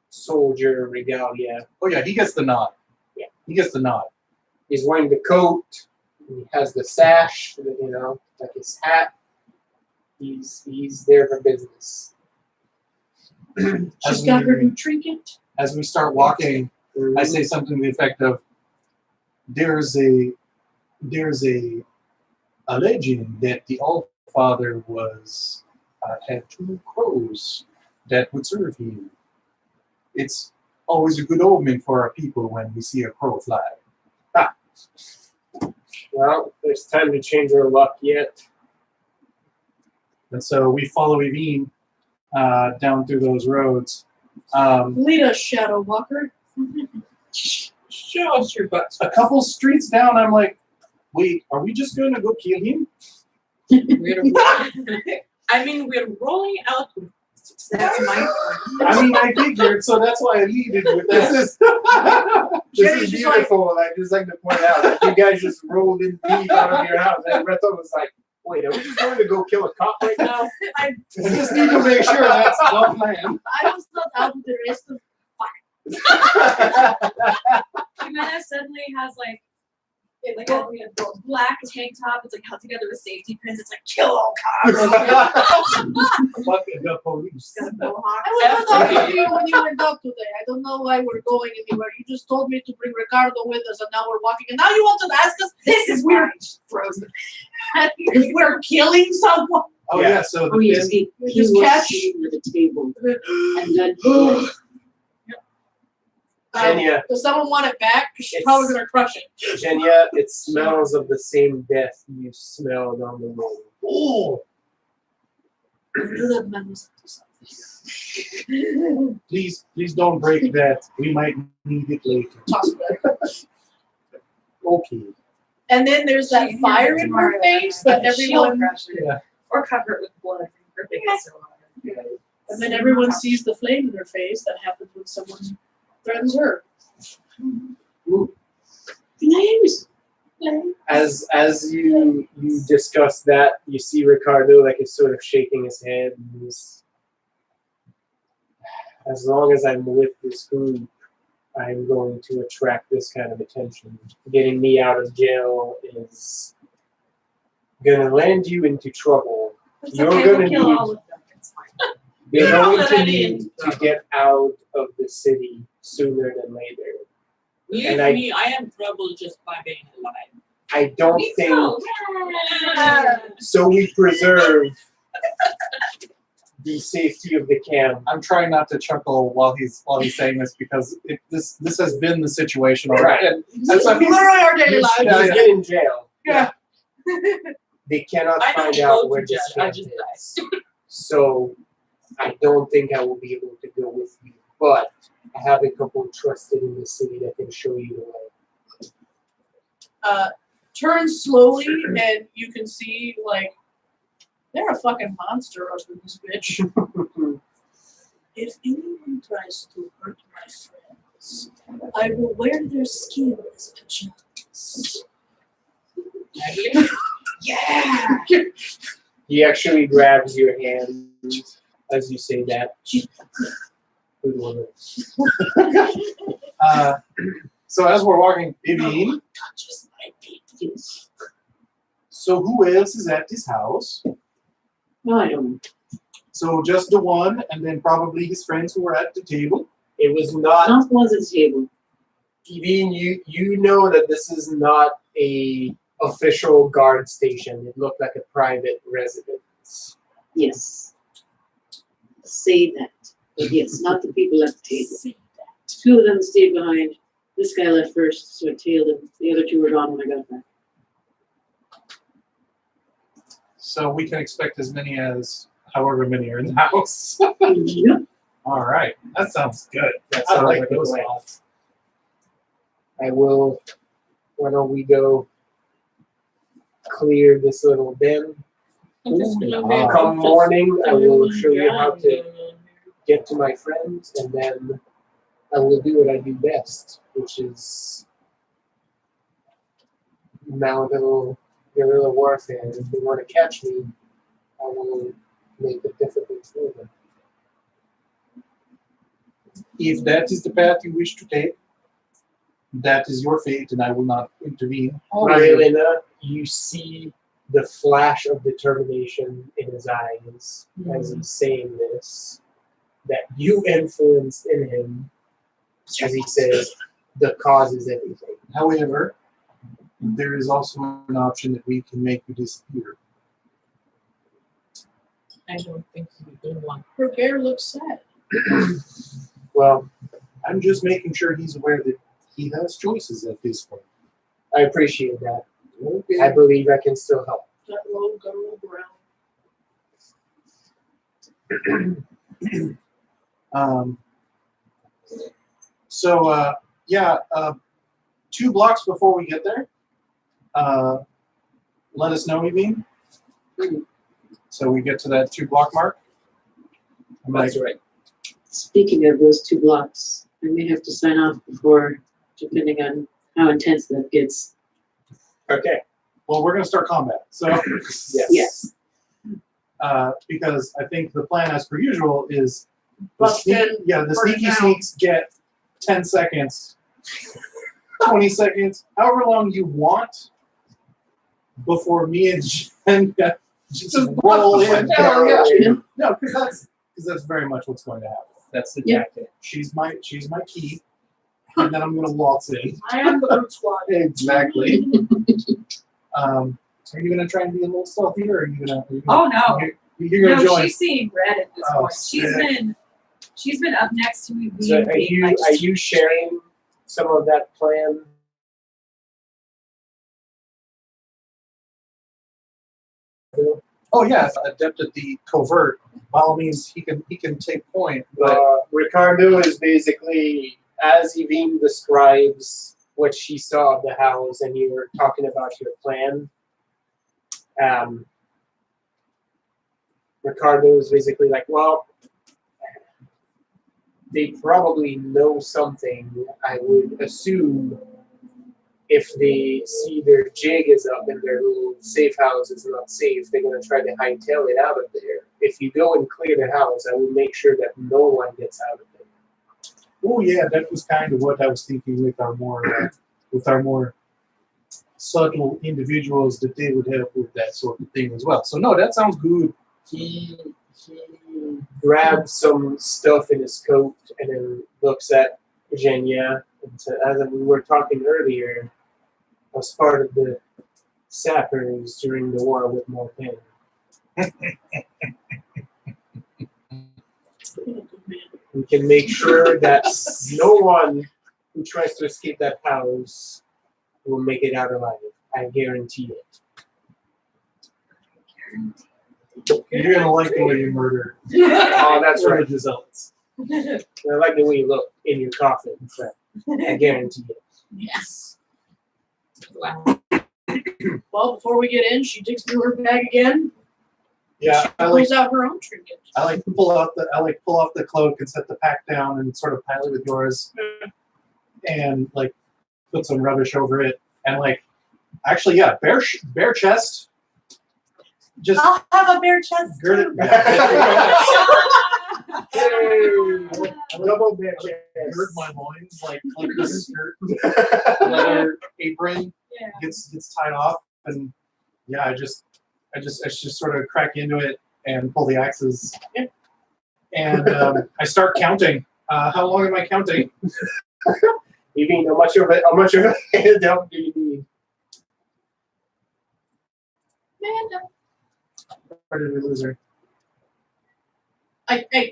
Speaker 9: soldier regalia.
Speaker 1: oh yeah, he gets the nod.
Speaker 9: Yeah.
Speaker 1: He gets the nod.
Speaker 9: He's wearing the coat. He has the sash, you know, like his hat. He's there for business.
Speaker 6: She's got her new trinket.
Speaker 1: As we start walking, I say something to the effect of, "There's a legend that the All-Father had 2 crows that would serve him. It's always a good omen for our people when we see a crow fly."
Speaker 9: Well, there's time to change our luck yet.
Speaker 1: And so we follow Evine down through those roads.
Speaker 6: Lead us, Shadow Walker.
Speaker 2: Show us your butt.
Speaker 1: A couple streets down, I'm like, wait, are we just going to go kill him?
Speaker 2: I mean, we're rolling out. That's my point.
Speaker 1: I mean, I figured, so that's why I leaded with
Speaker 9: This
Speaker 1: that.
Speaker 9: is this is beautiful. Like, just like to point out, like, you guys just rolled in deep out of your house, and Reto was like, "Wait, are we just going to go kill a cop right now?"
Speaker 1: I just need to make sure that's the plan.
Speaker 6: I was not out with the rest of.
Speaker 7: Jimena suddenly has like a black tank top. It's like held together with safety pins. It's like kill all cops.
Speaker 1: Fucking the police.
Speaker 6: I was not out with you when you went out today. I don't know why we're going anywhere. You just told me to bring Ricardo with us, and now we're walking. And now you want to ask us? This is weird. Frozen. If we're killing someone.
Speaker 1: Oh yeah, so
Speaker 8: Oh
Speaker 1: the
Speaker 8: yes,
Speaker 1: pin,
Speaker 8: he
Speaker 6: Just
Speaker 8: was
Speaker 6: catch-
Speaker 8: sitting at the table, and then
Speaker 9: Genia,
Speaker 6: Does someone want it back? She's
Speaker 9: It's-
Speaker 6: probably gonna crush it.
Speaker 9: Genia, it smells of the same death you smelled on the road.
Speaker 1: oh, please don't break that. We might need it later.
Speaker 6: Toss it back.
Speaker 1: Okay.
Speaker 6: And then there's that
Speaker 7: She
Speaker 6: fire
Speaker 7: hands
Speaker 6: in
Speaker 7: Mario
Speaker 6: her face
Speaker 7: that
Speaker 6: that everyone,
Speaker 1: Yeah.
Speaker 7: or cover it with blood. Her face is so hard.
Speaker 6: and then everyone sees the flame in her face. That happens when someone threatens her.
Speaker 8: flames.
Speaker 9: As you discuss that, you see Ricardo like he's sort of shaking his head. And he's, as long as I'm with this group, I'm going to attract this kind of attention. Getting me out of jail is gonna land you into trouble.
Speaker 7: It's
Speaker 9: You're
Speaker 7: okay,
Speaker 9: gonna
Speaker 7: we'll kill
Speaker 9: need-
Speaker 7: all of them. It's fine.
Speaker 9: You're
Speaker 2: Yeah,
Speaker 9: going
Speaker 2: let
Speaker 9: to
Speaker 2: that
Speaker 9: need
Speaker 2: in.
Speaker 9: to get out of the city sooner than later. And I-
Speaker 2: Me, I am trouble just by being alive.
Speaker 9: I don't
Speaker 2: Me
Speaker 9: think
Speaker 2: too.
Speaker 9: so. We preserve the safety of the camp.
Speaker 1: I'm trying not to chuckle while he's saying this because this has been the situation already. And
Speaker 6: That's literally our daily lives.
Speaker 9: He's been in jail.
Speaker 6: Yeah.
Speaker 9: They cannot
Speaker 2: I
Speaker 9: find
Speaker 2: don't
Speaker 9: out
Speaker 2: go
Speaker 9: where
Speaker 2: to
Speaker 9: this
Speaker 2: jail, I
Speaker 9: camp
Speaker 2: just
Speaker 9: is. So I don't think I will be able to go with you. But I have a couple trusted in the city that can show you the way.
Speaker 6: Turn slowly, and you can see like they're a fucking monster up in this bitch. If anyone tries to hurt my friends, I will wear their skin as pajamas. Yeah.
Speaker 9: He actually grabs your hand as you say that. Good woman.
Speaker 1: So as we're walking, Vivian,
Speaker 6: Touches my feet.
Speaker 1: so who else is at this house?
Speaker 8: No, I don't know.
Speaker 1: So just the one, and then probably his friends who were at the table.
Speaker 9: It was not
Speaker 8: Not the ones at the table.
Speaker 9: even you know that this is not a official guard station. It looked like a private residence.
Speaker 8: Yes. Say that. But yes, not the people at the table. Two of them stayed behind. This guy left first, so I tailed him. The other two were gone when I got back.
Speaker 1: So we can expect as many as however many are in the house.
Speaker 8: Yep.
Speaker 1: All right, that sounds good.
Speaker 9: That
Speaker 1: I
Speaker 9: sounds
Speaker 1: like
Speaker 9: like a
Speaker 1: those
Speaker 9: plan.
Speaker 1: odds.
Speaker 9: I will. Why don't we go clear this little den?
Speaker 2: I'm just gonna
Speaker 1: Ooh,
Speaker 2: be
Speaker 1: yeah.
Speaker 9: Come
Speaker 2: just
Speaker 9: morning, I will show you how
Speaker 2: drown
Speaker 9: to
Speaker 2: down
Speaker 9: get to my friends, and then I will do what I do best, which is mount a little guerrilla warfare. If they want to catch me, I will make it difficult for them.
Speaker 1: If that is the path you wish to take, that is your fate, and I will not intervene.
Speaker 9: Marilena, you see the flash of determination in his eyes as he's saying this, that you influenced in him, as he says, the cause is everything.
Speaker 1: However, there is also an option that we can make you disappear.
Speaker 2: I don't think we do want.
Speaker 6: Her bear looks sad.
Speaker 9: Well,
Speaker 1: I'm just making sure he's aware that he has choices at this point.
Speaker 9: I appreciate that.
Speaker 1: Okay.
Speaker 9: I believe I can still help.
Speaker 6: That low guttural growl.
Speaker 1: Yeah, 2 blocks before we get there, let us know, you mean? So we get to that 2-block mark. I'm like,
Speaker 9: That's right.
Speaker 8: Speaking of those 2 blocks, I may have to sign off before, depending on how intense that gets.
Speaker 9: Okay.
Speaker 1: well, we're going to start combat. So,
Speaker 8: Yes.
Speaker 1: because I think the plan, as per usual, is the
Speaker 6: Bust in,
Speaker 1: the
Speaker 6: burn it
Speaker 1: sneaky
Speaker 6: down.
Speaker 1: sneaks get 10 seconds, 20 seconds, however long you want before me and Jen just roll in.
Speaker 6: Hell yeah.
Speaker 1: No, because that's very much what's going to happen. That's the
Speaker 8: Yeah.
Speaker 1: tactic. She's my key, and then I'm going to waltz in.
Speaker 6: I am the brute squad.
Speaker 1: Exactly. So are you going to try and be a little stealthy, or are you going to?
Speaker 7: Oh, no.
Speaker 1: You're going to
Speaker 7: No,
Speaker 1: join.
Speaker 7: she's seeing red at this
Speaker 1: Oh,
Speaker 7: point. She's been up next to me.
Speaker 9: So
Speaker 7: being
Speaker 9: are you sharing some of that plan?
Speaker 1: Oh yeah, adept at the covert. By all means, he can take point. But
Speaker 9: Ricardo is basically, as Yvonne describes what she saw of the house, and you were talking about your plan. Ricardo is basically like, well, they probably know something. I would assume if they see their jig is up and their little safe house is not safe, they're going to try to hightail it out of there. If you go and clear the house, I will make sure that no one gets out of there.
Speaker 1: oh yeah, that was kind of what I was thinking with our more subtle individuals, that they would help with that sort of thing as well. So no, that sounds good.
Speaker 9: He grabs some stuff in his coat and then looks at Virginia. And so, as we were talking earlier, I was part of the sappers during the war with Morgan. We can make sure that no one who tries to escape that house will make it out alive. I guarantee it.
Speaker 1: You're gonna like the way you murder.
Speaker 9: Oh, that's right.
Speaker 1: The zealots.
Speaker 9: I like the way you look in your coffin. So I guarantee it.
Speaker 6: Yes.
Speaker 2: Wow.
Speaker 6: Well, before we get in, she digs through her bag again.
Speaker 1: Yeah, I like
Speaker 6: Pulls out her own trinket.
Speaker 1: pull off the cloak and set the pack down and sort of pile it with yours, and like put some rubbish over it, and like actually bare chest. Just
Speaker 4: I'll have a bare chest.
Speaker 1: gird it.
Speaker 9: Double bitch.
Speaker 1: Gird my loins like the skirt, leather apron
Speaker 2: Yeah.
Speaker 1: gets tied off, and yeah, I just sort of crack into it and pull the axes, and I start counting. How long am I counting?
Speaker 9: You mean how much of a handout do you need?
Speaker 1: Where did we lose her?
Speaker 6: Hey.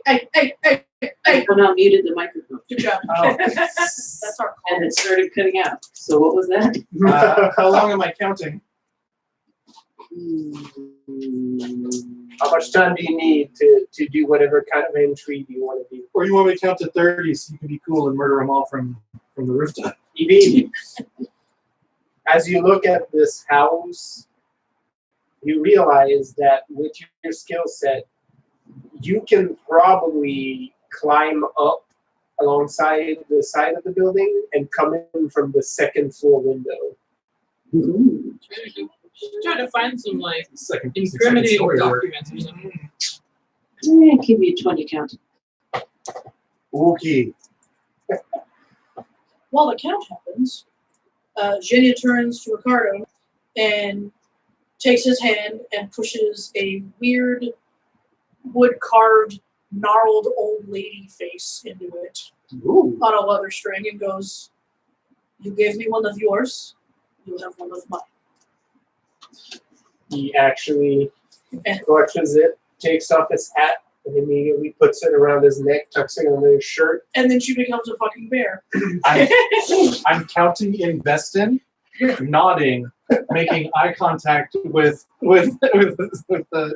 Speaker 8: I now muted the microphone.
Speaker 6: Good job.
Speaker 1: Oh.
Speaker 6: That's our call.
Speaker 8: And it started cutting out. So what was that?
Speaker 1: How long am I counting?
Speaker 9: How much time do you need to do whatever kind of entry you want to do?
Speaker 1: Or you want me to count to 30 so you can be cool and murder them all from the rooftop?
Speaker 9: Even as you look at this house, you realize that with your skill set, you can probably climb up alongside the side of the building and come in from the second floor window.
Speaker 8: Ooh.
Speaker 2: Try to find some like
Speaker 1: Second
Speaker 2: incriminating
Speaker 1: story work.
Speaker 2: documents or something.
Speaker 8: Give me a 20 count.
Speaker 1: Okay.
Speaker 6: While the count happens, Xenia turns to Ricardo and takes his hand and pushes a weird wood-carved, gnarled old lady face into it
Speaker 1: Ooh.
Speaker 6: on a leather string and goes, "You gave me one of yours, you'll have one of mine."
Speaker 9: He actually clutches it, takes off his hat, and immediately puts it around his neck, tucks it under his shirt.
Speaker 6: And then she becomes a fucking bear.
Speaker 1: I'm counting in Veston, nodding, making eye contact with the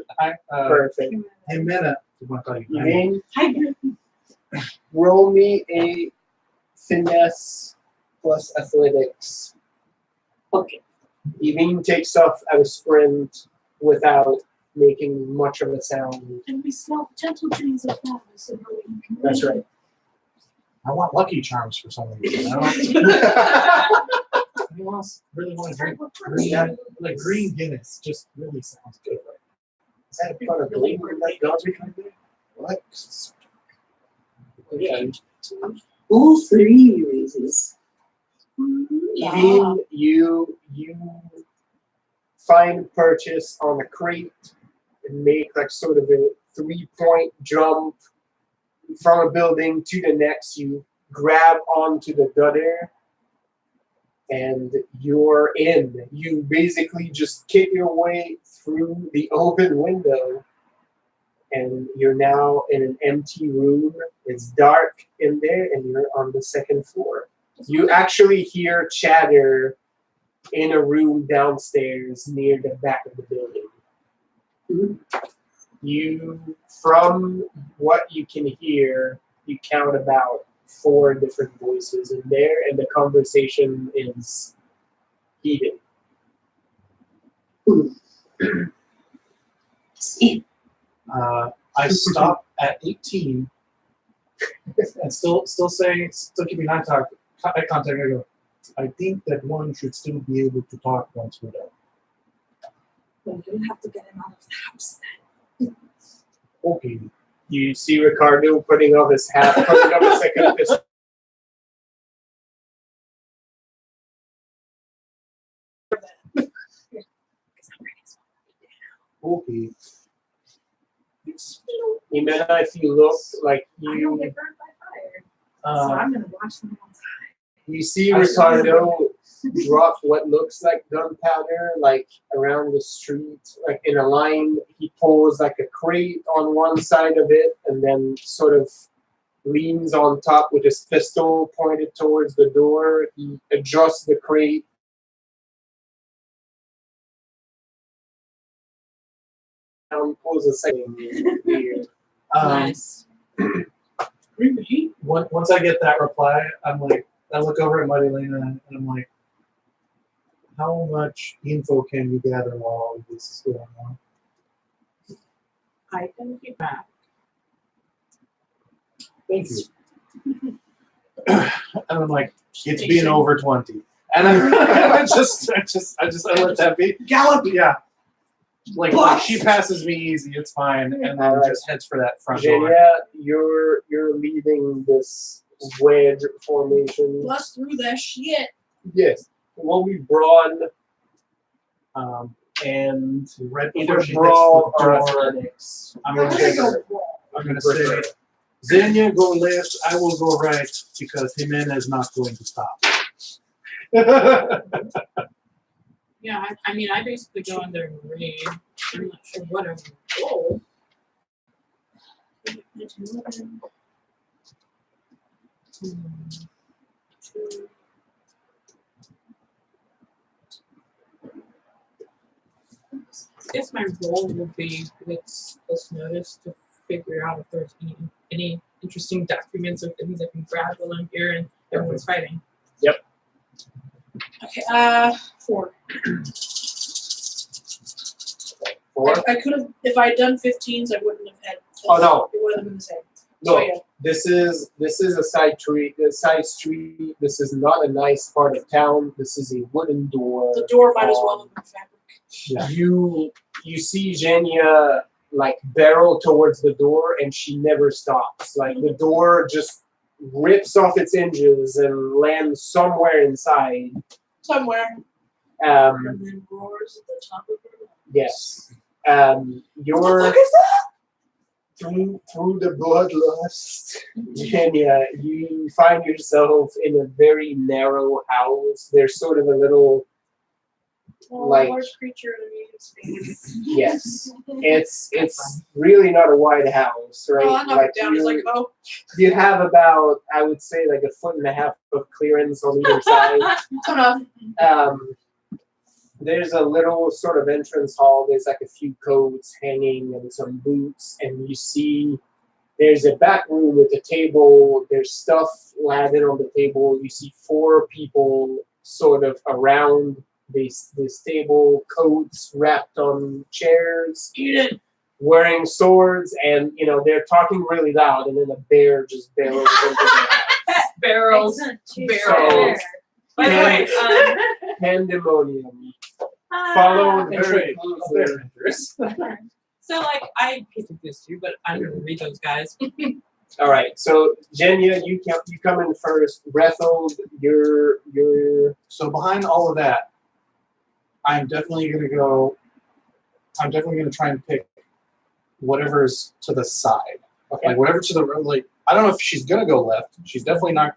Speaker 9: Perfect.
Speaker 1: Jimena. You want to call you
Speaker 9: You
Speaker 1: Jimena?
Speaker 9: mean roll me a finesse plus athletics.
Speaker 8: Okay.
Speaker 9: Evine takes off at a sprint without making much of a sound.
Speaker 6: And we smell gentle trees of flowers.
Speaker 9: That's right.
Speaker 1: I want Lucky Charms for some reason. Anyone else really want to drink green, like green Guinness? Just really sounds good.
Speaker 9: Is that a part of green that God's behind there? What?
Speaker 1: Yeah.
Speaker 8: All 3 raises.
Speaker 9: Evine, you find purchase on a crate and make like sort of a 3-point jump from a building to the next. You grab onto the gutter and you're in. You basically just kick your way through the open window and you're now in an empty room. It's dark in there and you're on the second floor. You actually hear chatter in a room downstairs near the back of the building. From what you can hear, you count about 4 different voices in there, and the conversation is heated.
Speaker 1: I stop at 18 and still keeping eye contact. I go, I think that one should still be able to talk once we're done.
Speaker 7: Well, you have to get him out of the house then.
Speaker 1: Okay.
Speaker 9: You see Ricardo putting on his hat, putting on a second pistol.
Speaker 1: Okay.
Speaker 9: Jimena, if you look like
Speaker 7: I don't
Speaker 9: you
Speaker 7: get burned by fire.
Speaker 6: I'm gonna watch them all.
Speaker 9: You see
Speaker 1: I saw
Speaker 9: Ricardo drop what looks like gunpowder, like around the street, like in a line. He pulls like a crate on one side of it, and then sort of leans on top with his pistol pointed towards the door. He adjusts the crate. And pulls a second here.
Speaker 2: Nice.
Speaker 6: Bring the heat.
Speaker 3: Once I get that reply, I'm like, I look over at Marilena and I'm like, how much info can you gather while all of this is going on?
Speaker 2: I can keep back.
Speaker 3: Thank you. And I'm like, it's been over 20. And I just let that be.
Speaker 6: Gallop.
Speaker 3: Yeah. Like she passes me easy, it's fine, and then just heads for that front door.
Speaker 9: Jaya, you're leading this wedge formation.
Speaker 6: Bust through that shit.
Speaker 9: Yes. Will be broad,
Speaker 3: And right
Speaker 9: either
Speaker 3: before she hits
Speaker 9: brawl
Speaker 3: the
Speaker 9: or
Speaker 3: door,
Speaker 9: athletics.
Speaker 3: I'm gonna
Speaker 9: Whichever.
Speaker 3: say, Xenia, go left, I will go right, because Jimena is not going to stop.
Speaker 2: Yeah, I mean, I basically go in there and read. I'm not sure what I would roll. I guess my role would be with close notice to figure out if there's any interesting documents or things I can grab while I'm here and everyone's fighting.
Speaker 6: Okay, 4.
Speaker 9: 4?
Speaker 6: I could have, if I had done 15s, I wouldn't have had.
Speaker 9: Oh, no.
Speaker 6: It would have been the same.
Speaker 9: No.
Speaker 6: So, yeah.
Speaker 9: This is a side street. This is not a nice part of town. This is a wooden door.
Speaker 6: The door might as well have been fabric.
Speaker 9: You see Jenya like barrel towards the door, and she never stops. Like the door just rips off its hinges and lands somewhere inside.
Speaker 6: Somewhere.
Speaker 9: Um,
Speaker 6: And then roars at the top of her.
Speaker 9: yes. You're
Speaker 6: What is that?
Speaker 9: through the bloodlust, Jenya, you find yourself in a very narrow house. There's sort of a little like
Speaker 6: large creature in a medium space.
Speaker 9: yes. It's really not a wide house, right?
Speaker 6: Oh, I knocked it down. He's like, oh.
Speaker 9: You have about, I would say, like 1.5 feet of clearance on either side.
Speaker 6: Enough.
Speaker 9: There's a little sort of entrance hall. There's like a few coats hanging and some boots, and you see there's a back room with a table. There's stuff landed on the table. You see 4 people sort of around this table, coats wrapped on chairs, wearing swords, and they're talking really loud, and then a bear just barrels into the house.
Speaker 2: Barrels.
Speaker 9: Barrels.
Speaker 2: By the way,
Speaker 9: Pandemonium. Followed very closely.
Speaker 2: so like I hate to do this to you, but I'm gonna read those guys.
Speaker 9: All right, so Jenya, you come in first. Rethel, you're
Speaker 3: So behind all of that, I'm definitely gonna try and pick whatever's to the side.
Speaker 9: okay.
Speaker 3: Like whatever to the like. I don't know if she's gonna go left. She's definitely not.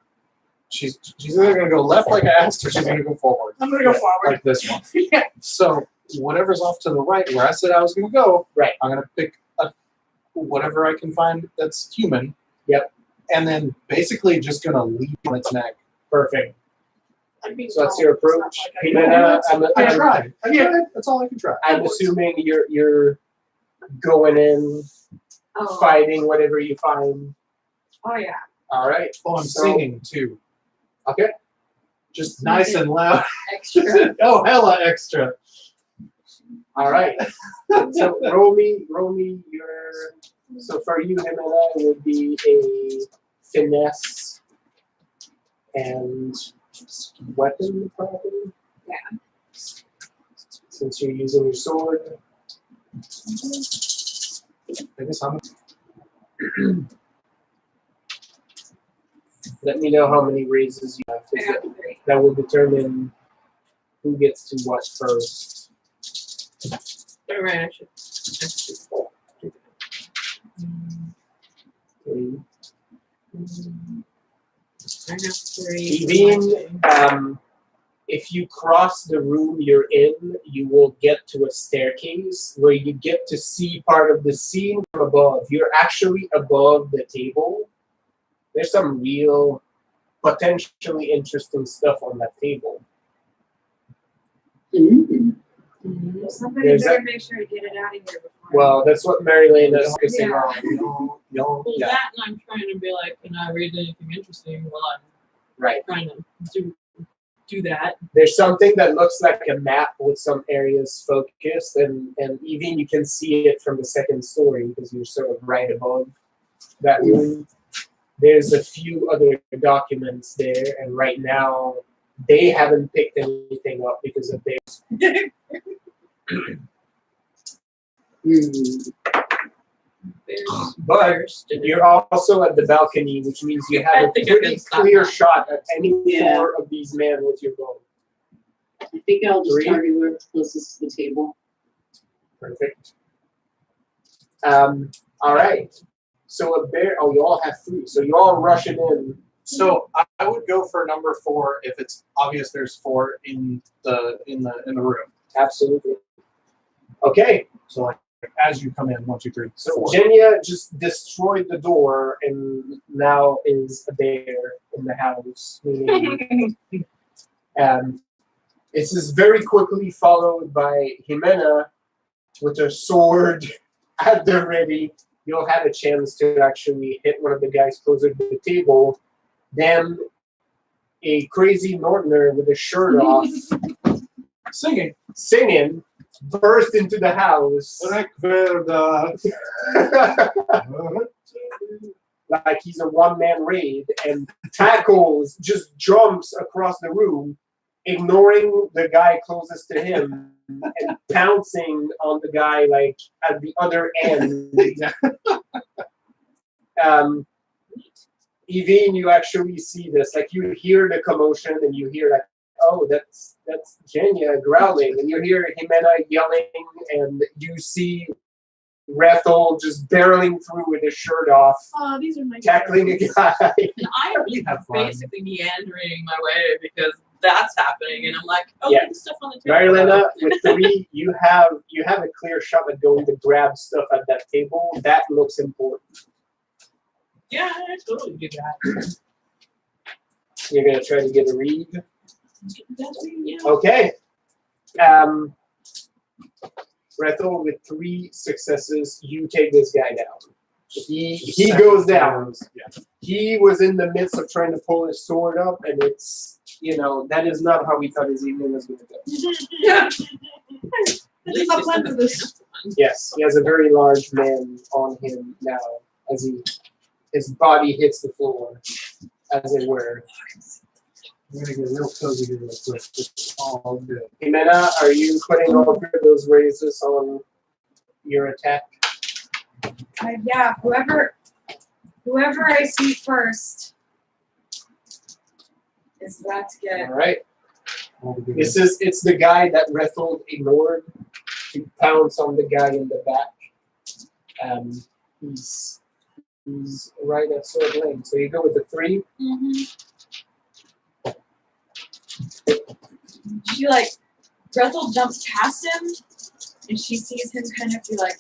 Speaker 3: She's either gonna go left like I asked, or she's gonna go forward.
Speaker 6: I'm gonna go forward.
Speaker 3: Like this one.
Speaker 6: Yeah.
Speaker 3: So whatever's off to the right, where I said I was gonna go,
Speaker 9: Right.
Speaker 3: I'm gonna pick whatever I can find that's human.
Speaker 9: Yep.
Speaker 3: And then basically just gonna leap on its neck.
Speaker 9: Perfect.
Speaker 6: I'm being
Speaker 9: So that's
Speaker 6: tall.
Speaker 9: your
Speaker 6: It's not
Speaker 9: approach.
Speaker 6: like I-
Speaker 9: Jimena,
Speaker 3: I tried. I tried. That's all I can try.
Speaker 9: I'm assuming you're going in,
Speaker 7: Oh.
Speaker 9: fighting whatever you find.
Speaker 7: Oh yeah.
Speaker 9: All right.
Speaker 3: Oh, I'm
Speaker 9: So-
Speaker 3: singing too.
Speaker 9: Okay.
Speaker 3: Just nice and loud.
Speaker 7: Extra.
Speaker 3: Oh, hella extra.
Speaker 9: All right. So roll me your. So for you, Jimena, it would be a finesse and weapon, probably.
Speaker 7: Yeah.
Speaker 9: Since you're using your sword.
Speaker 3: I guess I'm.
Speaker 9: Let me know how many raises you have. 'Cause
Speaker 7: I got 3.
Speaker 9: that will determine who gets to what first.
Speaker 2: All right, I should.
Speaker 9: Three.
Speaker 2: I have 3.
Speaker 9: Evine, if you cross the room you're in, you will get to a staircase where you get to see part of the scene from above. You're actually above the table. There's some real, potentially interesting stuff on that table.
Speaker 8: Mm.
Speaker 7: Well, somebody
Speaker 9: There's
Speaker 7: better
Speaker 9: that-
Speaker 7: make sure to get it out of here before.
Speaker 9: Well, that's what Marilyn is focusing
Speaker 7: Yeah.
Speaker 9: on.
Speaker 1: Y'all,
Speaker 2: Well,
Speaker 1: yeah.
Speaker 2: that and I'm trying to be like, can I read anything interesting while I'm
Speaker 9: Right.
Speaker 2: trying to do that?
Speaker 9: There's something that looks like a map with some areas focused, and even you can see it from the second story because you're sort of right above that room. There's a few other documents there, and right now they haven't picked anything up because of theirs.
Speaker 2: There's
Speaker 9: But
Speaker 2: first, and
Speaker 9: you're also at the balcony, which means you have a
Speaker 2: I think I
Speaker 9: pretty
Speaker 2: can stop
Speaker 9: clear
Speaker 2: that.
Speaker 9: shot at any
Speaker 8: Yeah.
Speaker 9: 4 of these men with your bow.
Speaker 8: I think I'll just
Speaker 9: 3.
Speaker 8: target where it's closest to the table.
Speaker 9: Perfect. All right. So a bear. Oh, you all have 3. So you all rushing in.
Speaker 1: So I would go for number 4 if it's obvious there's 4 in the room.
Speaker 9: Absolutely. Okay.
Speaker 1: So like as you come in, 1, 2, 3,
Speaker 9: So
Speaker 1: 4.
Speaker 9: Jenya just destroyed the door and now is a bear in the house. Meaning, this is very quickly followed by Jimena with a sword at the ready. You'll have a chance to actually hit one of the guys closer to the table. Then a crazy Northerner with a shirt off, singing, burst into the house. Like he's a one-man raid and tackles, just jumps across the room, ignoring the guy closest to him and pouncing on the guy like at the other end. Evine, you actually see this. Like you hear the commotion and you hear like, oh, that's Jenya growling, and you hear Jimena yelling, and you see Rethel just barreling through with his shirt off,
Speaker 6: These are my
Speaker 9: tackling a guy.
Speaker 2: And I'm
Speaker 1: Have fun.
Speaker 2: basically meandering my way because that's happening, and I'm like, oh,
Speaker 9: Yeah.
Speaker 2: there's stuff on the table.
Speaker 9: Marilena, with 3, you have a clear shot at going to grab stuff at that table. That looks important.
Speaker 2: Yeah, I totally do that.
Speaker 9: You're gonna try to get a read.
Speaker 2: Yeah.
Speaker 9: Okay. Rethel, with 3 successes, you take this guy down. He goes down.
Speaker 1: Yeah.
Speaker 9: He was in the midst of trying to pull his sword up, and it's, that is not how we thought his evening was going to go.
Speaker 6: Yeah. I did not plan for this.
Speaker 9: Yes, he has a very large man on him now as his body hits the floor, as it were.
Speaker 1: I'm gonna get real cozy here real quick. It's all good.
Speaker 9: Jimena, are you putting all 3 of those raises on your attack?
Speaker 7: Yeah, whoever I see first is about to get.
Speaker 9: All right.
Speaker 1: All the good.
Speaker 9: It's the guy that Rethel ignored to pounce on the guy in the back. He's right at sword length. So you go with the 3.
Speaker 7: She Gretel jumps past him, and she sees him kind of be like,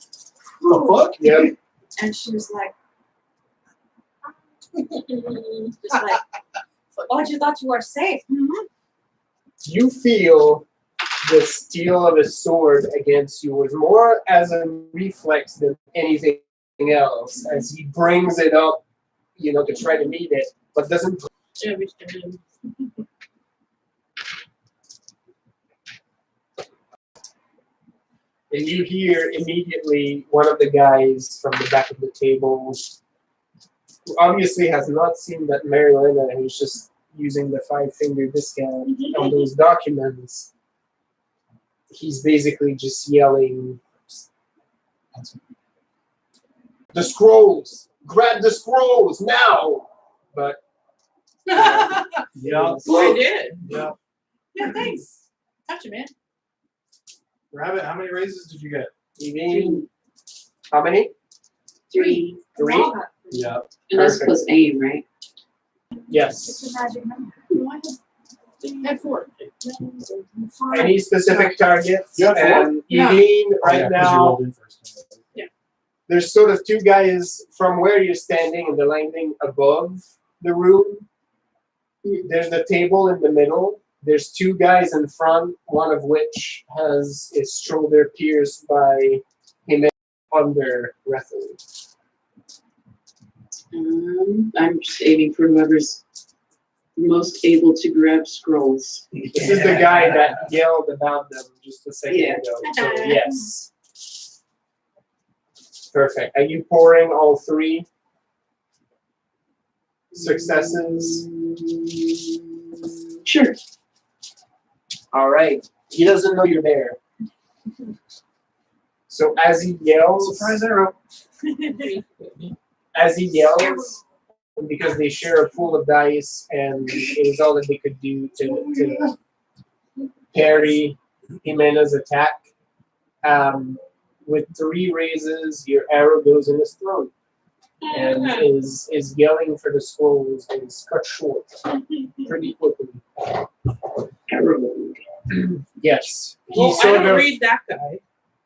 Speaker 1: The fuck?
Speaker 9: Yep.
Speaker 7: and she was like, just like, oh, you thought you were safe?
Speaker 9: You feel the steel of his sword against you was more as a reflex than anything else, as he brings it up, to try to meet it, but doesn't. And you hear immediately one of the guys from the back of the table, who obviously has not seen that Marilena, who's just using the 5-finger discount on those documents. He's basically just yelling, "The scrolls! Grab the scrolls now!" But
Speaker 1: Yeah.
Speaker 2: I did.
Speaker 1: Yeah.
Speaker 6: Yeah, thanks. Touch it, man.
Speaker 1: Rabbit, how many raises did you get?
Speaker 9: you mean how many?
Speaker 8: 3.
Speaker 9: 3?
Speaker 1: Yeah.
Speaker 8: And that's
Speaker 9: Perfect.
Speaker 8: plus aim, right?
Speaker 9: Yes.
Speaker 7: It's a magic number.
Speaker 6: I had 4.
Speaker 9: Any specific targets?
Speaker 1: You have 4?
Speaker 9: And
Speaker 6: Yeah.
Speaker 9: Eugene,
Speaker 1: Oh, yeah,
Speaker 9: right
Speaker 1: 'cause you
Speaker 9: now,
Speaker 1: rolled in first.
Speaker 9: there's sort of 2 guys from where you're standing in the landing above the room. There's the table in the middle. There's 2 guys in front, one of which has his shoulder pierced by him under wrestling.
Speaker 8: I'm just aiming for whoever's most able to grab scrolls.
Speaker 9: This is the guy that yelled about them just a second
Speaker 8: Yeah.
Speaker 9: ago. So yes. Perfect. Are you pouring all 3 successes?
Speaker 8: Sure.
Speaker 9: All right. He doesn't know you're there. So as he yells,
Speaker 1: Surprise arrow.
Speaker 9: because they share a pool of dice, and it was all that they could do to parry Jimena's attack. With 3 raises, your arrow goes in his throat, and is yelling for the scrolls and is cut short pretty quickly.
Speaker 8: Arrow.
Speaker 9: Yes, he
Speaker 2: Well, I
Speaker 9: sort
Speaker 2: don't
Speaker 9: of
Speaker 2: read that guy.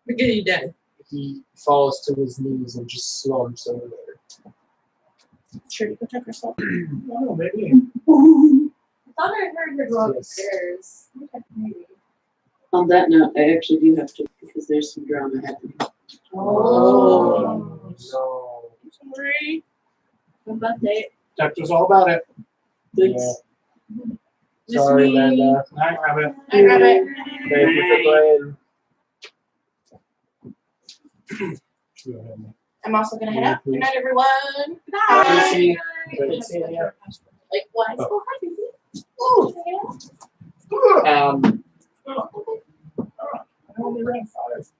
Speaker 2: We're getting dead.
Speaker 9: he falls to his knees and just slumps over there.
Speaker 6: Sure, you can check yourself.
Speaker 1: Oh, maybe.
Speaker 7: I thought I heard her go
Speaker 9: Yes.
Speaker 7: upstairs. Okay, maybe.
Speaker 8: On that note, I actually do have to because there's some drama happening.
Speaker 9: Oh no!
Speaker 6: Sorry. What about that?
Speaker 1: Talk to us all about it.
Speaker 8: Thanks.
Speaker 6: Miss
Speaker 9: Sorry,
Speaker 6: me.
Speaker 9: Amanda.
Speaker 1: I grab it.
Speaker 4: I grab it.
Speaker 9: Thank you for playing.
Speaker 4: I'm also gonna head out. Good night, everyone.
Speaker 9: Lucy,
Speaker 4: Bye.
Speaker 9: good seeing you.
Speaker 4: Like what?
Speaker 1: Oh.
Speaker 4: Oh, hi, baby. Ooh.
Speaker 1: I only ran 5.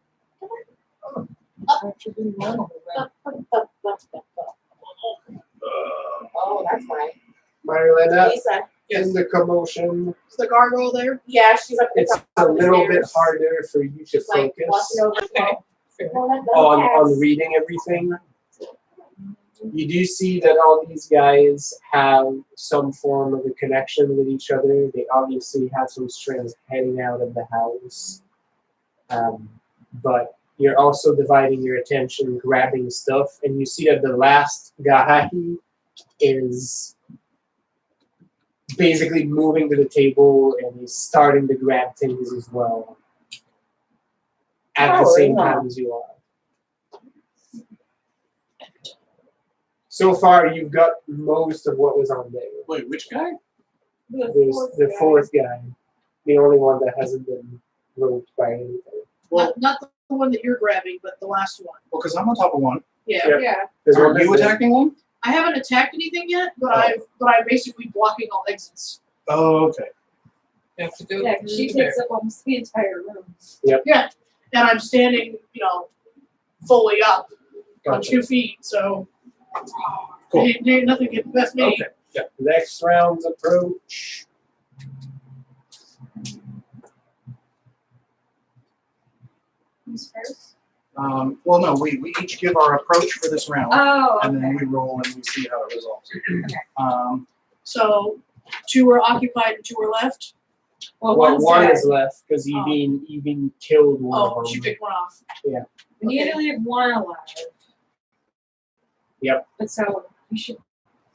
Speaker 4: Oh, that's fine.
Speaker 9: Marilena,
Speaker 4: Lisa.
Speaker 9: in the commotion,
Speaker 6: Is the gargoyle there?
Speaker 4: Yeah, she's up at the
Speaker 9: it's
Speaker 4: top
Speaker 9: a
Speaker 4: of the
Speaker 9: little bit
Speaker 4: stairs.
Speaker 9: harder for you to
Speaker 4: She's like
Speaker 9: focus
Speaker 4: walking over
Speaker 2: Okay.
Speaker 9: on reading everything. You do see that all these guys have some form of a connection with each other. They obviously have some strands heading out of the house. But you're also dividing your attention, grabbing stuff, and you see that the last guy is basically moving to the table and he's starting to grab things as well. At the same time as you are. So far, you've got most of what was on there.
Speaker 1: Wait, which guy?
Speaker 9: There's the 4th guy, the only one that hasn't been roped by anything.
Speaker 1: Well,
Speaker 6: Not the one that you're grabbing, but the last one.
Speaker 1: well, because I'm on top of one.
Speaker 6: Yeah.
Speaker 9: Yep.
Speaker 4: Yeah.
Speaker 9: There's
Speaker 1: Are
Speaker 9: one
Speaker 1: you
Speaker 9: that's
Speaker 1: attacking one?
Speaker 6: I haven't attacked anything yet, but
Speaker 1: Oh.
Speaker 6: I'm basically blocking all exits.
Speaker 1: Oh, okay.
Speaker 2: You have to go
Speaker 7: Yeah, 'cause she
Speaker 2: through there.
Speaker 7: takes up almost the entire room.
Speaker 6: Yeah. And I'm standing, fully up on
Speaker 1: Gotcha.
Speaker 6: 2 feet, so
Speaker 1: Cool.
Speaker 6: ain't nothing can best me.
Speaker 1: Okay.
Speaker 9: Next round's approach.
Speaker 7: Who's first?
Speaker 1: Well, no, we each give our approach for this round,
Speaker 7: Oh,
Speaker 1: and then
Speaker 7: okay.
Speaker 1: we roll and we see how it resolves.
Speaker 7: Okay.
Speaker 6: So 2 are occupied and 2 are left.
Speaker 2: Well,
Speaker 9: Well,
Speaker 2: one's
Speaker 9: one
Speaker 2: dead.
Speaker 9: is left because you've been killed one
Speaker 6: Oh,
Speaker 9: of
Speaker 6: she
Speaker 9: them.
Speaker 6: picked one off.
Speaker 7: We need to leave one alive.
Speaker 9: Yep.
Speaker 7: But so we should,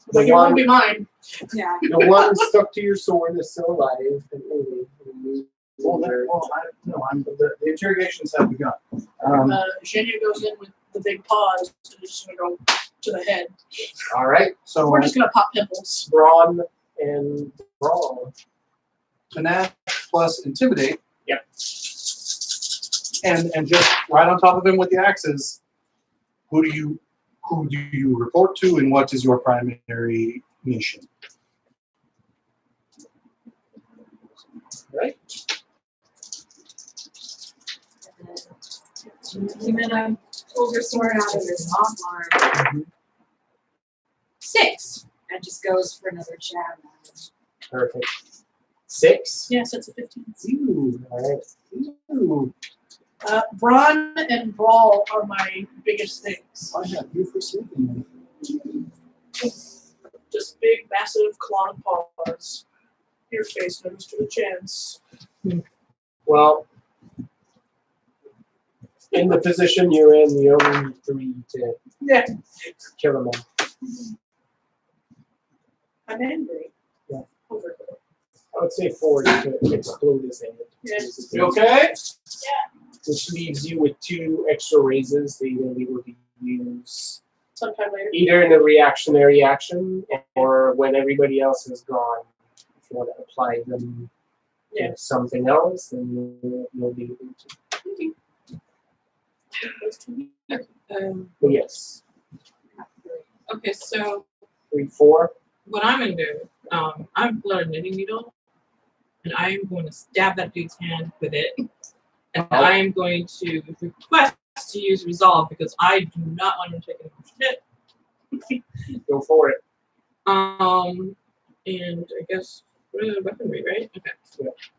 Speaker 9: The
Speaker 6: Like, it won't
Speaker 9: one,
Speaker 6: be mine.
Speaker 7: yeah.
Speaker 9: the one stuck to your sword is still alive. And
Speaker 1: The interrogations have begun.
Speaker 6: Shania goes in with the big paws and is just gonna go to the head.
Speaker 9: all right,
Speaker 1: So
Speaker 6: We're just gonna pop pimples.
Speaker 9: Brawn and Brawl.
Speaker 1: Panache plus intimidate.
Speaker 9: Yep.
Speaker 1: And just right on top of him with the axes. Who do you report to, and what is your primary mission?
Speaker 9: Right.
Speaker 7: Jimena pulls her sword out of his long arm. 6. And just goes for another jab at him.
Speaker 9: Perfect. 6.
Speaker 6: Yes, that's a 15.
Speaker 9: Ooh, all right. Ooh.
Speaker 6: Brawn and brawl are my biggest things.
Speaker 1: I have you for sleeping.
Speaker 6: Just big, massive clawed paws. Your face never stood a chance.
Speaker 9: Well, in the position you're in, you only need 3 to kill him all.
Speaker 6: I'm angry.
Speaker 9: Yeah.
Speaker 6: Over it.
Speaker 9: I would say 4 to explode his hand.
Speaker 6: Yeah.
Speaker 9: You okay? Which leaves you with 2 extra raises that you're going to be able to use
Speaker 6: Sometime later.
Speaker 9: either in a reactionary action or when everybody else is gone. If you want to apply them to something else, then you'll be able to. But yes.
Speaker 2: Okay, so
Speaker 9: 3, 4.
Speaker 2: what I'm gonna do, I'm blood a knitting needle, and I am going to stab that dude's hand with it, and I am going to request to use resolve because I do not want him to take any more shit.
Speaker 9: Go for it.
Speaker 2: And I guess what is the weaponry, right? Okay.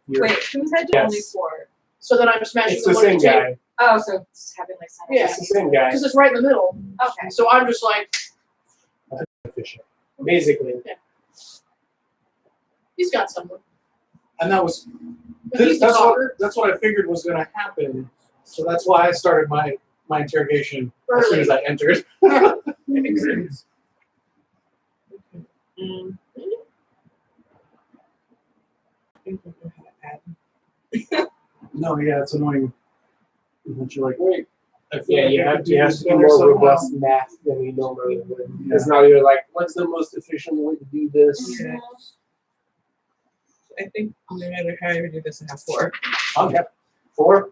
Speaker 9: You're-
Speaker 7: Wait, who said
Speaker 9: Yes.
Speaker 7: only 4?
Speaker 6: So then I'm smashing
Speaker 9: It's
Speaker 6: the
Speaker 9: the
Speaker 6: one
Speaker 9: same
Speaker 6: at the table.
Speaker 9: guy.
Speaker 7: Oh, so just having like some.
Speaker 6: Yeah.
Speaker 9: It's the same guy.
Speaker 6: Because it's right in the middle.
Speaker 7: Okay.
Speaker 6: So I'm just like,
Speaker 9: Basically.
Speaker 6: he's got someone.
Speaker 1: And that was
Speaker 6: But he's the talker.
Speaker 1: that's what I figured was going to happen. So that's why I started my interrogation as soon
Speaker 6: Early.
Speaker 1: as I entered. No, yeah, it's annoying. But you're like, wait. I feel
Speaker 9: Yeah,
Speaker 1: like
Speaker 9: you
Speaker 1: I
Speaker 9: have
Speaker 1: could
Speaker 9: to
Speaker 1: do
Speaker 9: do
Speaker 1: this better
Speaker 9: more
Speaker 1: somehow.
Speaker 9: robust math than you normally would. Because now you're like, what's the most efficient way to do this?
Speaker 2: Okay. I think no matter how you do this, I have 4.
Speaker 9: Okay. 4?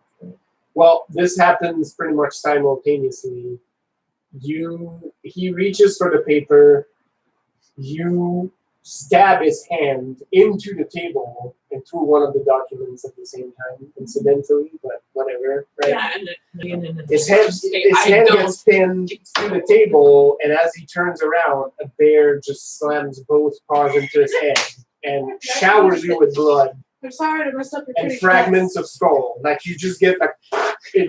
Speaker 9: Well, this happens pretty much simultaneously. He reaches for the paper, you stab his hand into the table and through one of the documents at the same time, incidentally, but whatever, right?
Speaker 2: Yeah, and
Speaker 9: His hand gets pinned to the table, and as he turns around, a bear just slams both paws into his head and showers you with blood
Speaker 6: I'm sorry to mess up your
Speaker 9: and
Speaker 6: pretty
Speaker 9: fragments of skull. Like you just get like it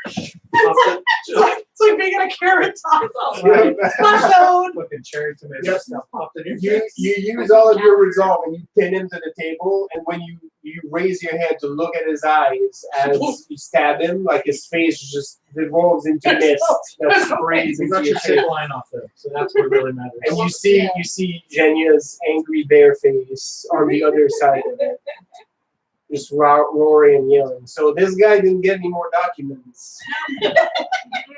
Speaker 6: It's like being in a carrot top.
Speaker 1: Right.
Speaker 6: Smash zone.
Speaker 1: Fucking cherry tomato
Speaker 9: Yep.
Speaker 1: stuff popped in your
Speaker 9: you
Speaker 1: face.
Speaker 9: use all of your resolve and you pin him to the table, and when you raise your head to look at his eyes as you stab him, like his face just devolves into mist that sprays
Speaker 1: We
Speaker 9: into
Speaker 1: got
Speaker 9: your
Speaker 1: your
Speaker 9: face.
Speaker 1: shape line off there, so that's what really matters.
Speaker 9: And you see Jenya's angry bear face on the other side of it. Just roaring and yelling. So this guy didn't get any more documents.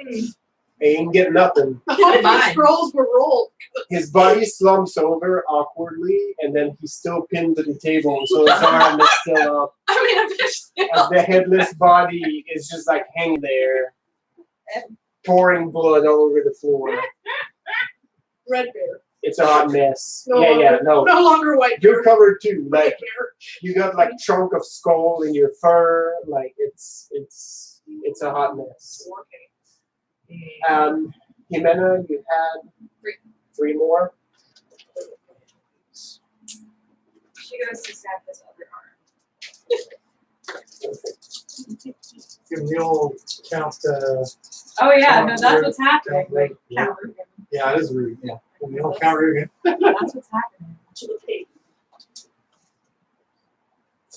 Speaker 9: He ain't get nothing.
Speaker 6: The scrolls were rolled.
Speaker 9: His body slumps over awkwardly, and then he's still pinned to the table, so his arm is still up.
Speaker 2: I mean, I'm just
Speaker 9: And the headless body is just like hanging there, pouring blood all over the floor.
Speaker 6: Red bear.
Speaker 9: It's a hot mess.
Speaker 6: No
Speaker 9: No.
Speaker 6: longer white bear.
Speaker 9: You're covered too.
Speaker 6: Red
Speaker 9: Like
Speaker 6: bear.
Speaker 9: you got like chunk of skull in your fur. Like it's a hot mess. Jimena, you had 3 more.
Speaker 7: She goes to stab his other arm.
Speaker 1: Give him the old count.
Speaker 7: Oh yeah, no, that's what's happening. Like,
Speaker 1: Yeah.
Speaker 7: count Rugen.
Speaker 1: Yeah, it is rude. Yeah, give him the old count again.
Speaker 7: That's what's happening.
Speaker 6: To the pig.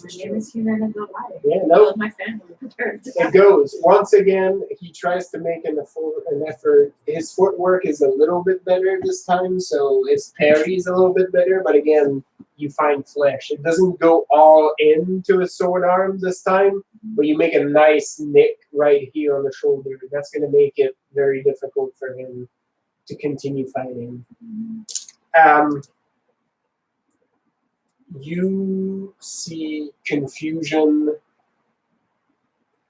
Speaker 7: My name is Humana Delight.
Speaker 9: Yeah,
Speaker 7: All
Speaker 9: no,
Speaker 7: of my family prepared to
Speaker 9: it goes. Once again, he tries to make an effort. His footwork is a little bit better this time, so his parry's a little bit better, but again, you find flesh. It doesn't go all into his sword arm this time, but you make a nice nick right here on the shoulder. That's going to make it very difficult for him to continue fighting. You see confusion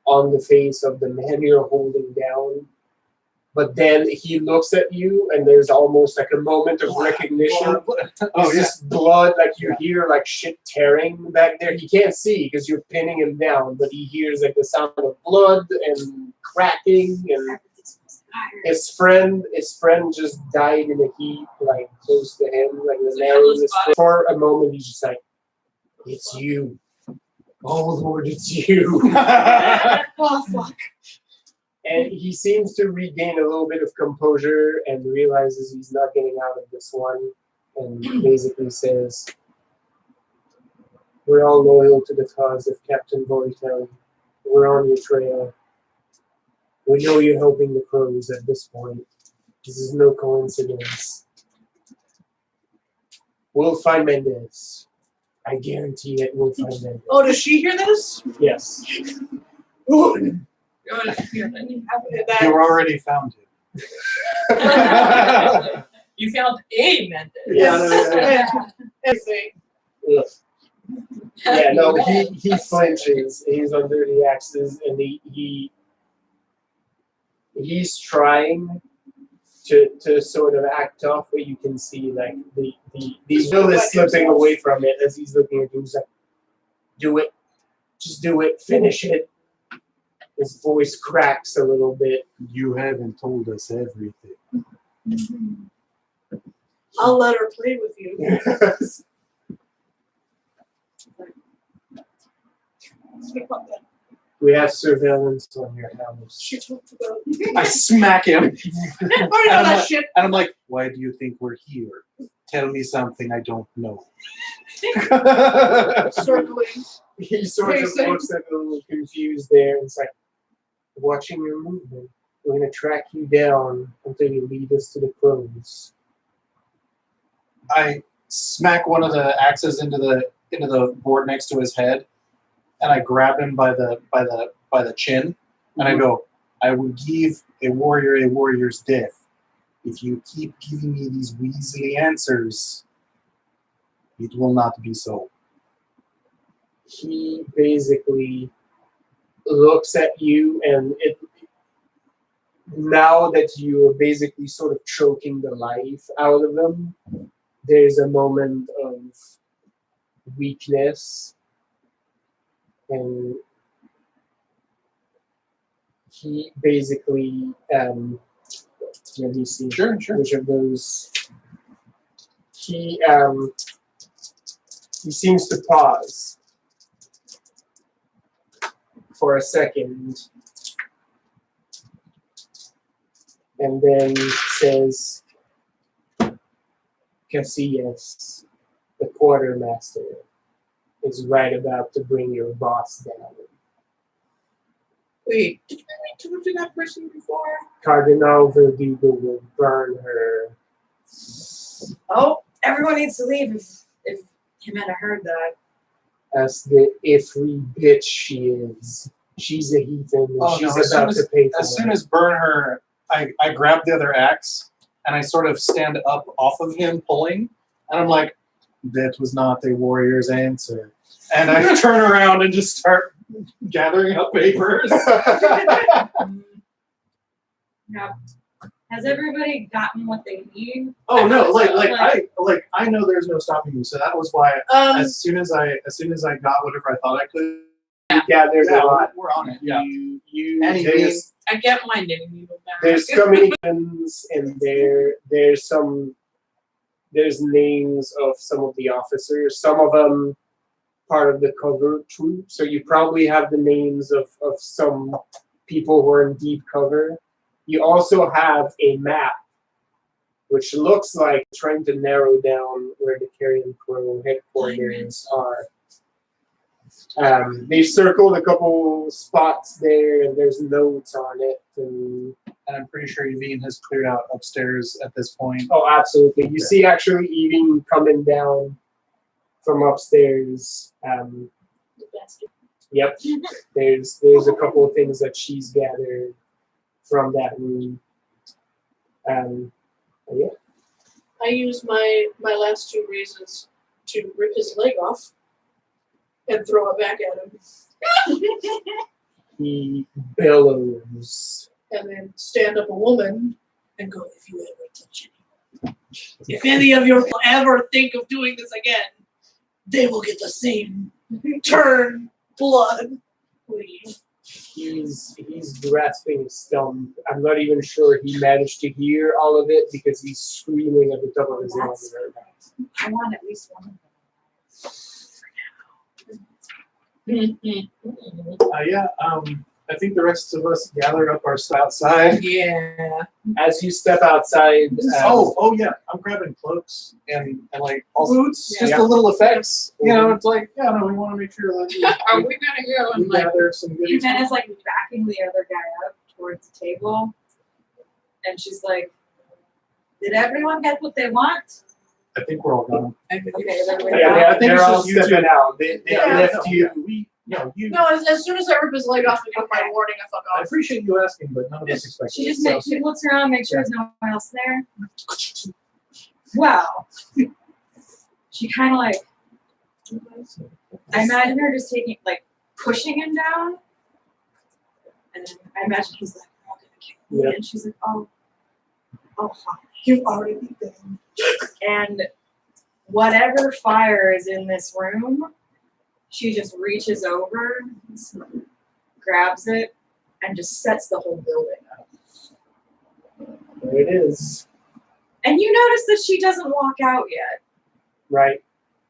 Speaker 9: on the face of the man you're holding down, but then he looks at you and there's almost like a moment of recognition.
Speaker 1: Oh, yeah.
Speaker 9: Just blood, like you hear like shit tearing back there. He can't see because you're pinning him down, but he hears like the sound of blood and cracking, and his friend just died in a heap, like close to him, like the narrow in his foot. For a moment he's just like, it's you. Oh Lord, it's you.
Speaker 6: Oh fuck.
Speaker 9: And he seems to regain a little bit of composure and realizes he's not getting out of this one. and basically says, "We're all loyal to the cause of Captain Voitel. We're on your trail. We know you're helping the Crows at this point. This is no coincidence. We'll find Mendez. I guarantee it. We'll find Mendez."
Speaker 6: Oh, does she hear this?
Speaker 9: Yes.
Speaker 6: Ooh,
Speaker 1: You already found him.
Speaker 2: You found a Mendez.
Speaker 6: Anything.
Speaker 9: Ugh. Yeah, no, he flinches. He's under the axes, and he's trying to sort of act tough, but you can see like the will is slipping away from it as he's looking at you. He's like, "Do it, just do it, finish it." His voice cracks a little bit.
Speaker 1: You haven't told us everything.
Speaker 6: I'll let her play with you.
Speaker 9: We have surveillance on your house.
Speaker 6: She talked about.
Speaker 1: I smack him.
Speaker 6: I already know that shit.
Speaker 1: And I'm like, why do you think we're here? Tell me something I don't know.
Speaker 6: Circling.
Speaker 9: He sort of
Speaker 6: Pacing.
Speaker 9: looks like a little confused there, and it's like, "Watching your movement. We're gonna track you down until you lead us to the Crows."
Speaker 1: I smack one of the axes into the board next to his head, and I grab him by the chin, and I go, "I will give a warrior's death. If you keep giving me these Weasley answers, it will not be so."
Speaker 9: He basically looks at you, and now that you are basically sort of choking the life out of him, there's a moment of weakness, and he basically let me see
Speaker 1: Sure.
Speaker 9: which of those he seems to pause for a second, and then says, "Casillas, the quartermaster, is right about to bring your boss down.
Speaker 2: Wait, did we talk to that person before?
Speaker 9: Cardinal Verdugo will burn her."
Speaker 7: Oh, everyone needs to leave if Jimena heard that.
Speaker 9: As the ifri bitch she is. She's a heathen, and
Speaker 1: Oh,
Speaker 9: she's
Speaker 1: no, as soon
Speaker 9: about to pay for
Speaker 1: As soon
Speaker 9: it.
Speaker 1: as burn her, I grab the other axe and I sort of stand up off of him, pulling, and I'm like, "That was not a warrior's answer." And I turn around and just start gathering up papers.
Speaker 7: Now, has everybody gotten what they need?
Speaker 1: Oh no! I know there's no stopping you. So that was why as soon as I got whatever I thought I could,
Speaker 9: Yeah, there's a lot.
Speaker 1: we're on it. Yeah.
Speaker 9: You
Speaker 1: Anyway.
Speaker 9: there's
Speaker 2: I get my knitting needle back.
Speaker 9: there's communications, and there's names of some of the officers. Some of them part of the cover troop. So you probably have the names of some people who are in deep cover. You also have a map, which looks like trying to narrow down where the Carrion Crow headquarters are. They circled a couple spots there, and there's notes on it. And
Speaker 1: I'm pretty sure Evine has cleared out upstairs at this point.
Speaker 9: oh, absolutely! You see, actually, Evie coming down from upstairs. Yep. There's a couple of things that she's gathered from that room. Yeah.
Speaker 6: I use my last two raises to rip his leg off and throw it back at him.
Speaker 9: He bellows.
Speaker 6: And then stand up a woman and go, "If you ever touch anyone, if any of you ever think of doing this again, they will get the same turn blood. Leave."
Speaker 9: He's grasping his stump. I'm not even sure he managed to hear all of it because he's screaming at the top of his lungs right now.
Speaker 7: I want at least one of them.
Speaker 1: Yeah. I think the rest of us gather up our stuff outside.
Speaker 2: Yeah.
Speaker 9: As you step outside,
Speaker 1: Oh yeah, I'm grabbing cloaks and like all
Speaker 6: Boots.
Speaker 1: just
Speaker 9: Yeah.
Speaker 1: the little effects. You know, it's like yeah, no, we want to make sure that
Speaker 2: Are we gonna go
Speaker 1: we
Speaker 2: and like?
Speaker 1: gather some goodies.
Speaker 7: Event is like backing the other guy up towards the table, and she's like, "Did everyone get what they want?"
Speaker 1: I think we're all done.
Speaker 7: Okay, is everybody
Speaker 9: yeah,
Speaker 7: out?
Speaker 1: I think
Speaker 9: they're
Speaker 1: it's
Speaker 9: all
Speaker 1: just you
Speaker 9: stepping
Speaker 1: two.
Speaker 9: out. They
Speaker 6: Yeah.
Speaker 9: left you.
Speaker 1: We, you.
Speaker 6: No, as soon as I rip his leg off and give my warning, I fuck
Speaker 1: I
Speaker 6: off.
Speaker 1: appreciate you asking, but none of us expected
Speaker 7: She
Speaker 1: it.
Speaker 7: just
Speaker 1: So.
Speaker 7: makes, she looks around, makes sure there's no one else there. Well, she kind of like, I imagine her just taking, like, pushing him down. And then I imagine he's like, "I'm not gonna kill me."
Speaker 9: Yeah.
Speaker 7: And she's like, oh, fine.
Speaker 6: You've already been.
Speaker 7: And whatever fire is in this room, she just reaches over, grabs it, and just sets the whole building up.
Speaker 9: There it is.
Speaker 7: And you notice that she doesn't walk out yet.
Speaker 9: Right.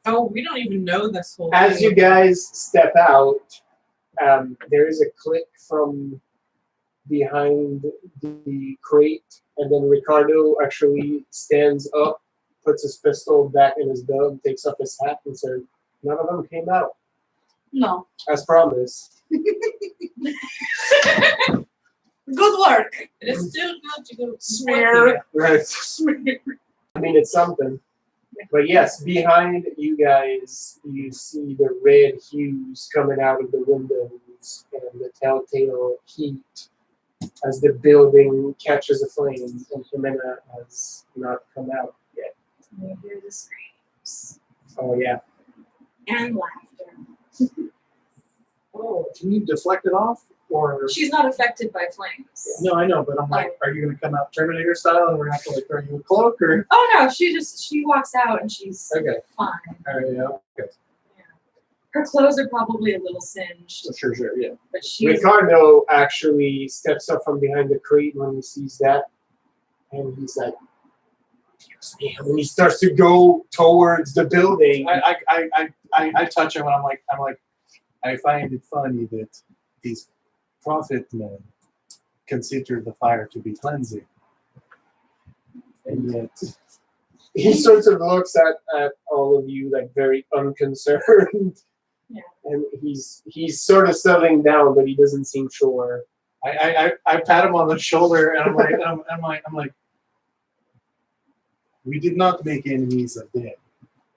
Speaker 2: Oh, we don't even know this whole.
Speaker 9: As you
Speaker 2: thing.
Speaker 9: guys step out, there is a click from behind the crate, and then Ricardo actually stands up, puts his pistol back in his belt, takes off his hat, and says, "None of them came out,
Speaker 6: No.
Speaker 9: as promised."
Speaker 6: Good work.
Speaker 2: It is still good to go
Speaker 6: Smear.
Speaker 9: Right. I mean, it's something. But yes, behind you guys, you see the red hues coming out of the windows and the telltale heat as the building catches aflame, and Jimena has not come out yet.
Speaker 7: And you hear the screams
Speaker 9: Oh yeah.
Speaker 7: and laughter.
Speaker 1: Oh, can you deflect it off? Or
Speaker 7: She's not affected by flames.
Speaker 1: no, I know, but I'm like, are you gonna come out Terminator style and we're gonna have to like throw you a cloak or?
Speaker 7: Oh no, she walks out and she's
Speaker 1: Okay.
Speaker 7: fine.
Speaker 1: All right, yeah. Okay.
Speaker 7: Her clothes are probably a little singed,
Speaker 1: Sure, yeah.
Speaker 7: but she's
Speaker 9: Ricardo actually steps up from behind the crate when he sees that, and he's like, "Excuse me," and he starts to go towards the building.
Speaker 1: I touch him and I'm like, I find it funny that these prophet men consider the fire to be cleansing, and yet
Speaker 9: He sort of looks at all of you like very unconcerned.
Speaker 7: Yeah.
Speaker 9: And he's sort of settling down, but he doesn't seem sure.
Speaker 1: I pat him on the shoulder and I'm like, we did not make enemies of them.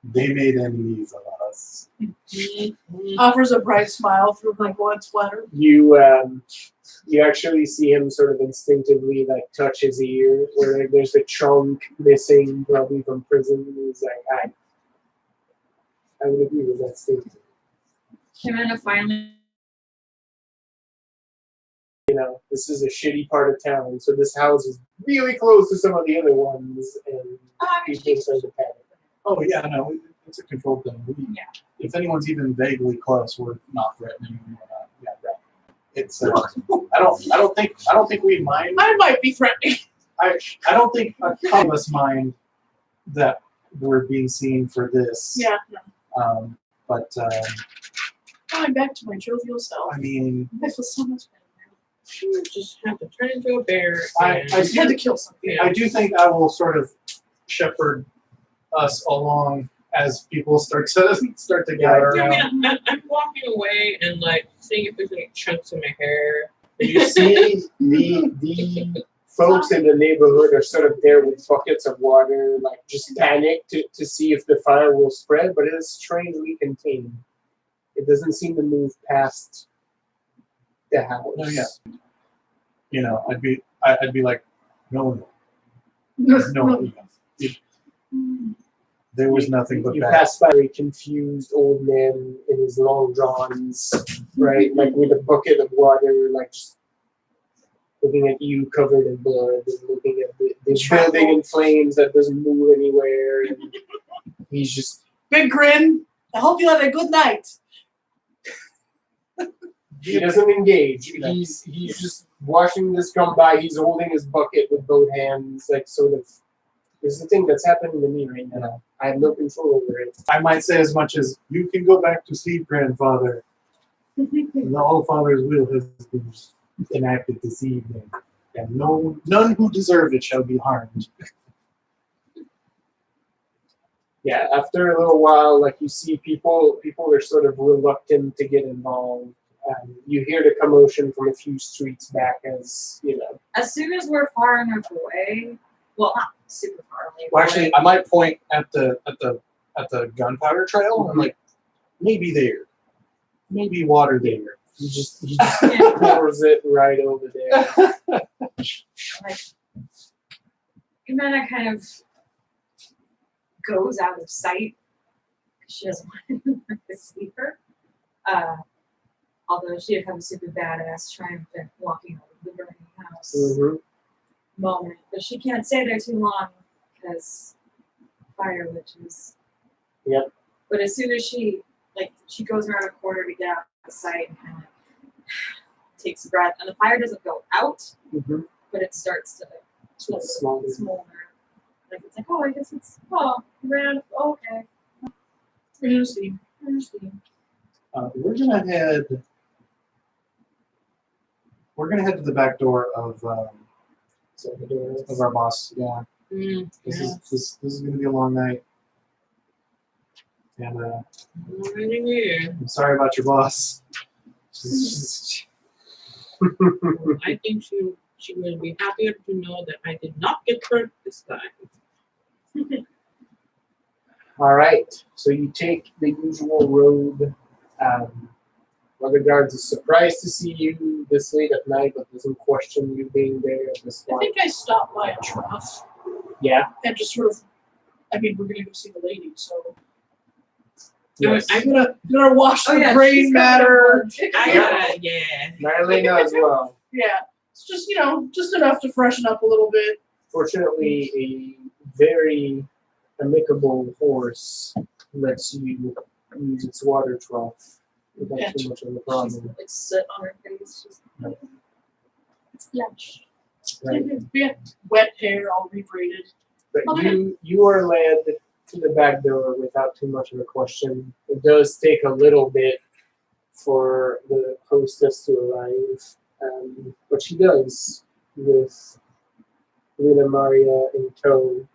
Speaker 1: They made enemies of us.
Speaker 6: Offers a bright smile through like one sweater.
Speaker 9: You actually see him sort of instinctively like touch his ear, where like, there's a chunk missing, probably from prison. He's like, I would agree with that statement.
Speaker 7: Jimena finally.
Speaker 9: You know, this is a shitty part of town, so this house is really close to some of the other ones, and people start to panic.
Speaker 1: Oh yeah, no, it's a controlled thing.
Speaker 7: Yeah.
Speaker 1: If anyone's even vaguely close, we're not threatening. Yeah, right. It's I don't think we mind.
Speaker 6: I might be threatening.
Speaker 1: I don't think a couple of us mind that we're being seen for this.
Speaker 6: Yeah. No.
Speaker 1: But
Speaker 6: Going back to my jovial self.
Speaker 1: I mean,
Speaker 6: I feel so much better now.
Speaker 2: You just have to turn into a bear.
Speaker 1: I
Speaker 2: and-
Speaker 6: I just had to kill something.
Speaker 1: I do think I will sort of shepherd us along as people start to gather
Speaker 2: I
Speaker 1: around.
Speaker 2: mean, I'm walking away and like seeing if there's any chunks in my hair.
Speaker 9: You see the folks in the neighborhood are sort of there with buckets of water, like just panicked to see if the fire will spread, but it is strangely contained. It doesn't seem to move past the house.
Speaker 1: Oh, yeah. You know, I'd be like, no. There was nothing but
Speaker 9: You
Speaker 1: bad.
Speaker 9: pass by a confused old man in his long johns, right? Like with a bucket of water, like just looking at you covered in blood, and looking at this building in flames that doesn't move anywhere. And he's just
Speaker 6: Big grin. I hope you have a good night.
Speaker 9: he doesn't engage.
Speaker 1: No.
Speaker 9: He's just watching this come by. He's holding his bucket with both hands, like sort of. This is the thing that's happening to me right now. I have no control over it.
Speaker 1: I might say as much as, you can go back to sleep, grandfather. The All-Father's will has been enacted this evening, and none who deserve it shall be harmed.
Speaker 9: Yeah, after a little while, like you see people are sort of reluctant to get involved. You hear the commotion from a few streets back as, you know.
Speaker 7: As soon as we're far enough away, well, not super far away.
Speaker 1: Well, actually, I might point at the gunpowder trail. And I'm like, maybe there, maybe water there.
Speaker 9: He just pours it right over there.
Speaker 7: Like, Jimena kind of goes out of sight because she doesn't want to see her. Although she did have a super badass triumphant walking out of the burning house moment, but she can't stay there too long because fire witches.
Speaker 9: Yep.
Speaker 7: But as soon as she goes around a corner to get out of the sight and kind of takes a breath, and the fire doesn't go out, but it starts to
Speaker 9: smolder.
Speaker 7: Like it's like, oh, I guess it's ran. Oh, okay.
Speaker 6: We're gonna see.
Speaker 1: We're gonna head to the back door of our boss. Yeah. This is gonna be a long night. And I'm sorry about your boss.
Speaker 2: I think she will be happier to know that I did not get hurt this time.
Speaker 9: All right, so you take the usual road. One of the guards is surprised to see you this late at night, but doesn't question you being there at this
Speaker 6: I
Speaker 9: point.
Speaker 6: think I stopped by a trough
Speaker 9: Yeah.
Speaker 6: and just sort of. I mean, we're gonna go see the lady, so
Speaker 9: Yes.
Speaker 6: I'm gonna wash the
Speaker 7: she's
Speaker 6: brain matter.
Speaker 2: I gotta, yeah.
Speaker 9: Marilena as well.
Speaker 6: Yeah, it's just just enough to freshen up a little bit.
Speaker 9: Fortunately, a very amicable horse lets you use its water trough without too much of a problem.
Speaker 6: It's sit on her face. Just, it's lunch.
Speaker 9: Right.
Speaker 6: Yeah, wet hair, all rebraided.
Speaker 9: But
Speaker 6: Okay.
Speaker 9: you are led to the back door without too much of a question. It does take a little bit for the hostess to arrive, but she does with Luna Maria in tow,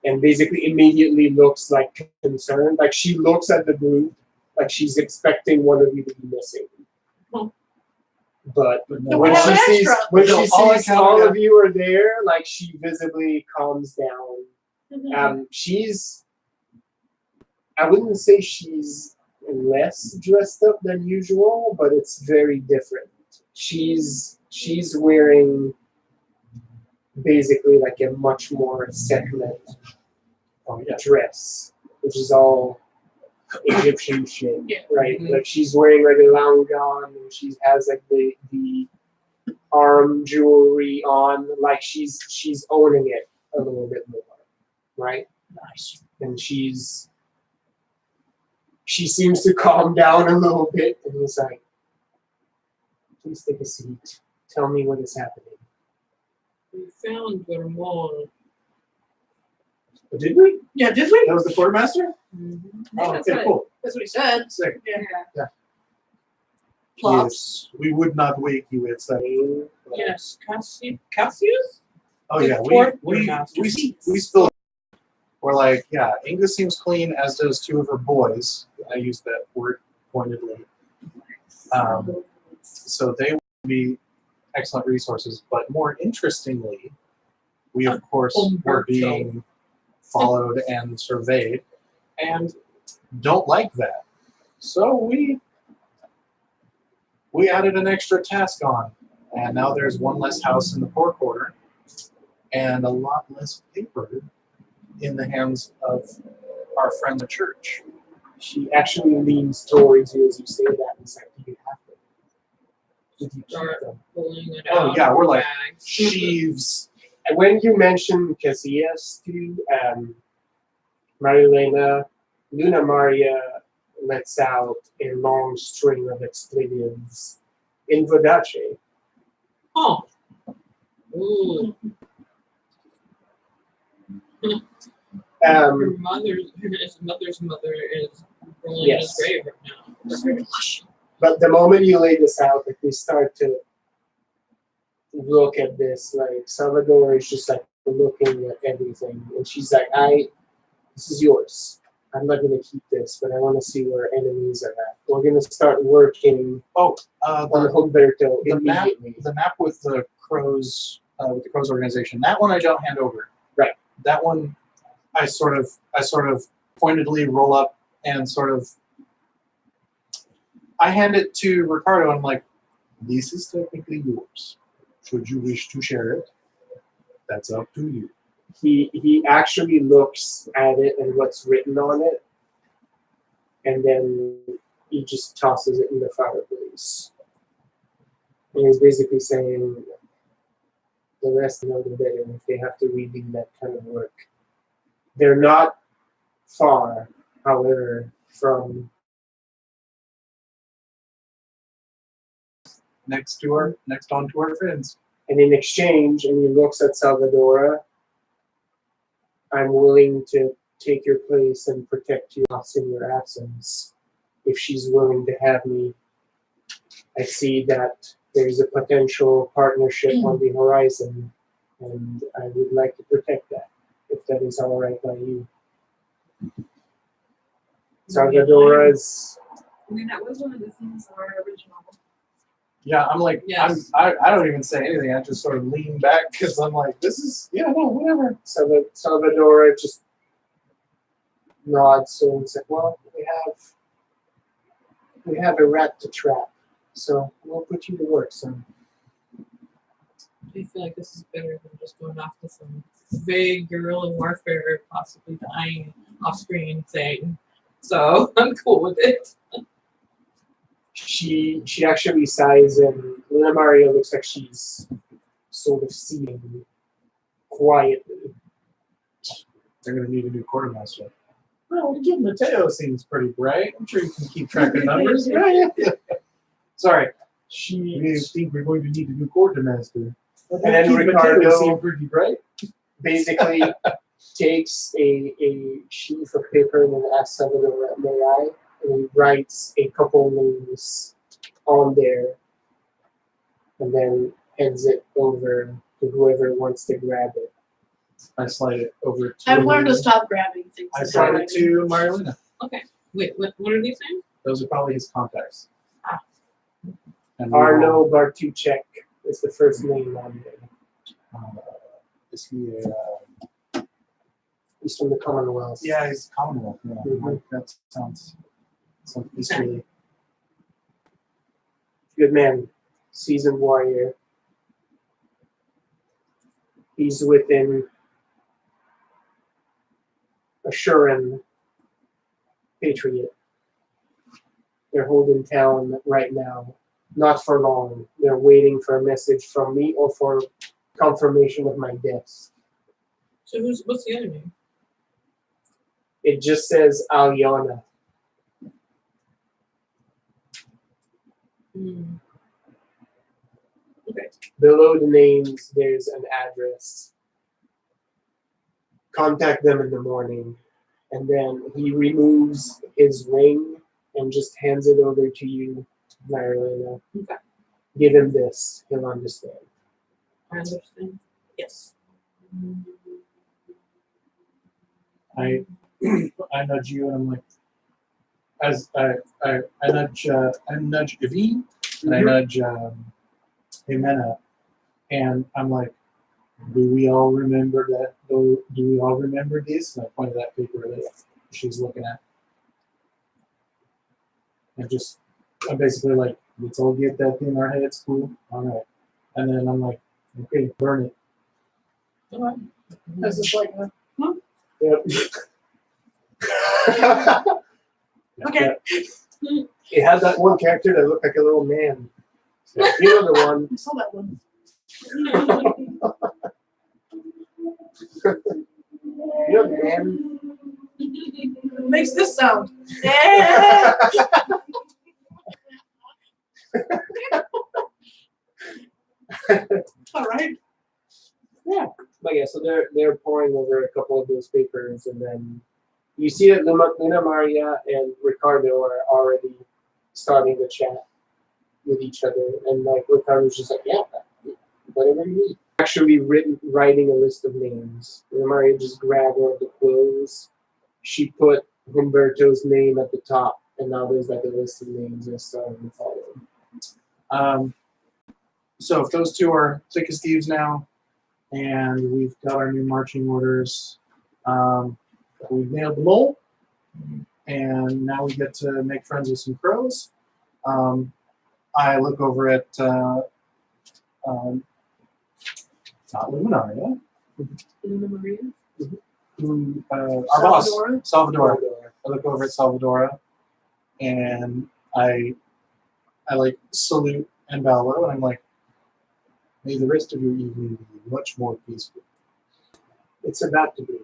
Speaker 9: and basically immediately looks like concerned. Like she looks at the group like she's expecting one of you to be missing. But
Speaker 6: No,
Speaker 9: when
Speaker 6: we have
Speaker 9: she
Speaker 6: an
Speaker 9: sees
Speaker 6: extra.
Speaker 9: when
Speaker 1: No,
Speaker 9: she
Speaker 1: all I
Speaker 9: sees
Speaker 1: counted
Speaker 9: all
Speaker 1: out-
Speaker 9: of you are there, like she visibly calms down. She's, I wouldn't say she's less dressed up than usual, but it's very different. She's wearing basically like a much more settlement dress, which is all Egyptian shit,
Speaker 6: Yeah.
Speaker 9: right? Like she's wearing like a long gown, and she has like the arm jewelry on, like she's owning it a little bit more, right?
Speaker 6: Nice.
Speaker 9: And she seems to calm down a little bit, and is like, please take a seat. Tell me what is happening.
Speaker 2: We found your mole.
Speaker 1: Did we?
Speaker 6: Yeah, did we?
Speaker 1: That was the quartermaster? Oh,
Speaker 7: That's
Speaker 1: okay,
Speaker 7: what-
Speaker 1: cool.
Speaker 6: That's what he said.
Speaker 1: Sick.
Speaker 7: Yeah.
Speaker 6: Plops.
Speaker 1: Yes, we would not wake you. It's that.
Speaker 2: Yes, Cassius?
Speaker 1: Oh
Speaker 2: The
Speaker 1: yeah,
Speaker 2: fourth
Speaker 1: we
Speaker 2: master.
Speaker 1: still. We're like, yeah, Inga seems clean, as does two of her boys. I use that word pointedly. So they would be excellent resources. But more interestingly, we of course were being followed and surveyed, and don't like that. So we added an extra task on, and now there's one less house in the poor quarter, and a lot less paper in the hands of our friend the church.
Speaker 9: She actually leans towards you as you say that, and is like, do you have them? Did you keep
Speaker 2: Start
Speaker 9: them?
Speaker 2: pulling it
Speaker 1: Oh,
Speaker 2: out.
Speaker 1: yeah, we're like,
Speaker 2: bags.
Speaker 1: Sheaves.
Speaker 9: And when you mention Casillas to Marilena, Luna Maria lets out a long string of expletives in Vodace.
Speaker 2: Oh. Ooh. Her mother's mother is rolling in his
Speaker 9: Yes.
Speaker 2: grave right now.
Speaker 6: It's very lush.
Speaker 9: But the moment you lay this out, like we start to look at this, like Salvador is just like looking at everything, and she's like, this is yours. I'm not gonna keep this, but I want to see where enemies are at. We're gonna start working on Humberto immediately.
Speaker 1: The map with the Crows, with the Crows organization. That one I don't hand over.
Speaker 9: Right.
Speaker 1: That one, I sort of pointedly roll up and sort of. I hand it to Ricardo. I'm like, this is technically yours. Should you wish to share it, that's up to you.
Speaker 9: He actually looks at it and what's written on it, and then he just tosses it in the fireplace. And he's basically saying, the less they know the better if they have to redo that kind of work. They're not far, however, from
Speaker 1: Next on to our friends.
Speaker 9: and in exchange, and he looks at Salvadora, I'm willing to take your place and protect you in your absence. If she's willing to have me, I see that there's a potential partnership on the horizon, and I would like to protect that, if that is all right by you. Salvadora's.
Speaker 7: I mean, that was one of the things of our original.
Speaker 1: Yeah, I'm like,
Speaker 2: Yes.
Speaker 1: I don't even say anything. I just sort of lean back because I'm like, this is, whatever.
Speaker 9: Salvadora just nods and said, well, we have a rat to trap, so we'll put you to work, son.
Speaker 2: I feel like this is better than just going off to some vague guerrilla warfare, possibly dying off screen thing. So I'm cool with it.
Speaker 9: She actually sighs, and Luna Maria looks like she's sort of seeing quietly.
Speaker 1: They're going to need a new quartermaster. Well, Kid Mateo seems pretty bright. I'm sure you can keep track of numbers. Right? Sorry. We think we're going to need a new quartermaster.
Speaker 9: And then
Speaker 1: Kid Mateo
Speaker 9: Ricardo
Speaker 1: seemed pretty bright.
Speaker 9: basically takes a sheaf of paper and then asks Salvador, may I? And he writes a couple names on there and then hands it over to whoever wants to grab it.
Speaker 1: I slide it over to.
Speaker 6: I've learned to stop grabbing things.
Speaker 1: I slide it to Marilena.
Speaker 2: Wait, what are these saying?
Speaker 1: Those are probably his contacts. And we
Speaker 9: Arno
Speaker 1: will,
Speaker 9: Bartuchek is the first name on there.
Speaker 1: is he
Speaker 9: He's from the Commonwealth.
Speaker 1: yeah, he's Commonwealth. Yeah,
Speaker 9: Mhm.
Speaker 1: that sounds peacefully.
Speaker 9: Good man. Seasoned warrior. He's within Assuran Patriot. They're holding town right now. Not for long. They're waiting for a message from me or for confirmation of my death.
Speaker 2: So what's the other name?
Speaker 9: It just says Aliana.
Speaker 2: Okay.
Speaker 9: Below the names, there's an address. Contact them in the morning. And then he removes his ring and just hands it over to you, Marilena.
Speaker 2: Okay.
Speaker 9: Give him this. He'll understand.
Speaker 2: I understand. Yes.
Speaker 1: I nudge you and I'm like, as I nudge Evie and I nudge Jimena, and I'm like, do we all remember that? Do we all remember this? And I point to that paper that she's looking at. I'm basically like, let's all get that in our heads, cool, all right. And then I'm like, okay, burn it.
Speaker 2: Alright.
Speaker 6: As it's like,
Speaker 9: Yep.
Speaker 6: okay.
Speaker 9: It had that one character that looked like a little man. So, you know the one.
Speaker 6: I saw that one.
Speaker 9: You know the man.
Speaker 6: It makes this sound. All right.
Speaker 9: Yeah. But yeah, so they're pouring over a couple of those papers, and then you see that Luna Maria and Ricardo are already starting the chat. with each other, and like Ricardo was just like, yeah, whatever you need. Actually writing a list of names. And Maria just grabbed one of the quills. She put Humberto's name at the top, and now there's like a list of names and starting to follow.
Speaker 3: So if those two are thick as thieves now, and we've got our new marching orders, we've nailed them all, and now we get to make friends with some crows. I look over at not Luminaria,
Speaker 6: Luna Maria.
Speaker 3: who our boss,
Speaker 6: Salvadora?
Speaker 3: Salvadora. I look over at Salvadora, and I like salute and bow low, and I'm like, may the rest of your evening be much more peaceful.
Speaker 9: It's about to be.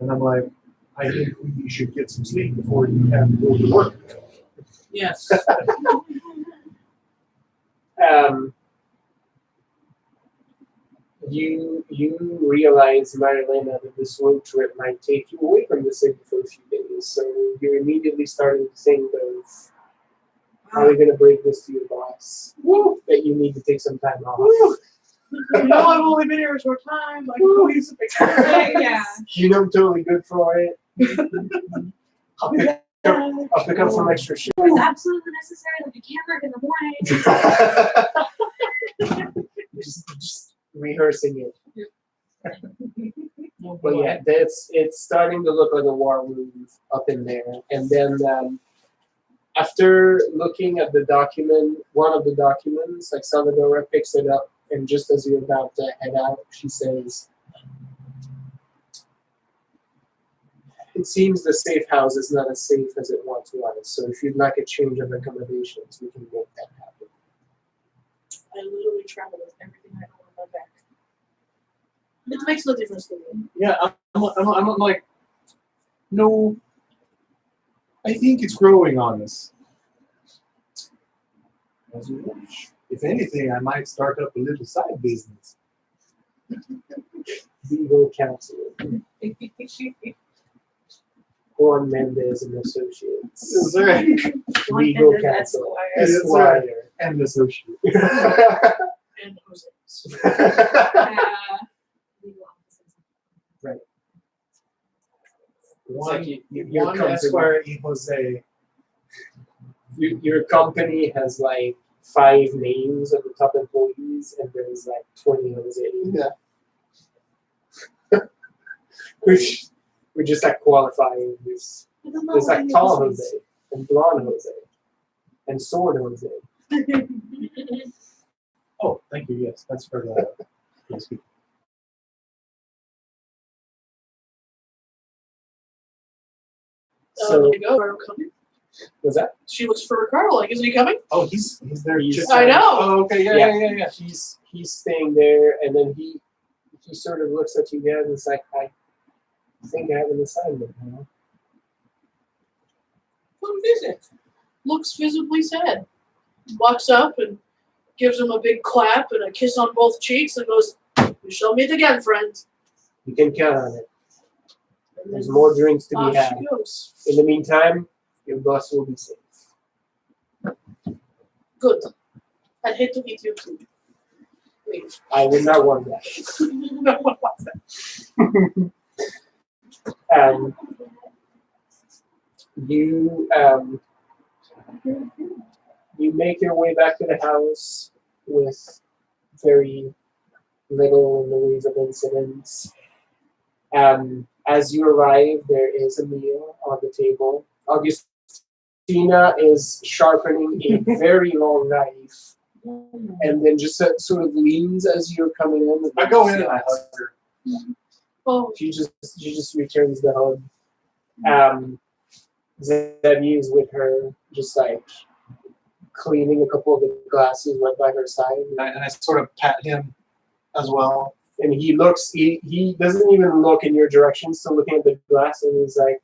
Speaker 3: And I'm like, I think you should get some sleep before you have to go to work.
Speaker 2: Yes.
Speaker 9: You realize, Marilena, that this road trip might take you away from the city for a few days, so you're immediately starting to think of how are you going to break this to your boss that you need to take some time off.
Speaker 6: You know, I've only been here a short time. I can go use a picture.
Speaker 7: Yeah.
Speaker 9: You know I'm totally good for it. I'll pick up some extra shit.
Speaker 7: It's absolutely necessary. Like, you can't work in the morning.
Speaker 9: just rehearsing it.
Speaker 2: Oh,
Speaker 9: But yeah, it's starting to look like a war room up in there. And then after looking at the document, one of the documents, like Salvadora picks it up, and just as you're about to head out, she says, "It seems the safe house is not as safe as it once was. So if you'd like a change of accommodations, we can make that happen."
Speaker 6: I literally travel with everything I own on my back. It makes no difference to me.
Speaker 3: Yeah, I'm like, no, I think it's growing on us. As you wish. If anything, I might start up a little side business.
Speaker 9: Legal counsel. Juan Mendez and Associates.
Speaker 3: Yes, sir.
Speaker 9: Legal
Speaker 7: Mendez
Speaker 9: counsel.
Speaker 3: Esquire.
Speaker 9: Esquire.
Speaker 3: And associate.
Speaker 6: And Jose's.
Speaker 9: Right.
Speaker 3: One,
Speaker 9: like your
Speaker 3: one
Speaker 9: company-
Speaker 3: Esquire y Jose.
Speaker 9: Your company has like 5 names of the top employees, and there's like 20 Jose.
Speaker 3: Yeah.
Speaker 9: Which we're just like qualifying this. There's like tall Jose, and blonde Jose, and sword Jose.
Speaker 3: Oh, thank you. Yes, that's for the. Yes,
Speaker 9: So,
Speaker 6: there you go. Ricardo coming.
Speaker 9: was that?
Speaker 6: She looks for Ricardo. Like, isn't he coming?
Speaker 3: oh, he's there.
Speaker 9: He's-
Speaker 6: I know.
Speaker 3: Oh, okay. Yeah.
Speaker 9: He's staying there, and then he sort of looks at you guys and is like, I think I have an assignment now.
Speaker 6: Come visit. Looks visibly sad. Walks up and gives him a big clap and a kiss on both cheeks and goes, "We shall meet again, friend."
Speaker 9: You can count on it.
Speaker 6: And
Speaker 9: There's
Speaker 6: then
Speaker 9: more drinks to be
Speaker 6: off
Speaker 9: had.
Speaker 6: she goes.
Speaker 9: In the meantime, your boss will be safe.
Speaker 6: Good. I'd hate to meet you too. Leave.
Speaker 9: I would not want that.
Speaker 6: No one wants that.
Speaker 9: You make your way back to the house with very little in the ways of incidents. As you arrive, there is a meal on the table. Augustina is sharpening a very long knife, and then just sort of leans as you're coming in.
Speaker 3: I go in and I hug her.
Speaker 6: Oh,
Speaker 9: She just returns the hug. Zebby is with her, just like cleaning a couple of the glasses right by her side.
Speaker 3: And I sort of pat him as well.
Speaker 9: And he looks, he doesn't even look in your direction, still looking at the glass, and he's like,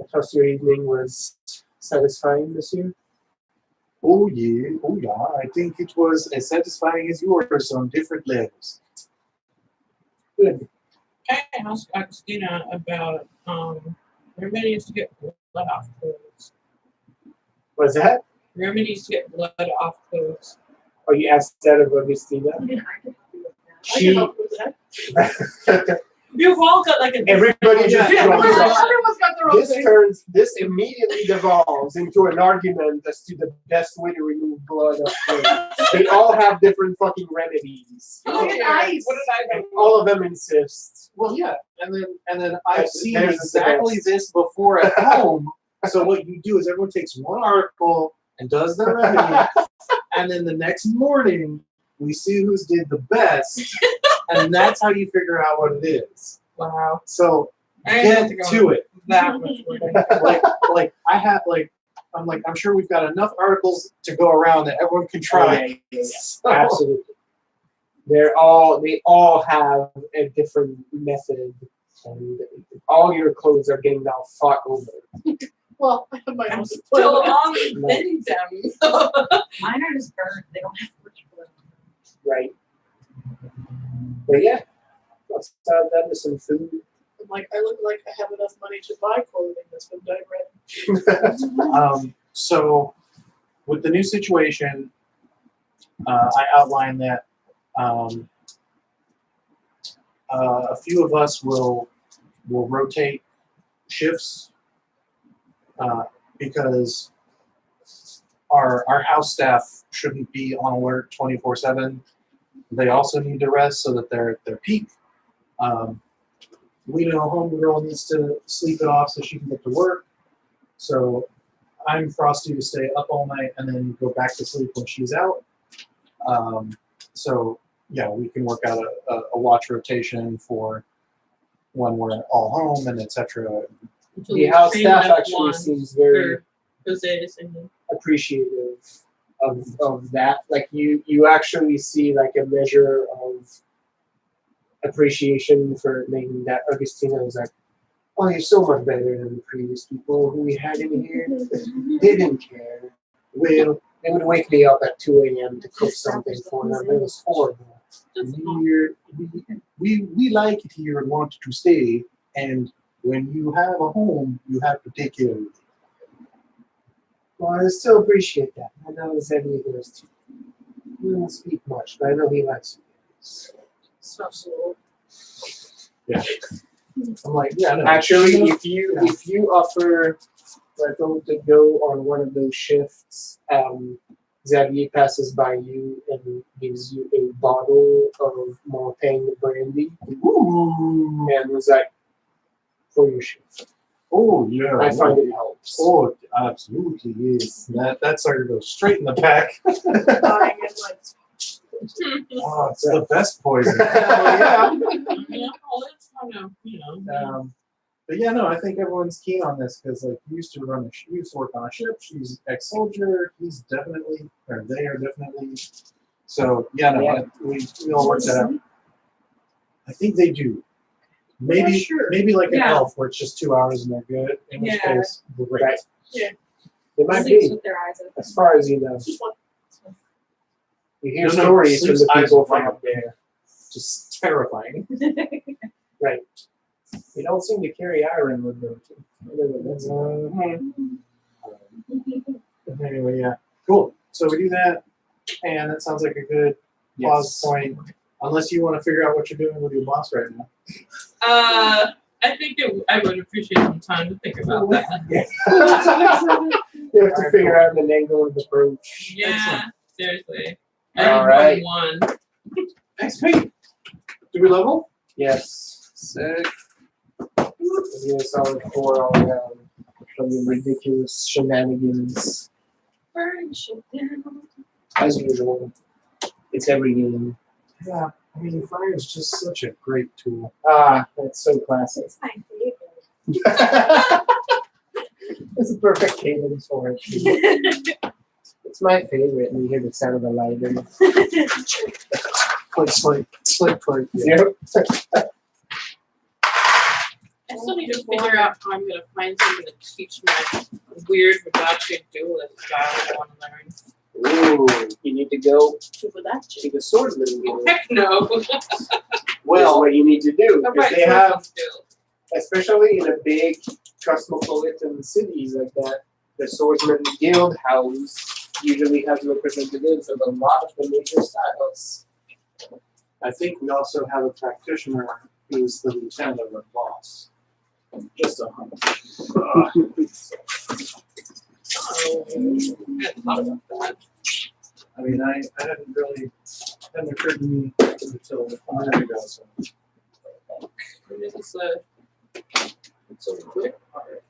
Speaker 9: I trust your evening was satisfying this year.
Speaker 3: Oh yeah. I think it was as satisfying as yours on different levels.
Speaker 9: Good.
Speaker 2: I asked Agustina about there are many to get let off clothes.
Speaker 9: What's that?
Speaker 2: Remedies to get blood off clothes.
Speaker 9: Oh, you asked that of Augustina?
Speaker 7: I can help you with that.
Speaker 6: I can help with that.
Speaker 2: You've all got like a
Speaker 9: Everybody just
Speaker 6: Yeah,
Speaker 9: throws up.
Speaker 6: everyone's got their own thing.
Speaker 9: This immediately devolves into an argument as to the best way to remove blood of clothes. They all have different fucking remedies.
Speaker 6: Look at ice.
Speaker 2: What did I
Speaker 9: And all of them insist.
Speaker 1: Well, yeah, and then I've
Speaker 9: There's
Speaker 1: seen
Speaker 9: the
Speaker 1: exactly
Speaker 9: best.
Speaker 1: this before at home. So what you do is everyone takes one article and does the remedy, and then the next morning we see who's did the best, and that's how you figure out what it is.
Speaker 2: Wow.
Speaker 1: So
Speaker 2: I
Speaker 1: get
Speaker 2: have to go
Speaker 1: to it.
Speaker 2: that much work.
Speaker 1: I'm sure we've got enough articles to go around that everyone can try. So-
Speaker 9: Absolutely. They all have a different method, and all your clothes are getting now fought over.
Speaker 6: Well, I have my
Speaker 2: I'm
Speaker 6: own
Speaker 2: still
Speaker 6: plan.
Speaker 2: on mending them.
Speaker 7: Mine are just burnt. They don't have much blood.
Speaker 9: Right. But yeah, let's dive down to some food.
Speaker 6: I'm like, I look like I have enough money to buy clothing that's been dyed red.
Speaker 1: So, with the new situation, I outlined that a few of us will rotate shifts because our house staff shouldn't be on alert 24/7. They also need to rest so that they're at their peak. We know homegirl needs to sleep it off so she can get to work. So I'm frosty to stay up all night and then go back to sleep when she's out. So yeah, we can work out a watch rotation for when we're all home and etc.
Speaker 9: The house staff actually seems very appreciative of that. Like you actually see like a measure of appreciation for making that. Augustina was like, "Oh, you're so much better than the previous people who we had in here. They didn't care. Well, they would wake me up at 2 a.m. to cook something for them. It was horrible.
Speaker 1: We like it here and want to stay. And when you have a home, you have to take care of it."
Speaker 9: Well, I still appreciate that. I know Xavier does too. He doesn't speak much, but I know he likes it.
Speaker 6: Stuff's a little.
Speaker 1: Yeah. I'm like, yeah, no.
Speaker 9: Actually, if you offer Reto to go on one of those shifts, Xavier passes by you and gives you a bottle of Montaigne brandy.
Speaker 1: Ooh.
Speaker 9: And was like, for your shift.
Speaker 1: Oh yeah.
Speaker 9: I find it helps.
Speaker 1: Oh, it absolutely is. That sucker goes straight in the back.
Speaker 6: Buying it like
Speaker 1: Oh, it's the best poison.
Speaker 2: Yeah, well, it's kind of,
Speaker 1: But yeah, no, I think everyone's keen on this because like he used to work on a ship. She's ex-soldier. He's definitely, or they are definitely. So yeah, no,
Speaker 9: Yeah.
Speaker 1: we all work that out. I think they do. Maybe
Speaker 6: Yeah, sure.
Speaker 1: maybe like an
Speaker 2: Yeah.
Speaker 1: elf where it's just 2 hours and they're good. In which
Speaker 2: Yeah.
Speaker 1: case, great.
Speaker 9: Right.
Speaker 6: Yeah.
Speaker 9: It might
Speaker 7: Sleeps
Speaker 9: be,
Speaker 7: with their eyes open.
Speaker 9: as far as you know.
Speaker 6: just one.
Speaker 9: You hear
Speaker 1: No, no,
Speaker 9: stories from the
Speaker 1: sleep's eyes
Speaker 9: people
Speaker 1: open.
Speaker 9: from up there.
Speaker 1: Just terrifying.
Speaker 9: Right. They don't seem to carry iron with them.
Speaker 1: Anyway, yeah, cool. So we do that, and that sounds like a good pause point. Unless you want to figure out what you're doing with your boss right now.
Speaker 2: I think I would appreciate some time to think about that.
Speaker 9: You have to figure out an angle of approach.
Speaker 2: Yeah, seriously.
Speaker 9: All right.
Speaker 2: One.
Speaker 1: Thanks, Pete. Do we level?
Speaker 9: Yes.
Speaker 1: Sick.
Speaker 9: Give a solid 4 all around from your ridiculous shenanigans.
Speaker 7: Burn shit down.
Speaker 9: As usual. It's every game.
Speaker 1: Yeah, I mean, fire is just such a great tool.
Speaker 9: Ah, that's so classic.
Speaker 7: It's my favorite.
Speaker 9: It's a perfect cadence for it. It's my favorite, and you hear the sound of the lighter.
Speaker 1: Click.
Speaker 9: Yep.
Speaker 2: I still need to figure out how I'm going to find something to teach my weird Hibachi duelist style I want to learn.
Speaker 9: Ooh, you need to go to the swordsman guild.
Speaker 2: Heck no.
Speaker 9: Well, what you need to do, because
Speaker 2: Alright,
Speaker 9: they have,
Speaker 2: still.
Speaker 9: especially in a big cosmopolitan cities like that, The Swordsman Guild House usually has representatives of a lot of the major styles.
Speaker 3: I think we also have a practitioner who's the lieutenant of our boss. Just a hunch.
Speaker 2: Oh, I hadn't thought about that.
Speaker 3: I mean, I hadn't occurred to me until a minute ago. So.
Speaker 2: And this is it's a whip part.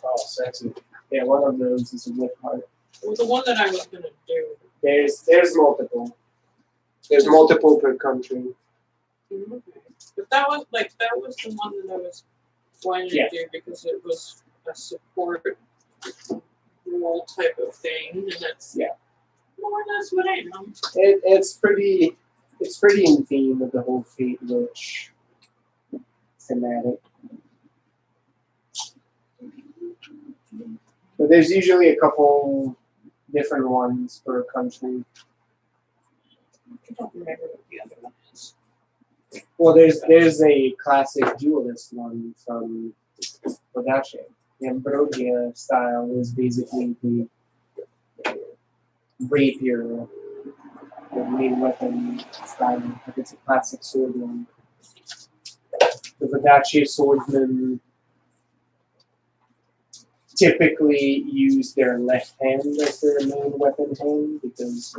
Speaker 3: Oh, sexy.
Speaker 9: Yeah, one of those is a whip heart.
Speaker 2: Well, the one that I was gonna do.
Speaker 9: There's multiple. There's multiple per country.
Speaker 2: But that was the one that I was going to
Speaker 9: Yeah.
Speaker 2: do because it was a support role type of thing, and that's more or less what I am.
Speaker 9: It's pretty in theme with the whole Fate Witch thematic. But there's usually a couple different ones per country.
Speaker 2: I don't remember what the other one is.
Speaker 9: Well, there's a classic duelist one from Bodache. The Ambrosia style is basically the rapier, the main weapon style. Like it's a classic sword one. The Bodache swordsmen typically use their left hand as their main weapon hand because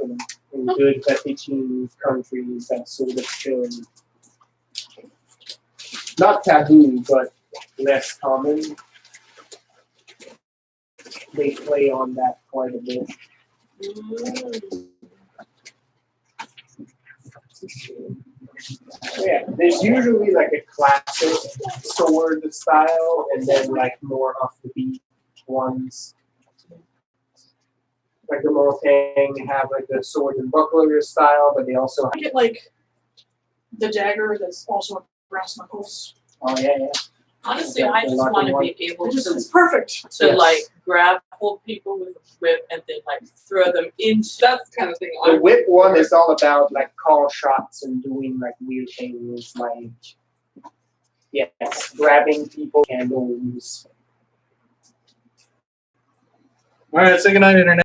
Speaker 9: in good Vepicine countries that's sort of still not taboo but less common. They play on that quite a bit. Yeah, there's usually like a classic sword style and then like more off the beat ones. Like the Mortang have like the sword and buckler style, but they also
Speaker 6: I get like the dagger that's also brass knuckles.
Speaker 9: oh yeah.
Speaker 2: Honestly, I just want to be able
Speaker 6: It's perfect.
Speaker 2: to
Speaker 9: Yes.
Speaker 2: like grapple people with a whip and then like throw them into that's the kind of thing
Speaker 9: The
Speaker 2: I'm
Speaker 9: whip one is all about like call shots and doing like weird things like grabbing people handles.
Speaker 3: All right, say goodnight, Internet.